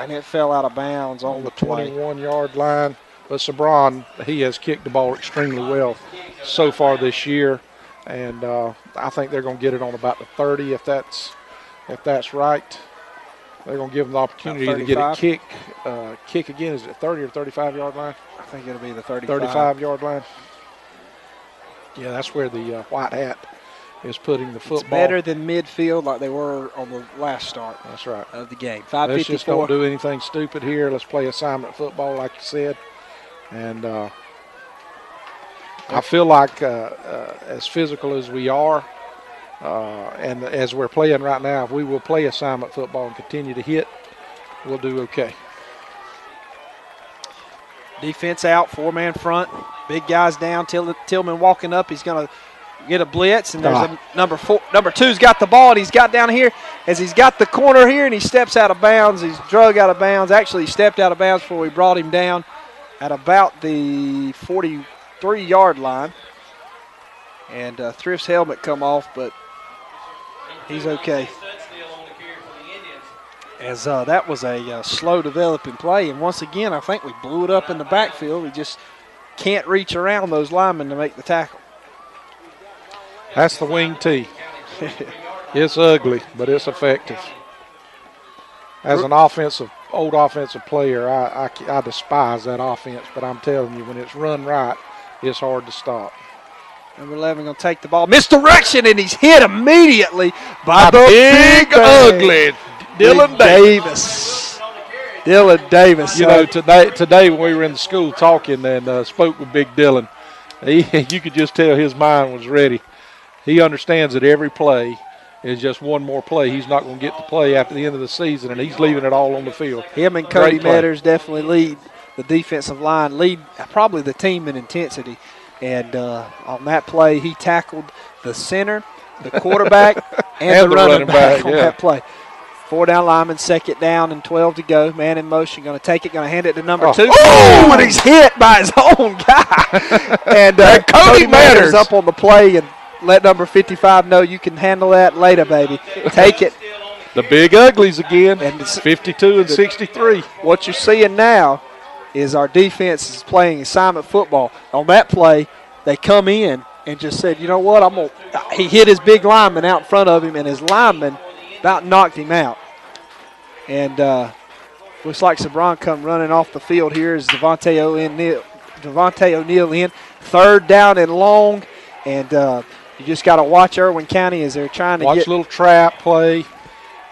and it fell out of bounds on the play. 21-yard line. But Sabron, he has kicked the ball extremely well so far this year, and I think they're going to get it on about the 30 if that's right. They're going to give them the opportunity to get it kick again. Is it 30 or 35-yard line? I think it'll be the 35-yard line. Yeah, that's where the white hat is putting the football. It's better than midfield like they were on the last start. That's right. Of the game. 5:54. Let's just don't do anything stupid here. Let's play assignment football like you said. And I feel like as physical as we are, and as we're playing right now, if we will play assignment football and continue to hit, we'll do okay. Defense out, 4-man front. Big guys down. Tillman walking up. He's going to get a blitz, and there's a number 2's got the ball, and he's got down here as he's got the corner here, and he steps out of bounds. He's drug out of bounds. Actually, he stepped out of bounds before we brought him down at about the 43-yard line. And Thrift's helmet come off, but he's okay. As that was a slow developing play, and once again, I think we blew it up in the backfield. We just can't reach around those linemen to make the tackle. That's the wing tee. It's ugly, but it's effective. As an old offensive player, I despise that offense, but I'm telling you, when it's run right, it's hard to stop. Number 11 going to take the ball. Misdirection, and he's hit immediately by the big ugly Dylan Davis. Dylan Davis. You know, today when we were in the school talking and spoke with Big Dylan, you could just tell his mind was ready. He understands that every play is just one more play. He's not going to get to play after the end of the season, and he's leaving it all on the field. Him and Cody Metters definitely lead the defensive line, lead probably the team in intensity. And on that play, he tackled the center, the quarterback, and the running back on that play. 4-down lineman, second down and 12 to go. Man in motion, going to take it, going to hand it to number 2. Oh, and he's hit by his own guy. And Cody Metters up on the play and let number 55 know you can handle that later, baby. Take it. The big uglies again, and it's 52 and 63. What you're seeing now is our defense is playing assignment football. On that play, they come in and just said, you know what, he hit his big lineman out in front of him, and his lineman about knocked him out. And looks like Sabron come running off the field here as Devontae O'Neal in. 3rd down and long, and you just got to watch Irwin County as they're trying to watch a little trap play.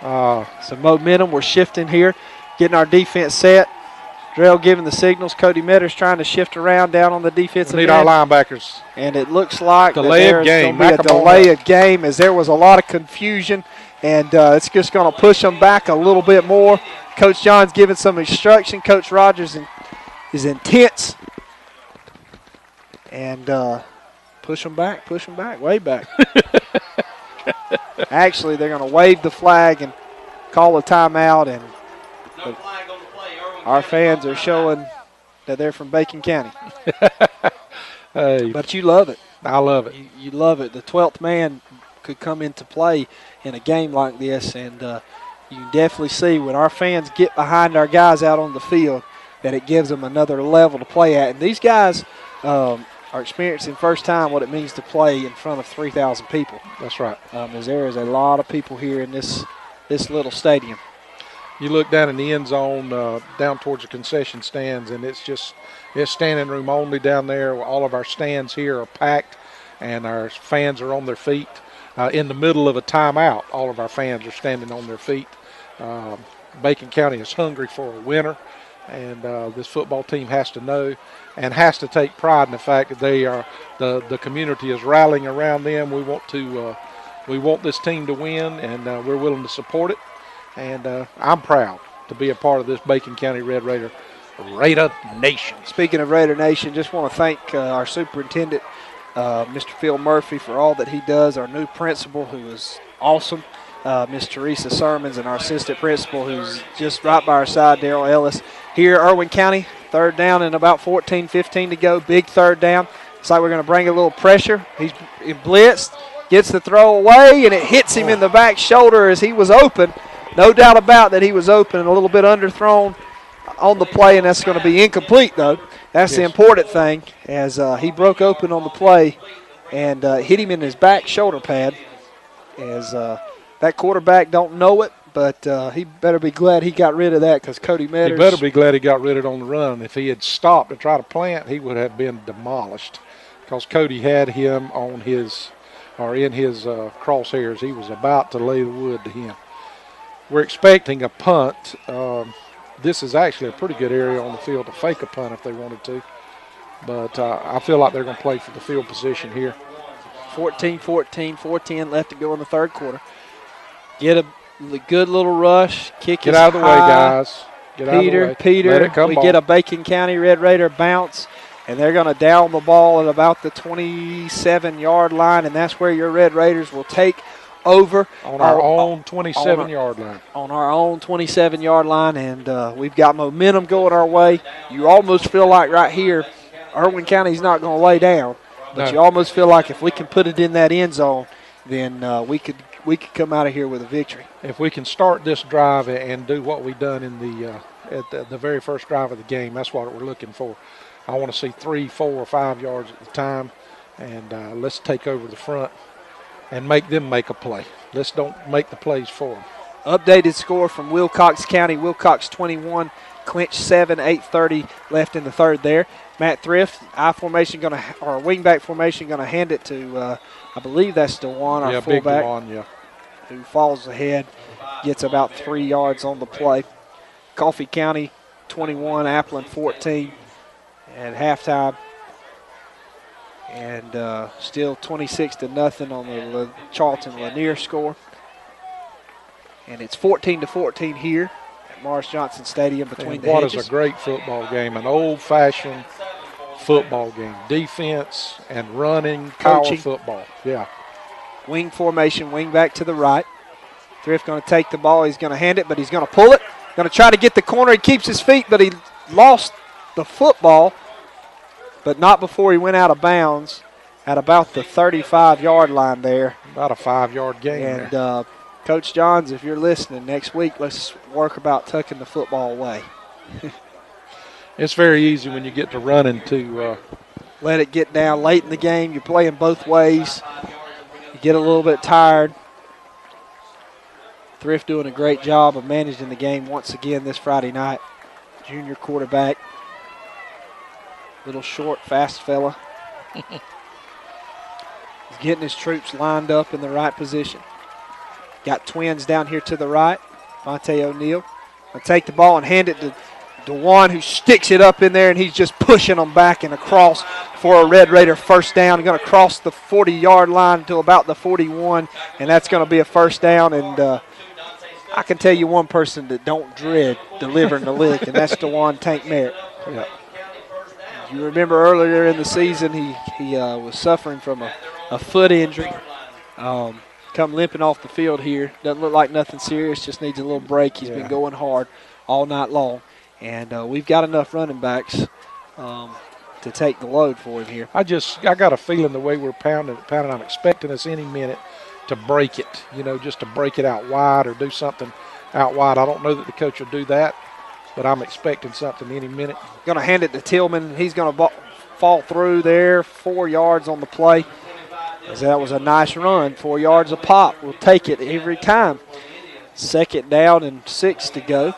Some momentum. We're shifting here, getting our defense set. Drell giving the signals. Cody Metters trying to shift around down on the defensive end. We need our linebackers. And it looks like delay of game. Going to be a delay of game as there was a lot of confusion, and it's just going to push them back a little bit more. Coach John's giving some instruction. Coach Rogers is intense. And push them back, way back. Actually, they're going to wave the flag and call a timeout, and our fans are showing that they're from Bacon County. Hey, but you love it. I love it. You love it. The 12th man could come into play in a game like this, and you can definitely see when our fans get behind our guys out on the field that it gives them another level to play at. And these guys are experiencing first time what it means to play in front of 3,000 people. That's right. As there is a lot of people here in this little stadium. You look down in the end zone, down towards the concession stands, and it's standing room only down there. All of our stands here are packed, and our fans are on their feet. In the middle of a timeout, all of our fans are standing on their feet. Bacon County is hungry for a winner, and this football team has to know and has to take pride in the fact that they are the community is rallying around them. We want this team to win, and we're willing to support it. And I'm proud to be a part of this Bacon County Red Raider Nation. Speaking of Raider Nation, just want to thank our superintendent, Mr. Phil Murphy, for all that he does, our new principal, who is awesome, Miss Teresa Sermons, and our assistant principal, who's just right by our side, Daryl Ellis. Here, Irwin County, 3rd down and about 14-15 to go, big 3rd down. It's like we're going to bring a little pressure. He's blitzed, gets the throw away, and it hits him in the back shoulder as he was open. No doubt about that he was open and a little bit underthrown on the play, and that's going to be incomplete, though. That's the important thing, as he broke open on the play and hit him in his back shoulder pad. As that quarterback don't know it, but he better be glad he got rid of that because Cody Metters. He better be glad he got rid of it on the run. If he had stopped to try to plant, he would have been demolished because Cody had him on his or in his crosshairs. He was about to lay the wood to him. We're expecting a punt. This is actually a pretty good area on the field to fake a punt if they wanted to. But I feel like they're going to play for the field position here. 14-14, 4:10 left to go in the third quarter. Get a good little rush. Get out of the way, guys. Get out of the way. Peter. Let it come we ball. get a Bacon County Red Raider bounce, and they're going to down the ball at about the 27-yard line, and that's where your Red Raiders will take over. On our own 27-yard line. On our own 27-yard line, and we've got momentum going our way. You almost feel like right here, Irwin County's not going to lay down, but you almost feel like if we can put it in that end zone, then we could come out of here with a victory. If we can start this drive and do what we done in at the very first drive of the game, that's what we're looking for. I want to see 3, 4, or 5 yards at the time, and let's take over the front and make them make a play. Let's don't make the plays for them. Updated score from Wilcox County. Wilcox 21, Clinch 7, 8:30 left in the third there. Matt Thrift, wingback formation, going to hand it to, I believe that's DeJuan, our fullback, big DeJuan, who falls ahead, gets about 3 yards on the play. Coffee County 21, Appleton 14 at halftime. And still 26-0 on the Charlton Lanier score. And it's 14-14 here at Morris Johnson Stadium between the hedges. What is a great football game, an old-fashioned football game. Defense and running, coaching, power football. Yeah. Wing formation, wing back to the right. Thrift going to take the ball. He's going to hand it, but he's going to pull it. Going to try to get the corner. He keeps his feet, but he lost the football, but not before he went out of bounds at about the 35-yard line there. About a 5-yard gain. And Coach Johns, if you're listening, next week let's work about tucking the football away. It's very easy when you get to running to let it get down late in the game. You're playing both ways. You get a little bit tired. Thrift doing a great job of managing the game once again this Friday night. Junior quarterback. Little short, fast fella. He's getting his troops lined up in the right position. Got twins down here to the right. Monte O'Neill. I'll take the ball and hand it to DeJuan, who sticks it up in there, and he's just pushing them back and across for a Red Raider first down. He's going to cross the 40-yard line to about the 41, and that's going to be a first down. And I can tell you one person that don't dread delivering the lick, and that's DeJuan Tank Merritt. Yeah. You remember earlier in the season he was suffering from a foot injury. Come limping off the field here. Doesn't look like nothing serious, just needs a little break. He's been going hard all night long. And we've got enough running backs to take the load for him here. I got a feeling the way we're pounding, I'm expecting us any minute to break it, just to break it out wide or do something out wide. I don't know that the coach will do that, but I'm expecting something any minute. Going to hand it to Tillman. He's going to fall through there, 4 yards on the play. As that was a nice run, 4 yards a pop. We'll take it every time. 2nd down and 6 to go.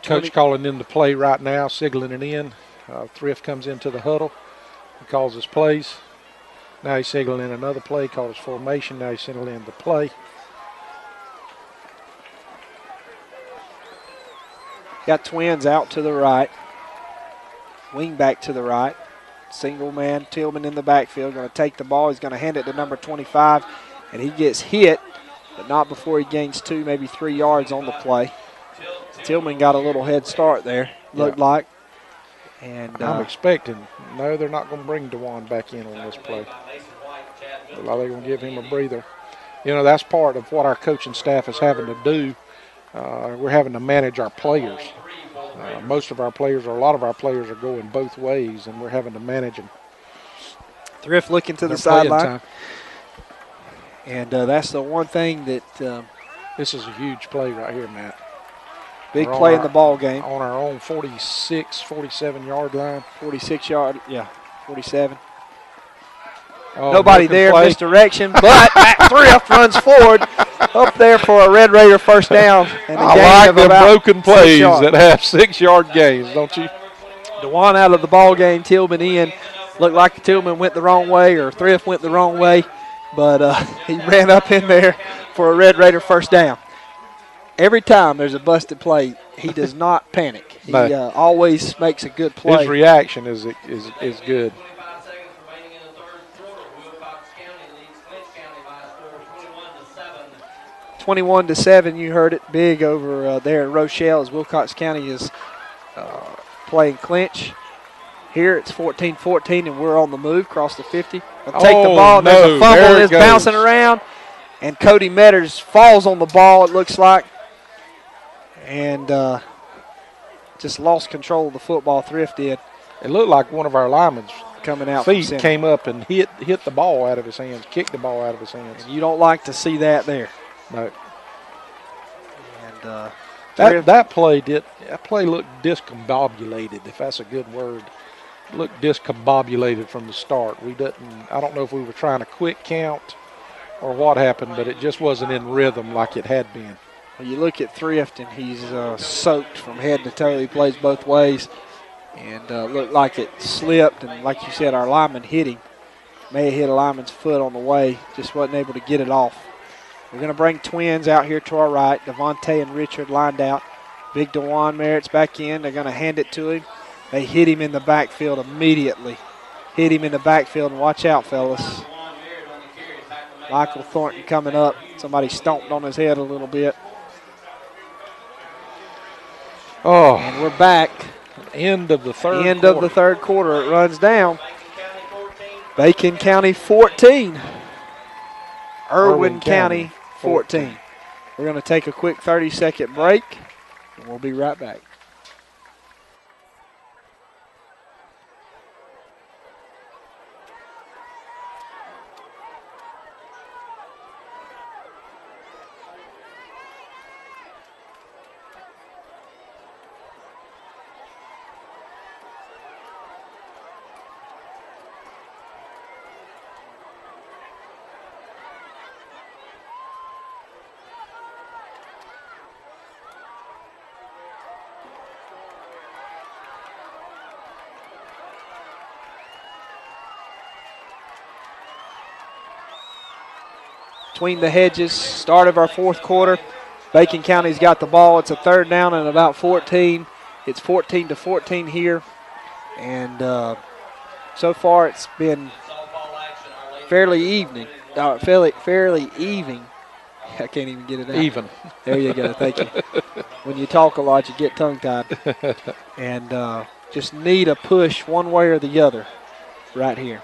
Coach calling in the play right now, signaling it in. Thrift comes into the huddle. He calls his plays. Now he's signaling in another play, calls his formation. Now he's signaling in the play. Got twins out to the right. Wing back to the right. Single man, Tillman in the backfield. Going to take the ball. He's going to hand it to number 25. And he gets hit, but not before he gains 2, maybe 3 yards on the play. Tillman got a little head start there, looked like. And I'm expecting. No, they're not going to bring DeJuan back in on this play. They're going to give him a breather. That's part of what our coaching staff is having to do. We're having to manage our players. Most of our players, or a lot of our players, are going both ways, and we're having to manage them. Thrift looking to the sideline. And that's the one thing that this is a huge play right here, Matt. Big play in the ball game. On our own 46, 47-yard line. 46-yard, yeah, 47. Oh, nobody there, play. misdirection, but Matt Thrift runs forward up there for a Red Raider first down. And I like the broken plays that have 6-yard gains, don't you? DeJuan out of the ball game, Tillman in. Looked like Tillman went the wrong way or Thrift went the wrong way, but he ran up in there for a Red Raider first down. Every time there's a busted play, he does not panic. He always makes a good play. His reaction is good. 21-7, you heard it, big over there in Rochelle as Wilcox County is playing clinch. Here it's 14-14, and we're on the move, across the 50. They'll take the ball, and there's a fumble, it's bouncing around, and Cody Metters falls on the ball, it looks like, and just lost control of the football. Thrift did. It looked like one of our linemen's coming out feet came up and hit the ball out of his hands, kicked the ball out of his hands. And you don't like to see that there. No. And that play looked discombobulated, if that's a good word. It looked discombobulated from the start. I don't know if we were trying to quick count or what happened, but it just wasn't in rhythm like it had been. Well, you look at Thrift, and he's soaked from head to toe. He plays both ways, and looked like it slipped. And like you said, our lineman hit him. May have hit a lineman's foot on the way, just wasn't able to get it off. We're going to bring twins out here to our right. Devontae and Richard lined out. Big DeJuan Merritt's back in. They're going to hand it to him. They hit him in the backfield immediately. Hit him in the backfield, and watch out, fellas. Michael Thornton coming up. Somebody stomped on his head a little bit. Oh. And we're back. End of the third quarter. End of the third quarter. It runs down. Bacon County 14. Irwin County 14. We're going to take a quick 30-second break, and we'll be right back. Between the hedges, start of our fourth quarter. Bacon County's got the ball. It's a third down and about 14. It's 14-14 here. And so far it's been fairly even. Fairly even. I can't even get it out. Even. There you go. Thank you. When you talk a lot, you get tongue-tied. And just need a push one way or the other right here.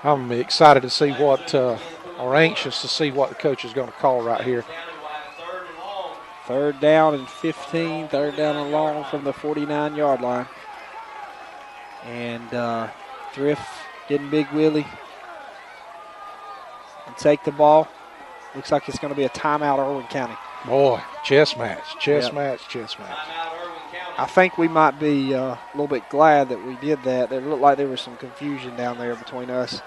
I'm excited to see or anxious to see what the coach is going to call right here. Third down and 15, third down and long from the 49-yard line. And Thrift getting Big Willie. And take the ball. Looks like it's going to be a timeout, Irwin County. Boy, chess match. I think we might be a little bit glad that we did that. It looked like there was some confusion down there between us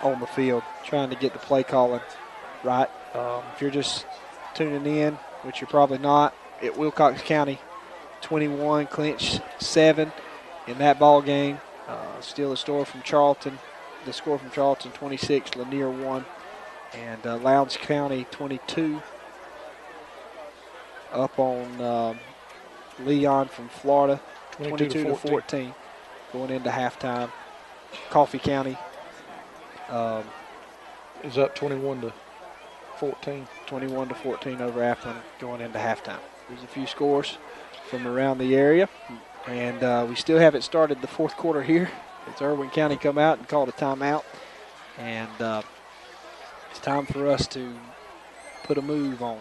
on the field, trying to get the play calling right. If you're just tuning in, which you're probably not, at Wilcox County 21, Clinch 7 in that ball game. Still the score from Charlton 26, Lanier 1, and Lowndes County 22 up on Leon from Florida, 22-14 going into halftime. Coffee County is up 21-14. 21-14 over Athens going into halftime. There's a few scores from around the area, and we still haven't started the fourth quarter here. It's Irwin County come out and called a timeout, and it's time for us to put a move on.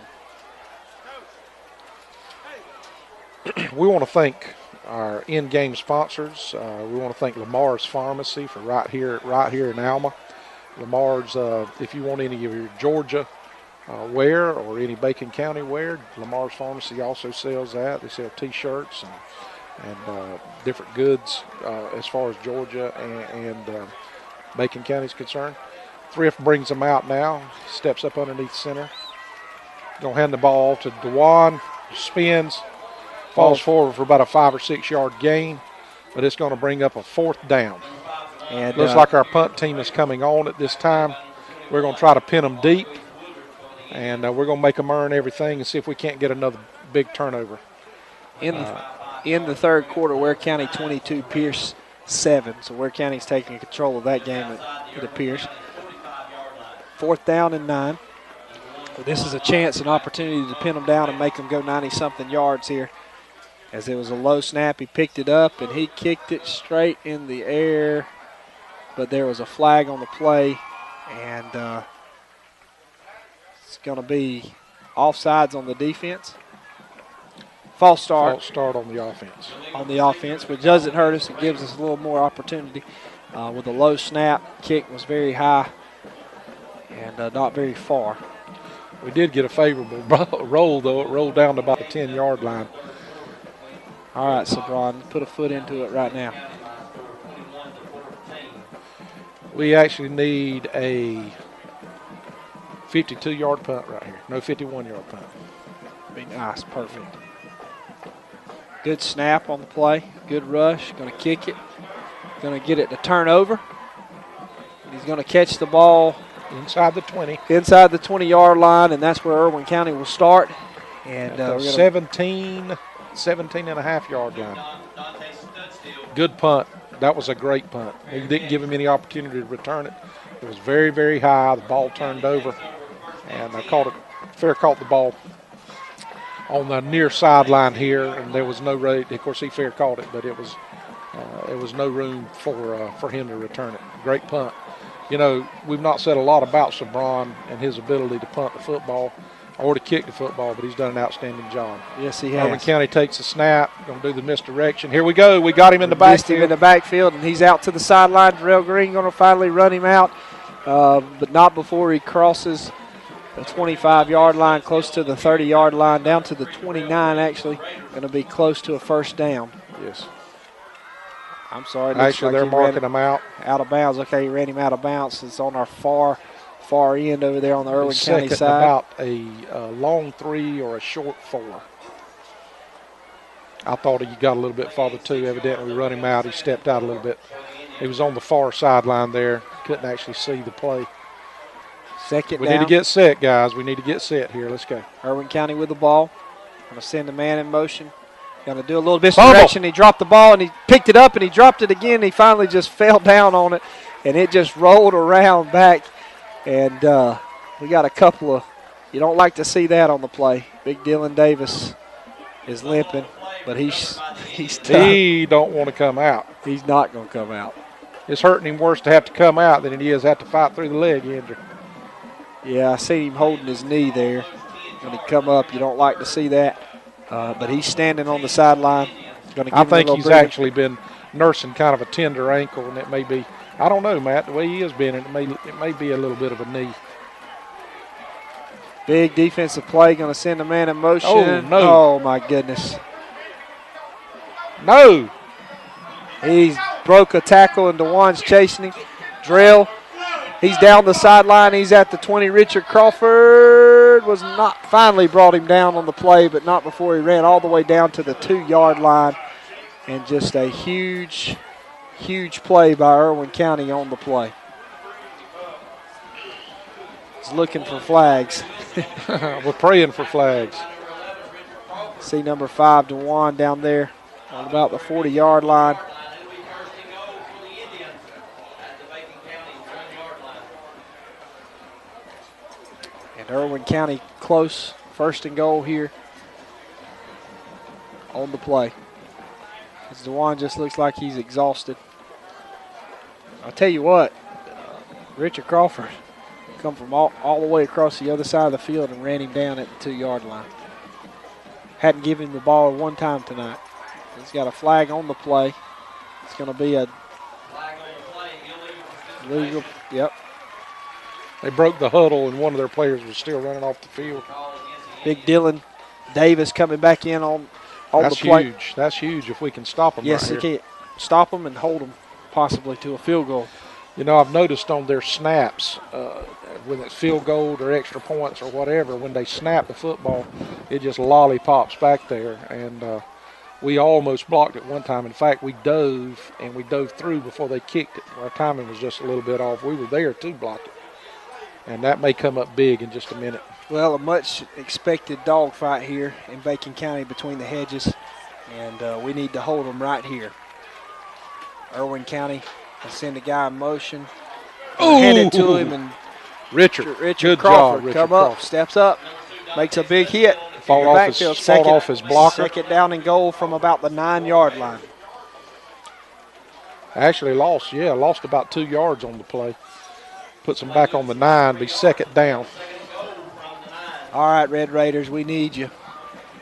We want to thank our in-game sponsors. We want to thank Lamar's Pharmacy for right here in Alma. Lamar's, if you want any of your Georgia wear or any Bacon County wear, Lamar's Pharmacy also sells that. They sell T-shirts and different goods as far as Georgia and Bacon County is concerned. Thrift brings them out now, steps up underneath center. Going to hand the ball to Dewan, spins, falls forward for about a 5 or 6 yard gain, but it's going to bring up a 4th down. And looks like our punt team is coming on at this time. We're going to try to pin them deep, and we're going to make them earn everything and see if we can't get another big turnover. In the third quarter, Ware County 22, Pierce 7. So Ware County's taking control of that game, it appears. 4th down and 9. But this is a chance, an opportunity to pin them down and make them go 90-something yards here. As it was a low snap, he picked it up and he kicked it straight in the air. But there was a flag on the play, and it's going to be offsides on the defense. False start. False start on the offense. On the offense, which doesn't hurt us. It gives us a little more opportunity. With a low snap, kick was very high and not very far. We did get a favorable roll, though. It rolled down to about the 10-yard line. All right, Sabron, put a foot into it right now. We actually need a 52-yard punt right here. No, 51-yard punt. Be nice, perfect. Good snap on the play. Good rush. Going to kick it. Going to get it to turn over. He's going to catch the ball inside the 20. Inside the 20-yard line, and that's where Irwin County will start. And 17 and a half yard line. Good punt. That was a great punt. He didn't give him any opportunity to return it. It was very, very high. The ball turned over, and I caught it. Fair caught the ball on the near sideline here, and there was no rate. Of course, he fair caught it, but it was no room for him to return it. Great punt. You know, we've not said a lot about Sabron and his ability to punt the football or to kick the football, but he's done an outstanding job. Yes, he has. Irwin County takes a snap, going to do the misdirection. Here we go. We got him in the backfield. Missed him in the backfield, and he's out to the sideline. Darrell Green going to finally run him out, but not before he crosses the 25-yard line, close to the 30-yard line, down to the 29 actually. Going to be close to a 1st down. Yes. I'm sorry. Actually, they're marking him out. Out of bounds. Okay, he ran him out of bounds. It's on our far end over there on the Irwin County side. About a long 3 or a short 4. I thought he got a little bit farther too. Evidently, we run him out. He stepped out a little bit. He was on the far sideline there. Couldn't actually see the play. 2nd down. We need to get set, guys. We need to get set here. Let's go. Irwin County with the ball. Going to send the man in motion. Going to do a little misdirection. He dropped the ball, and he picked it up, and he dropped it again. He finally just fell down on it, and it just rolled around back. And we got a couple of – you don't like to see that on the play. Big Dylan Davis is limping, but he's tough. He don't want to come out. He's not going to come out. It's hurting him worse to have to come out than it is have to fight through the leg injury. Yeah, I see him holding his knee there. When he come up, you don't like to see that. But he's standing on the sideline. I think he's actually been nursing kind of a tender ankle, and it may be, I don't know, Matt, the way he has been, it may be a little bit of a knee. Big defensive play, going to send a man in motion. Oh, no. Oh, my goodness. No. He's broke a tackle, and DeWan's chasing him. Drill. He's down the sideline. He's at the 20. Richard Crawford was not, finally brought him down on the play, but not before he ran all the way down to the 2-yard line. And just a huge, huge play by Irwin County on the play. He's looking for flags. We're praying for flags. See number 5, DeWan, down there on about the 40-yard line. And Irwin County close, 1st and goal here on the play. As DeWan just looks like he's exhausted. I'll tell you what, Richard Crawford come from all the way across the other side of the field and ran him down at the 2-yard line. Hadn't given him the ball one time tonight. He's got a flag on the play. It's going to be a illegal. Yep. They broke the huddle, and one of their players was still running off the field. Big Dylan Davis coming back in on That's the play. huge. That's huge if we can stop them. Yes, right he here. can stop them and hold them possibly to a field goal. You know, I've noticed on their snaps, whether it's field goal or extra points or whatever, when they snap the football, it just lollipops back there. And we almost blocked it one time. In fact, we dove through before they kicked it. Our timing was just a little bit off. We were there to block it. And that may come up big in just a minute. Well, a much expected dogfight here in Bacon County between the hedges, and we need to hold them right here. Irwin County will send a guy in motion, hand it to him, and Richard Crawford job, Richard come Crawford. up, steps up, makes a big hit. Fought off his blocker. Second down and goal from about the 9-yard line. Actually lost about 2 yards on the play. Puts them back on the 9, be second down. All right, Red Raiders, we need you.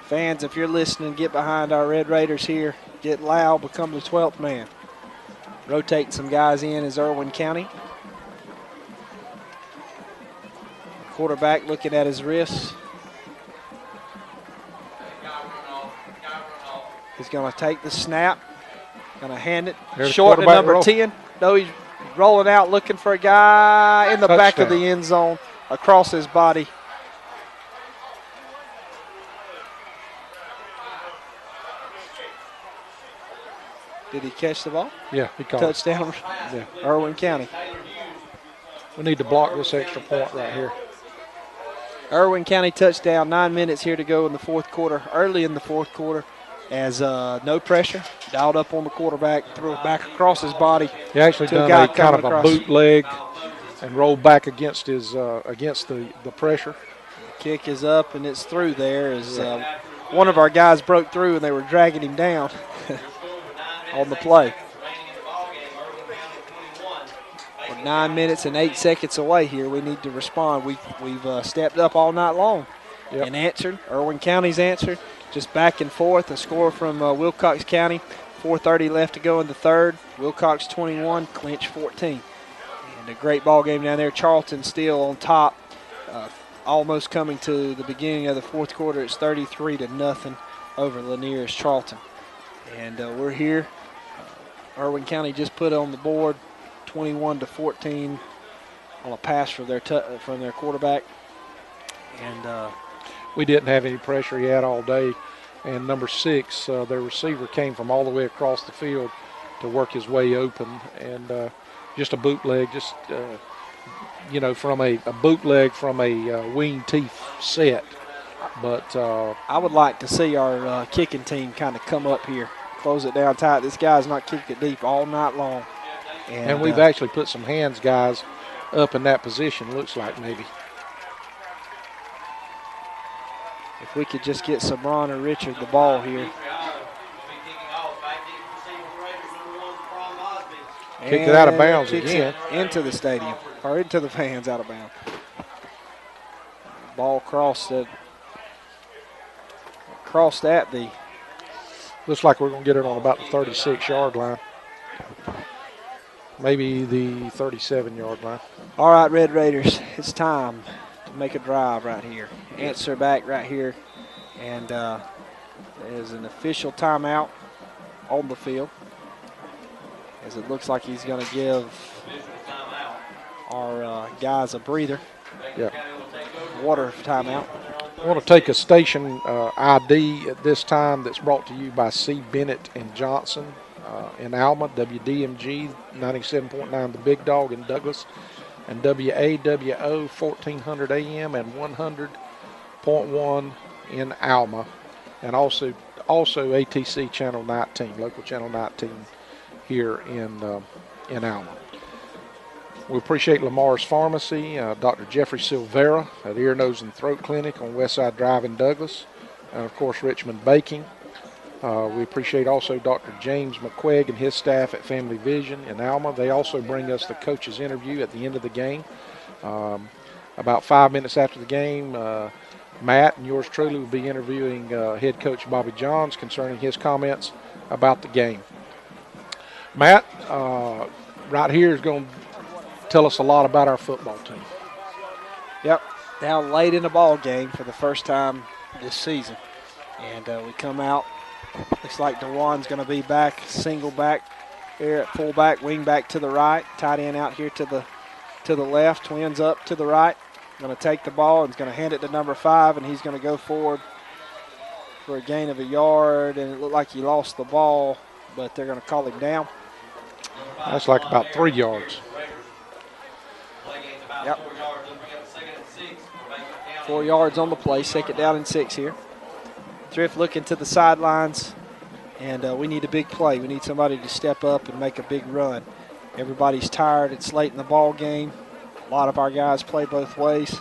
Fans, if you're listening, get behind our Red Raiders here. Get loud, become the 12th man. Rotate some guys in is Irwin County. Quarterback looking at his wrists. He's going to take the snap. Going to hand it short to number 10. No, he's rolling out looking for a guy in the back of the end zone across his body. Did he catch the ball? Yeah, he caught touchdown. It. Yeah. Irwin County. We need to block this extra point right here. Irwin County touchdown, 9 minutes here to go in the fourth quarter, early in the fourth quarter, as no pressure, dialed up on the quarterback, threw it back across his body. He actually done a kind of a bootleg and rolled back against his against the pressure. The kick is up and it's through there as one of our guys broke through and they were dragging him down on the play. We're 9 minutes and 8 seconds away here. We need to respond. We've stepped up all night long and answered. Irwin County's answered. Just back and forth. A score from Wilcox County. 4:30 left to go in the third. Wilcox 21, Clinch 14. And a great ball game down there. Charlton still on top. Almost coming to the beginning of the fourth quarter. It's 33-0 over Lanier's Charlton. And we're here. Irwin County just put on the board 21-14 on a pass from their quarterback. And we didn't have any pressure yet all day. And number 6, their receiver came from all the way across the field to work his way open. And just a bootleg, from a bootleg from a wing teeth set. But I would like to see our kicking team kind of come up here, close it down tight. This guy's not kicked it deep all night long. And we've actually put some hands guys up in that position, looks like maybe. If we could just get Sabron or Richard the ball here. Kicked it out of bounds again. Into the stadium, or into the fans, out of bounds. Ball crossed at the. Looks like we're going to get it on about the 36-yard line. Maybe the 37-yard line. All right, Red Raiders, it's time to make a drive right here. Answer back right here. And there's an official timeout on the field, as it looks like he's going to give our guys a breather. Yeah. Water timeout. I want to take a station ID at this time that's brought to you by C. Bennett and Johnson in Alma, WDMG 97.9 The Big Dog in Douglas, and WAWO 1400 AM and 100.1 in Alma, and also ATC Channel 19, local Channel 19 here in Alma. We appreciate Lamar's Pharmacy, Dr. Jeffrey Silvera at Ear, Nose, and Throat Clinic on Westside Drive in Douglas, and of course Richmond Baking. We appreciate also Dr. James McQuaig and his staff at Family Vision in Alma. They also bring us the coach's interview at the end of the game. About 5 minutes after the game, Matt and yours truly will be interviewing head coach Bobby Johns concerning his comments about the game. Matt, right here is going to tell us a lot about our football team. Yep, down late in the ball game for the first time this season. And we come out. Looks like DeJuan's going to be back, single back here at fullback, wing back to the right, tight end out here to the left, twins up to the right. Going to take the ball and is going to hand it to number 5, and he's going to go forward for a gain of a yard, and it looked like he lost the ball, but they're going to call him down. That's like about 3 yards. Yep. 4 yards on the play, 2nd down and 6 here. Thrift looking to the sidelines, and we need a big play. We need somebody to step up and make a big run. Everybody's tired. It's late in the ball game. A lot of our guys play both ways.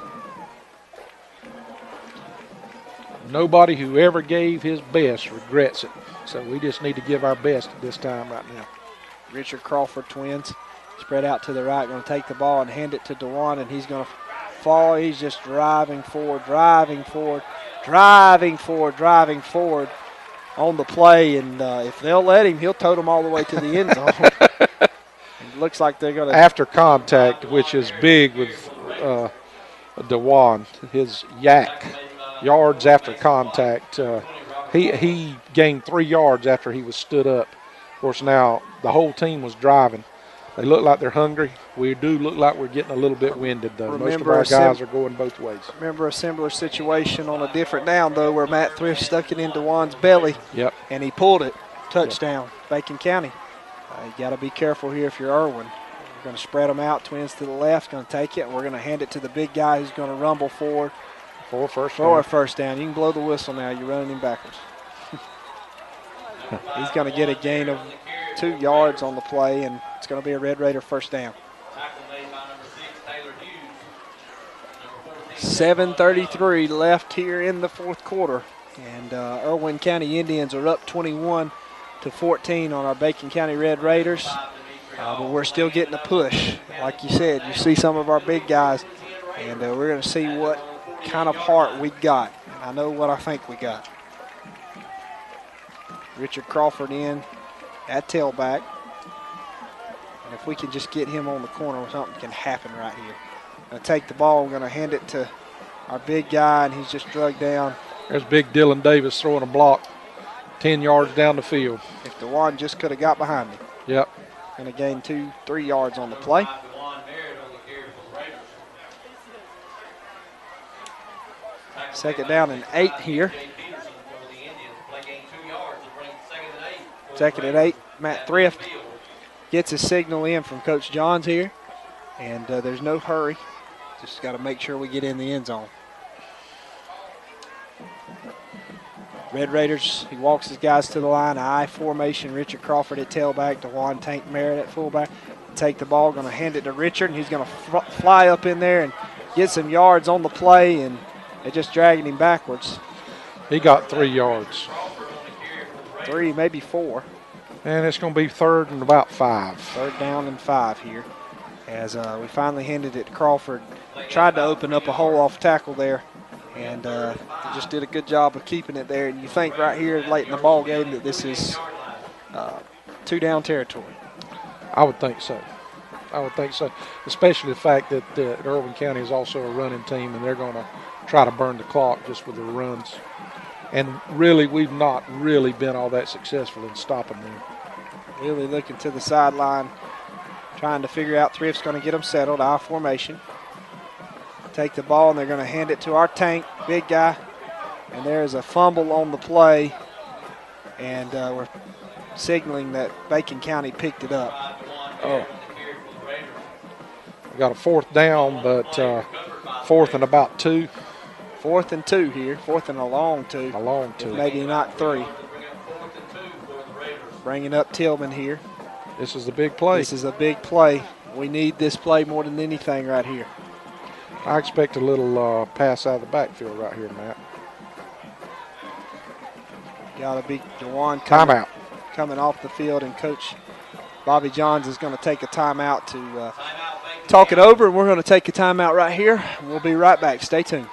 Nobody who ever gave his best regrets it. So we just need to give our best at this time right now. Richard Crawford, twins, spread out to the right, going to take the ball and hand it to DeJuan, and he's going to fall. He's just driving forward on the play, and if they'll let him, he'll tote them all the way to the end zone. It looks like they're going to. After contact, which is big with DeJuan, his yards after contact, he gained 3 yards after he was stood up. Of course, now the whole team was driving. They look like they're hungry. We do look like we're getting a little bit winded, though. Most of our guys are going both ways. Remember a similar situation on a different down, though, where Matt Thrift stuck it into Juan's belly. Yep. And he pulled it. Touchdown, Bacon County. You got to be careful here if you're Irwin. We're going to spread them out. Twins to the left, going to take it. We're going to hand it to the big guy who's going to rumble forward. For a first down. You can blow the whistle now. You're running him backwards. He's going to get a gain of 2 yards on the play, and it's going to be a Red Raider first down. 7:33 left here in the 4th quarter, and Irwin County Indians are up 21-14 on our Bacon County Red Raiders, but we're still getting a push. Like you said, you see some of our big guys, and we're going to see what kind of heart we got. I know what I think we got. Richard Crawford in at tailback. And if we can just get him on the corner, something can happen right here. Going to take the ball. We're going to hand it to our big guy, and he's just drugged down. There's big Dylan Davis throwing a block 10 yards down the field. If DeJuan just could have got behind him. Yep. Going to gain 2-3 yards on the play. Second down and 8 here. 2nd and 8. Matt Thrift gets a signal in from Coach Johns here, and there's no hurry. Just got to make sure we get in the end zone. Red Raiders, he walks his guys to the line. I formation, Richard Crawford at tailback, DeJuan Tank Merritt at fullback. Take the ball, going to hand it to Richard, and he's going to fly up in there and get some yards on the play, and they're just dragging him backwards. He got 3 yards. 3, maybe 4. And it's going to be 3rd and about 5. 3rd down and 5 here. As we finally handed it to Crawford. Tried to open up a hole off tackle there, and just did a good job of keeping it there. And you think right here late in the ball game that this is 2-down territory. I would think so. Especially the fact that Irwin County is also a running team, and they're going to try to burn the clock just with their runs. And really, we've not really been all that successful in stopping them. Really looking to the sideline, trying to figure out. Thrift's going to get them settled. I formation. Take the ball, and they're going to hand it to our Tank, big guy. And there's a fumble on the play, and we're signaling that Bacon County picked it up. Oh. We got a 4th down, but 4th and about 2. 4th and 2 here. 4th and a long 2. A long 2. Maybe not 3. Bringing up Tillman here. This is a big play. This is a big play. We need this play more than anything right here. I expect a little pass out of the backfield right here, Matt. Got to be DeJuan timeout. Coming off the field, and Coach Bobby Johns is going to take a timeout to talk it over, and we're going to take a timeout right here. We'll be right back. Stay tuned.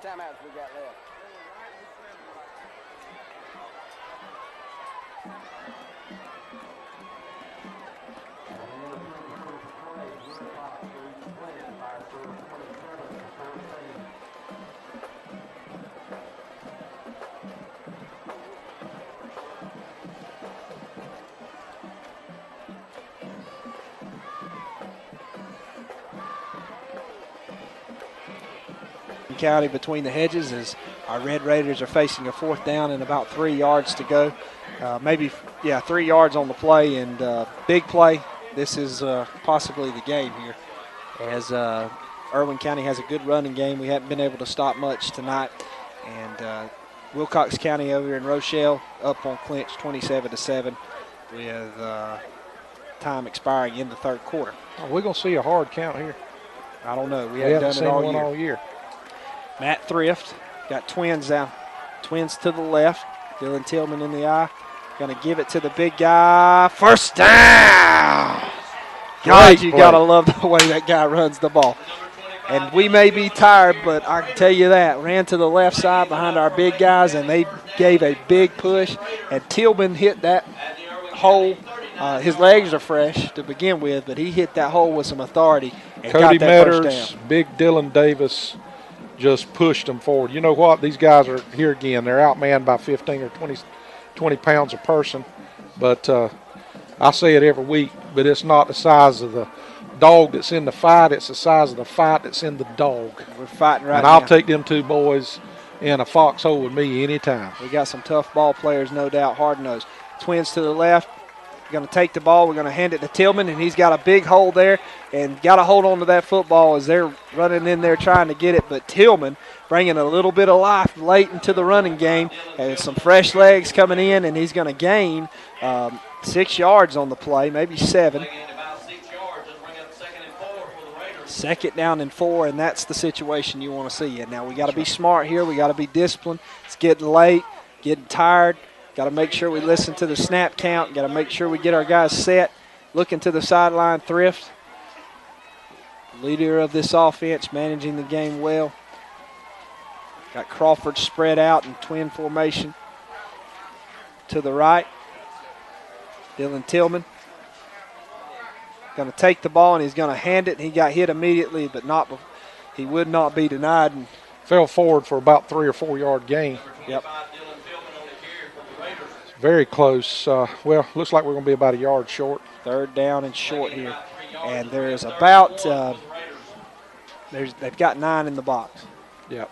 timeouts we got left? County between the hedges as our Red Raiders are facing a 4th down and about 3 yards to go. 3 yards on the play, and big play. This is possibly the game here, as Irwin County has a good running game. We haven't been able to stop much tonight, and Wilcox County over in Rochelle up on Clinch 27-7 with time expiring in the 3rd quarter. We're going to see a hard count here. I don't know. We haven't done seen it one all year. Matt Thrift got twins down. Twins to the left. Dylan Tillman in the eye. Going to give it to the big guy. First down. God, you got to love the way that guy runs the ball. And we may be tired, but I can tell you that. Ran to the left side behind our big guys, and they gave a big push. And Tillman hit that hole. His legs are fresh to begin with, but he hit that hole with some authority and Cody got that Metters, first down. Big Dylan Davis just pushed them forward. You know what? These guys are here again. They're outmanned by 15 or 20 pounds a person. But I say it every week, but it's not the size of the dog that's in the fight. It's the size of the fight that's in the dog. We're fighting right now. And I'll take them 2 boys in a foxhole with me anytime. We got some tough ball players, no doubt, hard-nosed. Twins to the left. Going to take the ball. We're going to hand it to Tillman, and he's got a big hole there and got to hold on to that football as they're running in there trying to get it. But Tillman bringing a little bit of life late into the running game. And some fresh legs coming in, and he's going to gain 6 yards on the play, maybe 7. 2nd down and 4, and that's the situation you want to see. And now we got to be smart here. We got to be disciplined. It's getting late, getting tired. Got to make sure we listen to the snap count. Got to make sure we get our guys set. Looking to the sideline, Thrift, leader of this offense, managing the game well. Got Crawford spread out in twin formation. To the right, Dylan Tillman. Going to take the ball, and he's going to hand it. He got hit immediately, but he would not be denied. And fell forward for about 3 or 4 yard gain. Yep. Very close. Well, looks like we're going to be about a yard short. 3rd down and short here. And there's about, they've got 9 in the box. Yep.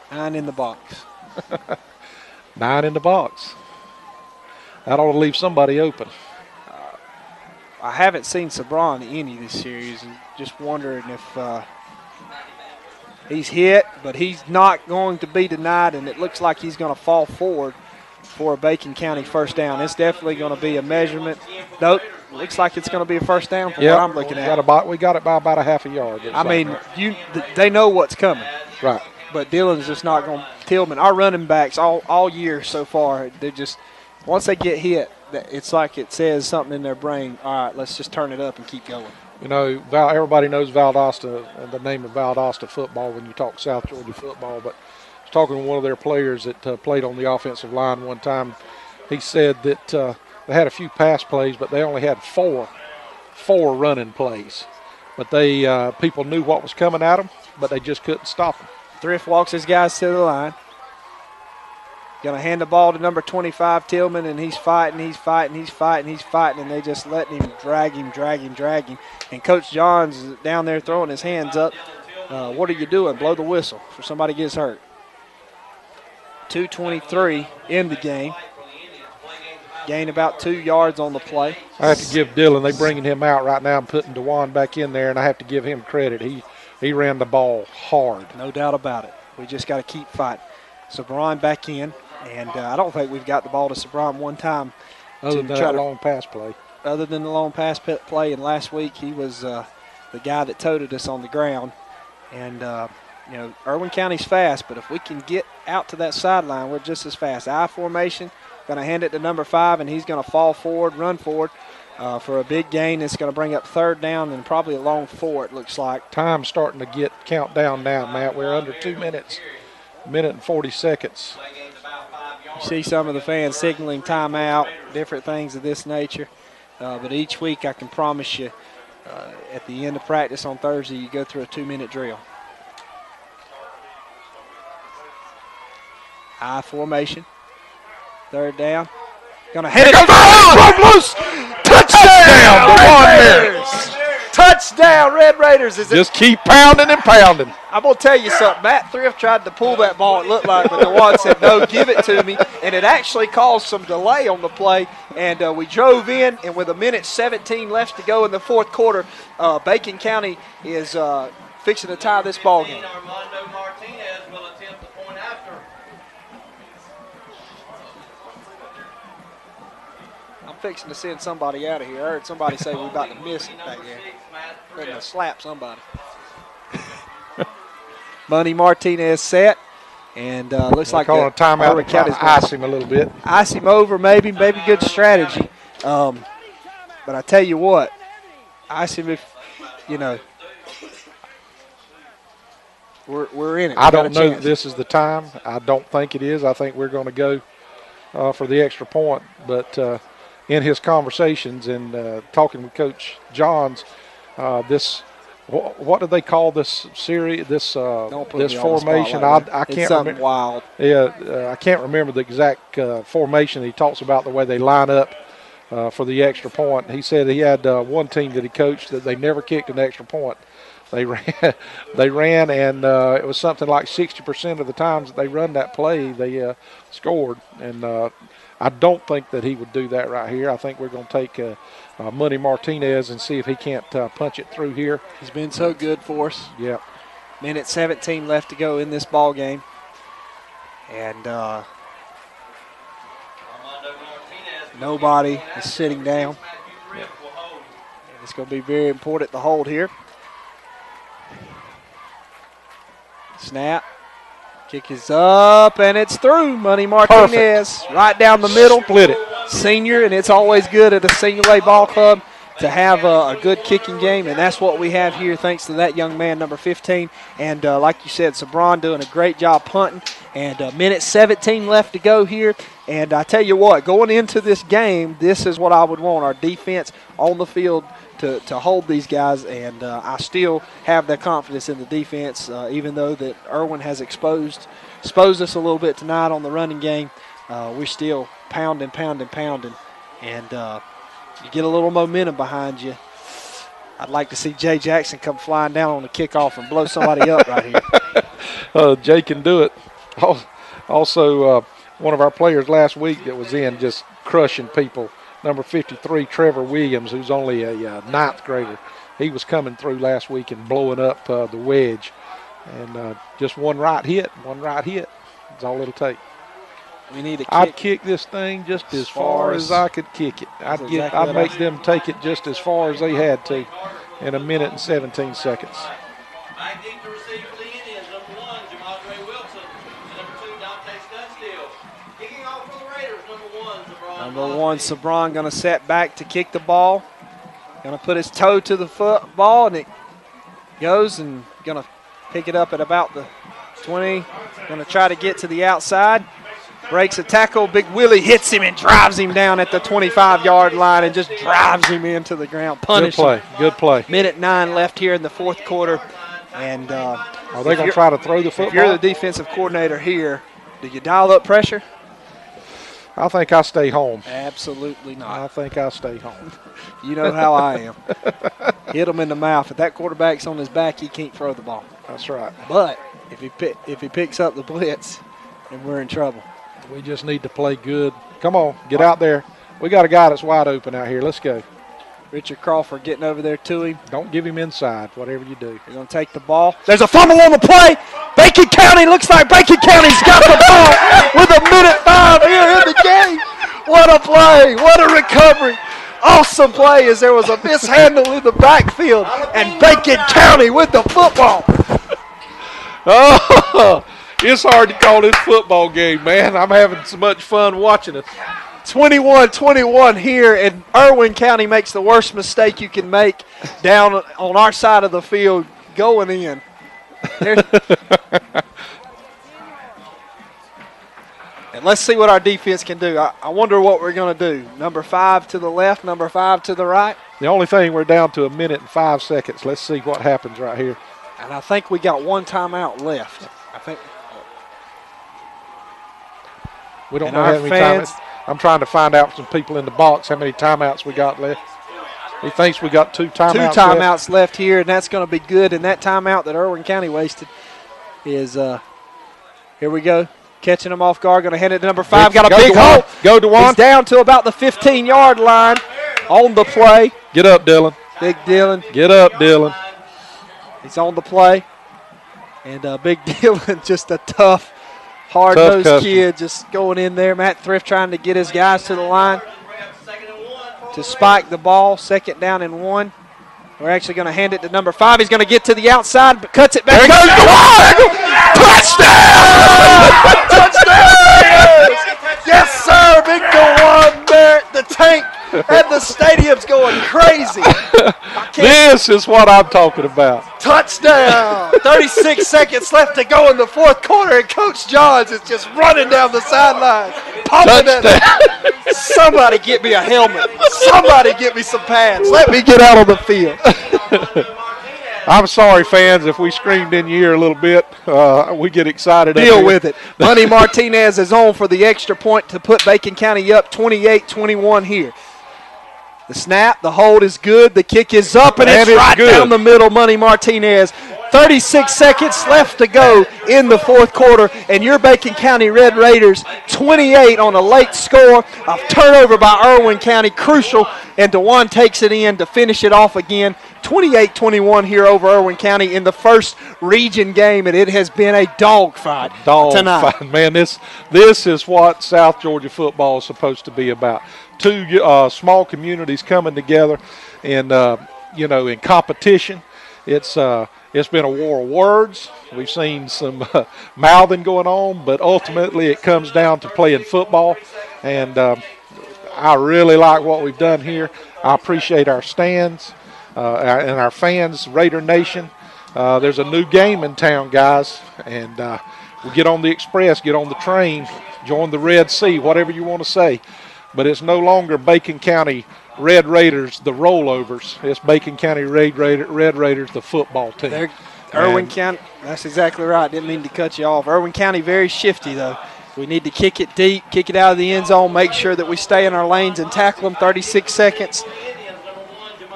9 in the box. 9 in the box. That ought to leave somebody open. I haven't seen Sabron any this series, and just wondering if he's hit, but he's not going to be denied, and it looks like he's going to fall forward for a Bacon County first down. It's definitely going to be a measurement. Nope, looks like it's going to be a first down from what I'm looking at. We got it by about a half a yard. I mean, they know what's coming. Right. But Dylan's just not going to. Tillman, our running backs all year so far, they're just, once they get hit, it's like it says something in their brain, all right, let's just turn it up and keep going. You know, everybody knows Valdosta, the name of Valdosta football when you talk South Georgia football, but I was talking to one of their players that played on the offensive line one time. He said that they had a few pass plays, but they only had four running plays. But people knew what was coming at them, but they just couldn't stop them. Thrift walks his guys to the line. Going to hand the ball to number 25, Tillman, and he's fighting, and they just letting him drag him. And Coach Johns is down there throwing his hands up. What are you doing? Blow the whistle for somebody gets hurt. 2:23 in the game. Gain about 2 yards on the play. I have to give Dylan, they're bringing him out right now and putting DeJuan back in there, and I have to give him credit. He ran the ball hard. No doubt about it. We just got to keep fighting. Sabron back in, and I don't think we've got the ball to Sabron one time. Other than that long pass play. Other than the long pass play, and last week he was the guy that toted us on the ground. And, Irwin County's fast, but if we can get out to that sideline, we're just as fast. I formation, going to hand it to number 5, and he's going to fall forward, run forward. for a big gain. It's going to bring up 3rd down and probably a long 4, it looks like. Time's starting to count down now, Matt. We're under 2 minutes, minute and 40 seconds. You see some of the fans signaling timeout, different things of this nature. But each week I can promise you at the end of practice on Thursday, you go through a 2-minute drill. I formation. 3rd down. Gonna hit it. Broke loose. Touchdown! The Bears. Touchdown, Red Raiders. Just keep pounding and pounding. I'm going to tell you something. Matt Thrift tried to pull that ball, it looked like, but DeWan said, no, give it to me. And it actually caused some delay on the play. And we drove in, and with 1:17 left to go in the 4th quarter, Bacon County is fixing to tie this ball game. I'm fixing to send somebody out of here. I heard somebody say we're about to miss it back there. They're going to slap somebody. Money Martinez set, and looks like calling a timeout to ice him a little bit. Ice him over, maybe good strategy. But I tell you what, ice him if, you know, we're in it. I don't know that this is the time. I don't think it is. I think we're going to go for the extra point. But in his conversations and talking with Coach Johns, what do they call this series? This formation? I can't remember. Wild. Yeah, I can't remember the exact formation. He talks about the way they line up for the extra point. He said he had one team that he coached that they never kicked an extra point. They ran, and it was something like 60% of the times that they run that play, they scored. And I don't think that he would do that right here. I think we're going to take Money Martinez and see if he can't punch it through here. He's been so good for us. Yeah. 1:17 left to go in this ball game. And nobody is sitting down. Yeah. It's going to be very important to hold here. Snap. Kick is up, and it's through. Money Martinez. Perfect. Right down the middle. Split it. Senior, and it's always good at a senior A ball club to have a good kicking game, and that's what we have here thanks to that young man, number 15. And like you said, Sabron doing a great job punting. And 1:17 left to go here. And I tell you what, going into this game, this is what I would want, our defense on the field to hold these guys. And I still have that confidence in the defense, even though that Irwin has exposed us a little bit tonight on the running game. We're still pounding. And you get a little momentum behind you. I'd like to see Jay Jackson come flying down on the kickoff and blow somebody up right here. Jay can do it. Also, one of our players last week that was in just crushing people, number 53, Trevor Williams, who's only a 9th grader. He was coming through last week and blowing up the wedge. And just one right hit is all it'll take. We need a kick. I'd kick this thing just as far as I could kick it. I'd make them take it just as far as they had to in 1:17. Number 1, Sabron going to set back to kick the ball. Going to put his toe to the football, and it goes and going to pick it up at about the 20. Going to try to get to the outside. Breaks a tackle. Big Willie hits him and drives him down at the 25-yard line and just drives him into the ground. Punish him. Good play. 1:09 left here in the 4th quarter. And are they going to try to throw the football? If you're the defensive coordinator here, do you dial up pressure? I think I stay home. Absolutely not. I think I stay home. You know how I am. Hit him in the mouth. If that quarterback's on his back, he can't throw the ball. That's right. But if he picks up the blitz, then we're in trouble. We just need to play good. Come on, get out there. We got a guy that's wide open out here. Let's go. Richard Crawford getting over there to him. Don't give him inside, whatever you do. You're going to take the ball. There's a fumble on the play. Bacon County, looks like Bacon County's got the ball with 1:05 here in the game. What a play. What a recovery. Awesome play as there was a mishandle in the backfield, and Bacon County with the football. Oh, it's hard to call this football game, man. I'm having so much fun watching it. 21-21 here, and Irwin County makes the worst mistake you can make down on our side of the field going in. And let's see what our defense can do. I wonder what we're going to do. Number 5 to the left, number 5 to the right. The only thing, we're down to 1 minute and 5 seconds. Let's see what happens right here. And I think we got one timeout left. I think. We don't know how many timeouts. I'm trying to find out from some people in the box how many timeouts we got left. He thinks we got 2 timeouts. 2 timeouts left here, and that's going to be good. And that timeout that Irwin County wasted is, here we go, catching them off guard. Going to hand it to number 5. Got a big hole. Go to one. He's down to about the 15-yard line on the play. Get up, Dylan. Big Dylan. Get up, Dylan. He's on the play. And Big Dylan, just a tough, hard-nosed kid just going in there. Matt Thrift trying to get his guys to the line to spike the ball. 2nd down and 1. We're actually going to hand it to number 5. He's going to get to the outside, but cuts it back. There goes the one! Touchdown! Touchdown! Yes, sir. Big DeJuan Merritt, the tank, and the stadium's going crazy. This is what I'm talking about. Touchdown! 36 seconds left to go in the 4th quarter, and Coach Johns is just running down the sideline, pumping it. Somebody get me a helmet. Somebody get me some pads. Let me get out on the field. I'm sorry, fans, if we screamed in your ear a little bit. We get excited. Deal with it. Money Martinez is on for the extra point to put Bacon County up 28-21 here. The snap, the hold is good. The kick is up, and it's right down the middle. Money Martinez. 36 seconds left to go in the 4th quarter, and your Bacon County Red Raiders 28 on a late score. A turnover by Irwin County, crucial, and DeJuan takes it in to finish it off again. 28-21 here over Irwin County in the first region game, and it has been a dogfight tonight. Man, this is what South Georgia football is supposed to be about. 2 small communities coming together and, in competition. It's been a war of words. We've seen some mouthing going on, but ultimately it comes down to playing football. And I really like what we've done here. I appreciate our stands and our fans, Raider Nation. There's a new game in town, guys, and we get on the express, get on the train, join the Red Sea, whatever you want to say. But it's no longer Bacon County Red Raiders, the rollovers. It's Bacon County Red Raiders, the football team. Irwin County, that's exactly right. Didn't mean to cut you off. Irwin County very shifty, though. We need to kick it deep, kick it out of the end zone, make sure that we stay in our lanes and tackle them. 36 seconds.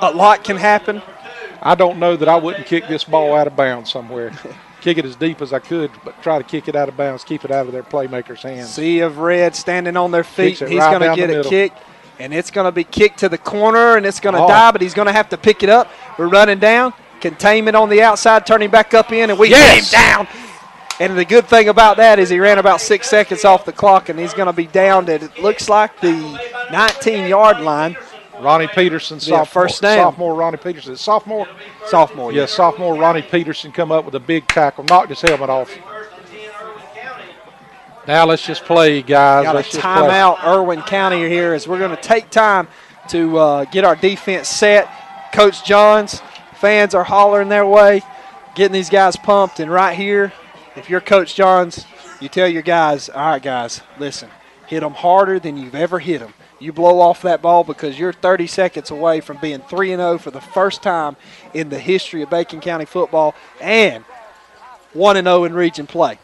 A lot can happen. I don't know that I wouldn't kick this ball out of bounds somewhere. Kick it as deep as I could, but try to kick it out of bounds, keep it out of their playmakers' hands. Sea of red standing on their feet. He's going to get a kick, and it's going to be kicked to the corner, and it's going to die, but he's going to have to pick it up. We're running down. Containment on the outside, turning back up in, and we get him down. And the good thing about that is he ran about 6 seconds off the clock, and he's going to be down at, it looks like, the 19-yard line. Ronnie Peterson, first down. Sophomore Ronnie Peterson. Sophomore? Sophomore, yeah. Sophomore Ronnie Peterson come up with a big tackle, knocked his helmet off. Now let's just play, guys. Got a timeout, Irwin County here, as we're going to take time to get our defense set. Coach Johns, fans are hollering their way, getting these guys pumped. And right here, if you're Coach Johns, you tell your guys, all right, guys, listen, hit them harder than you've ever hit them. You blow off that ball because you're 30 seconds away from being 3-0 for the first time in the history of Bacon County football and 1-0 in region play.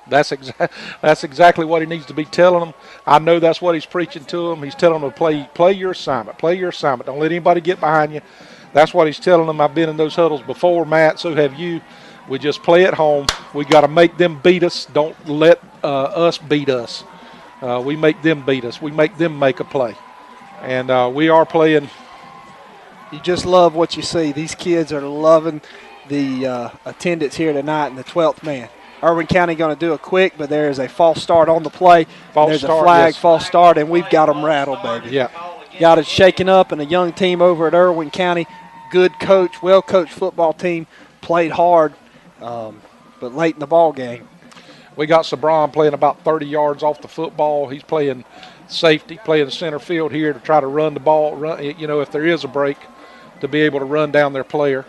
That's exactly what he needs to be telling them. I know that's what he's preaching to them. He's telling them to play your assignment. Play your assignment. Don't let anybody get behind you. That's what he's telling them. I've been in those huddles before, Matt, so have you. We just play at home. We got to make them beat us. Don't let us beat us. We make them beat us. We make them make a play. And we are playing. You just love what you see. These kids are loving the attendance here tonight in the 12th man. Irwin County going to do it quick, but there is a false start on the play. There's a flag, false start, and we've got them rattled, baby. Yeah. Got it shaken up, and a young team over at Irwin County. Good coach, well-coached football team. Played hard, but late in the ball game. We got Sabron playing about 30 yards off the football. He's playing safety, playing center field here to try to run the ball, if there is a break, to be able to run down their player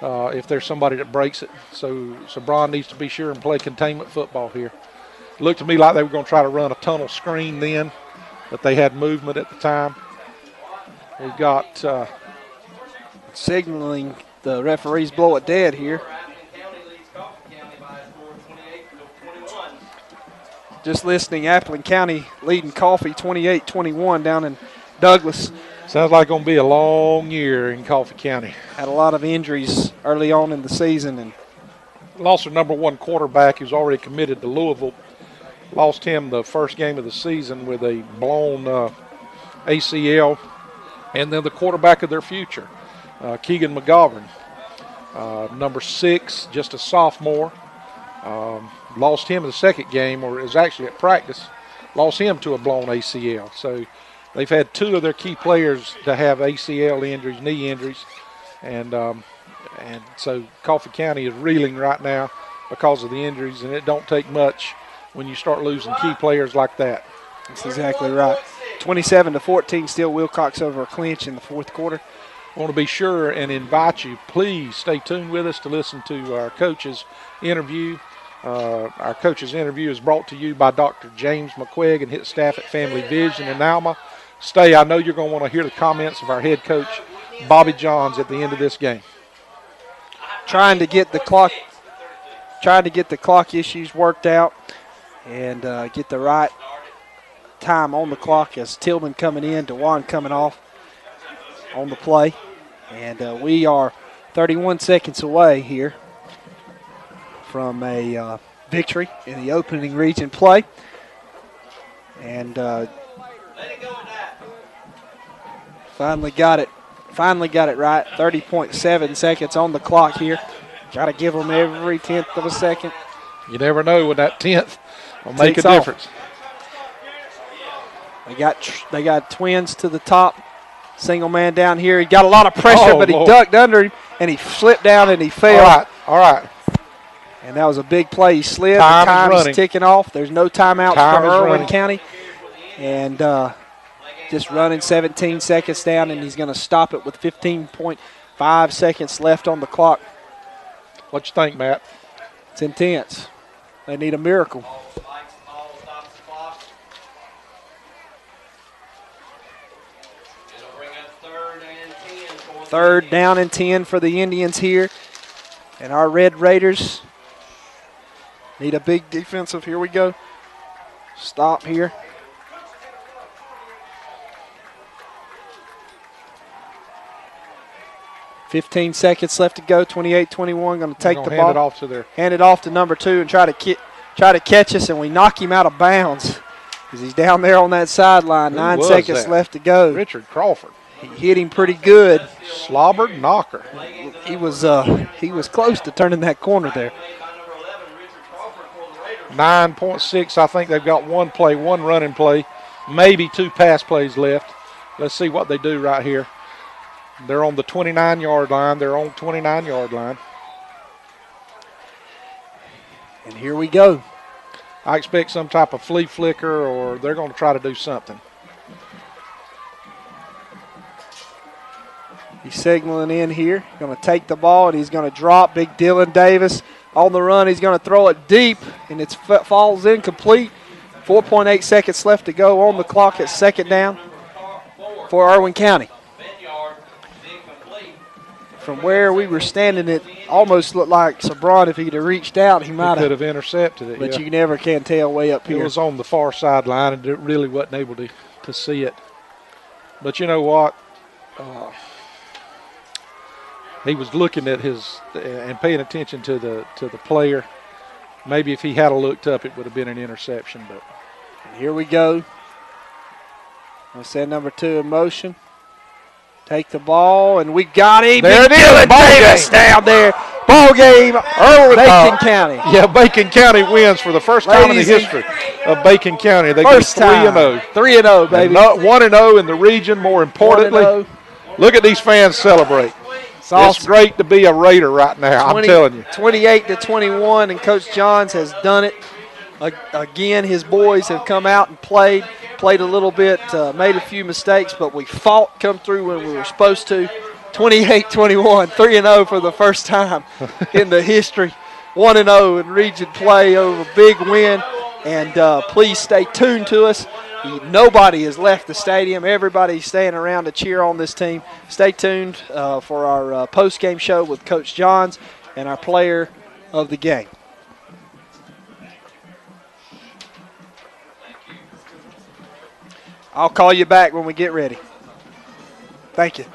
if there's somebody that breaks it. So Sabron needs to be sure and play containment football here. It looked to me like they were going to try to run a tunnel screen then, but they had movement at the time. We've got signaling the referees blow it dead here. Just listening, Appleton County leading Coffee 28-21 down in Douglas. Sounds like going to be a long year in Coffee County. Had a lot of injuries early on in the season. And lost their number one quarterback who's already committed to Louisville. Lost him the first game of the season with a blown ACL. And then the quarterback of their future, Keegan McGovern. Number 6, just a sophomore. Lost him in the second game, or is actually at practice. Lost him to a blown ACL. So they've had 2 of their key players to have ACL injuries, knee injuries. And so Coffee County is reeling right now because of the injuries, and it don't take much when you start losing key players like that. That's exactly right. 27-14, still Wilcox over a clinch in the fourth quarter. I want to be sure and invite you, please stay tuned with us to listen to our coach's interview. Our coach's interview is brought to you by Dr. James McQuigg and his staff at Family Vision in Alma. Stay. I know you're going to want to hear the comments of our head coach, Bobby Johns, at the end of this game. Trying to get the clock issues worked out and get the right time on the clock as Tillman coming in, DeJuan coming off on the play. And we are 31 seconds away here from a victory in the opening region play. And finally got it right. 30.7 seconds on the clock here. Got to give them every 10th of a second. You never know when that 10th will make a difference. They got twins to the top. Single man down here. He got a lot of pressure, but he ducked under him, and he slipped down and he fell. All right. And that was a big play. He slid. The time's ticking off. There's no timeouts for Irwin County. And just running 17 seconds down, and he's going to stop it with 15.5 seconds left on the clock. What you think, Matt? It's intense. They need a miracle. Third down and 10 for the Indians here. And our Red Raiders need a big defensive. Here we go. Stop here. $15 seconds left to go. 28-21. Going to take the ball. Hand it off to number 2 and try to catch us, and we knock him out of bounds because he's down there on that sideline. 9 seconds left to go. Richard Crawford. He hit him pretty good. Slobbered knocker. He was close to turning that corner there. 9.6. I think they've got one running play, maybe 2 pass plays left. Let's see what they do right here. They're on the 29-yard line. And here we go. I expect some type of flea flicker, or they're going to try to do something. He's signaling in here. Going to take the ball, and he's going to drop. Big Dylan Davis on the run. He's going to throw it deep, and it falls incomplete. 4.8 seconds left to go on the clock at second down for Irwin County. From where we were standing, it almost looked like Sabron, if he'd have reached out, he might could have intercepted it. But you never can tell way up here. It was on the far sideline, and it really wasn't able to see it. But you know what? He was looking at his and paying attention to the player. Maybe if he had looked up, it would have been an interception. But here we go. I'll send number 2 in motion. Take the ball, and we got him. There it is. Dylan Davis down there. Ball game. Bacon County. Yeah, Bacon County wins for the first time in the history of Bacon County. They go 3-0. 3-0, baby. 1-0 in the region, more importantly. Look at these fans celebrate. It's great to be a Raider right now, I'm telling you. 28-21, and Coach Johns has done it. Again, his boys have come out and played a little bit, made a few mistakes, but we fought, come through when we were supposed to. 28-21, 3-0 for the first time in the history. 1-0 in region play over big win. And please stay tuned to us. Nobody has left the stadium. Everybody's staying around to cheer on this team. Stay tuned for our post-game show with Coach Johns and our player of the game. I'll call you back when we get ready. Thank you.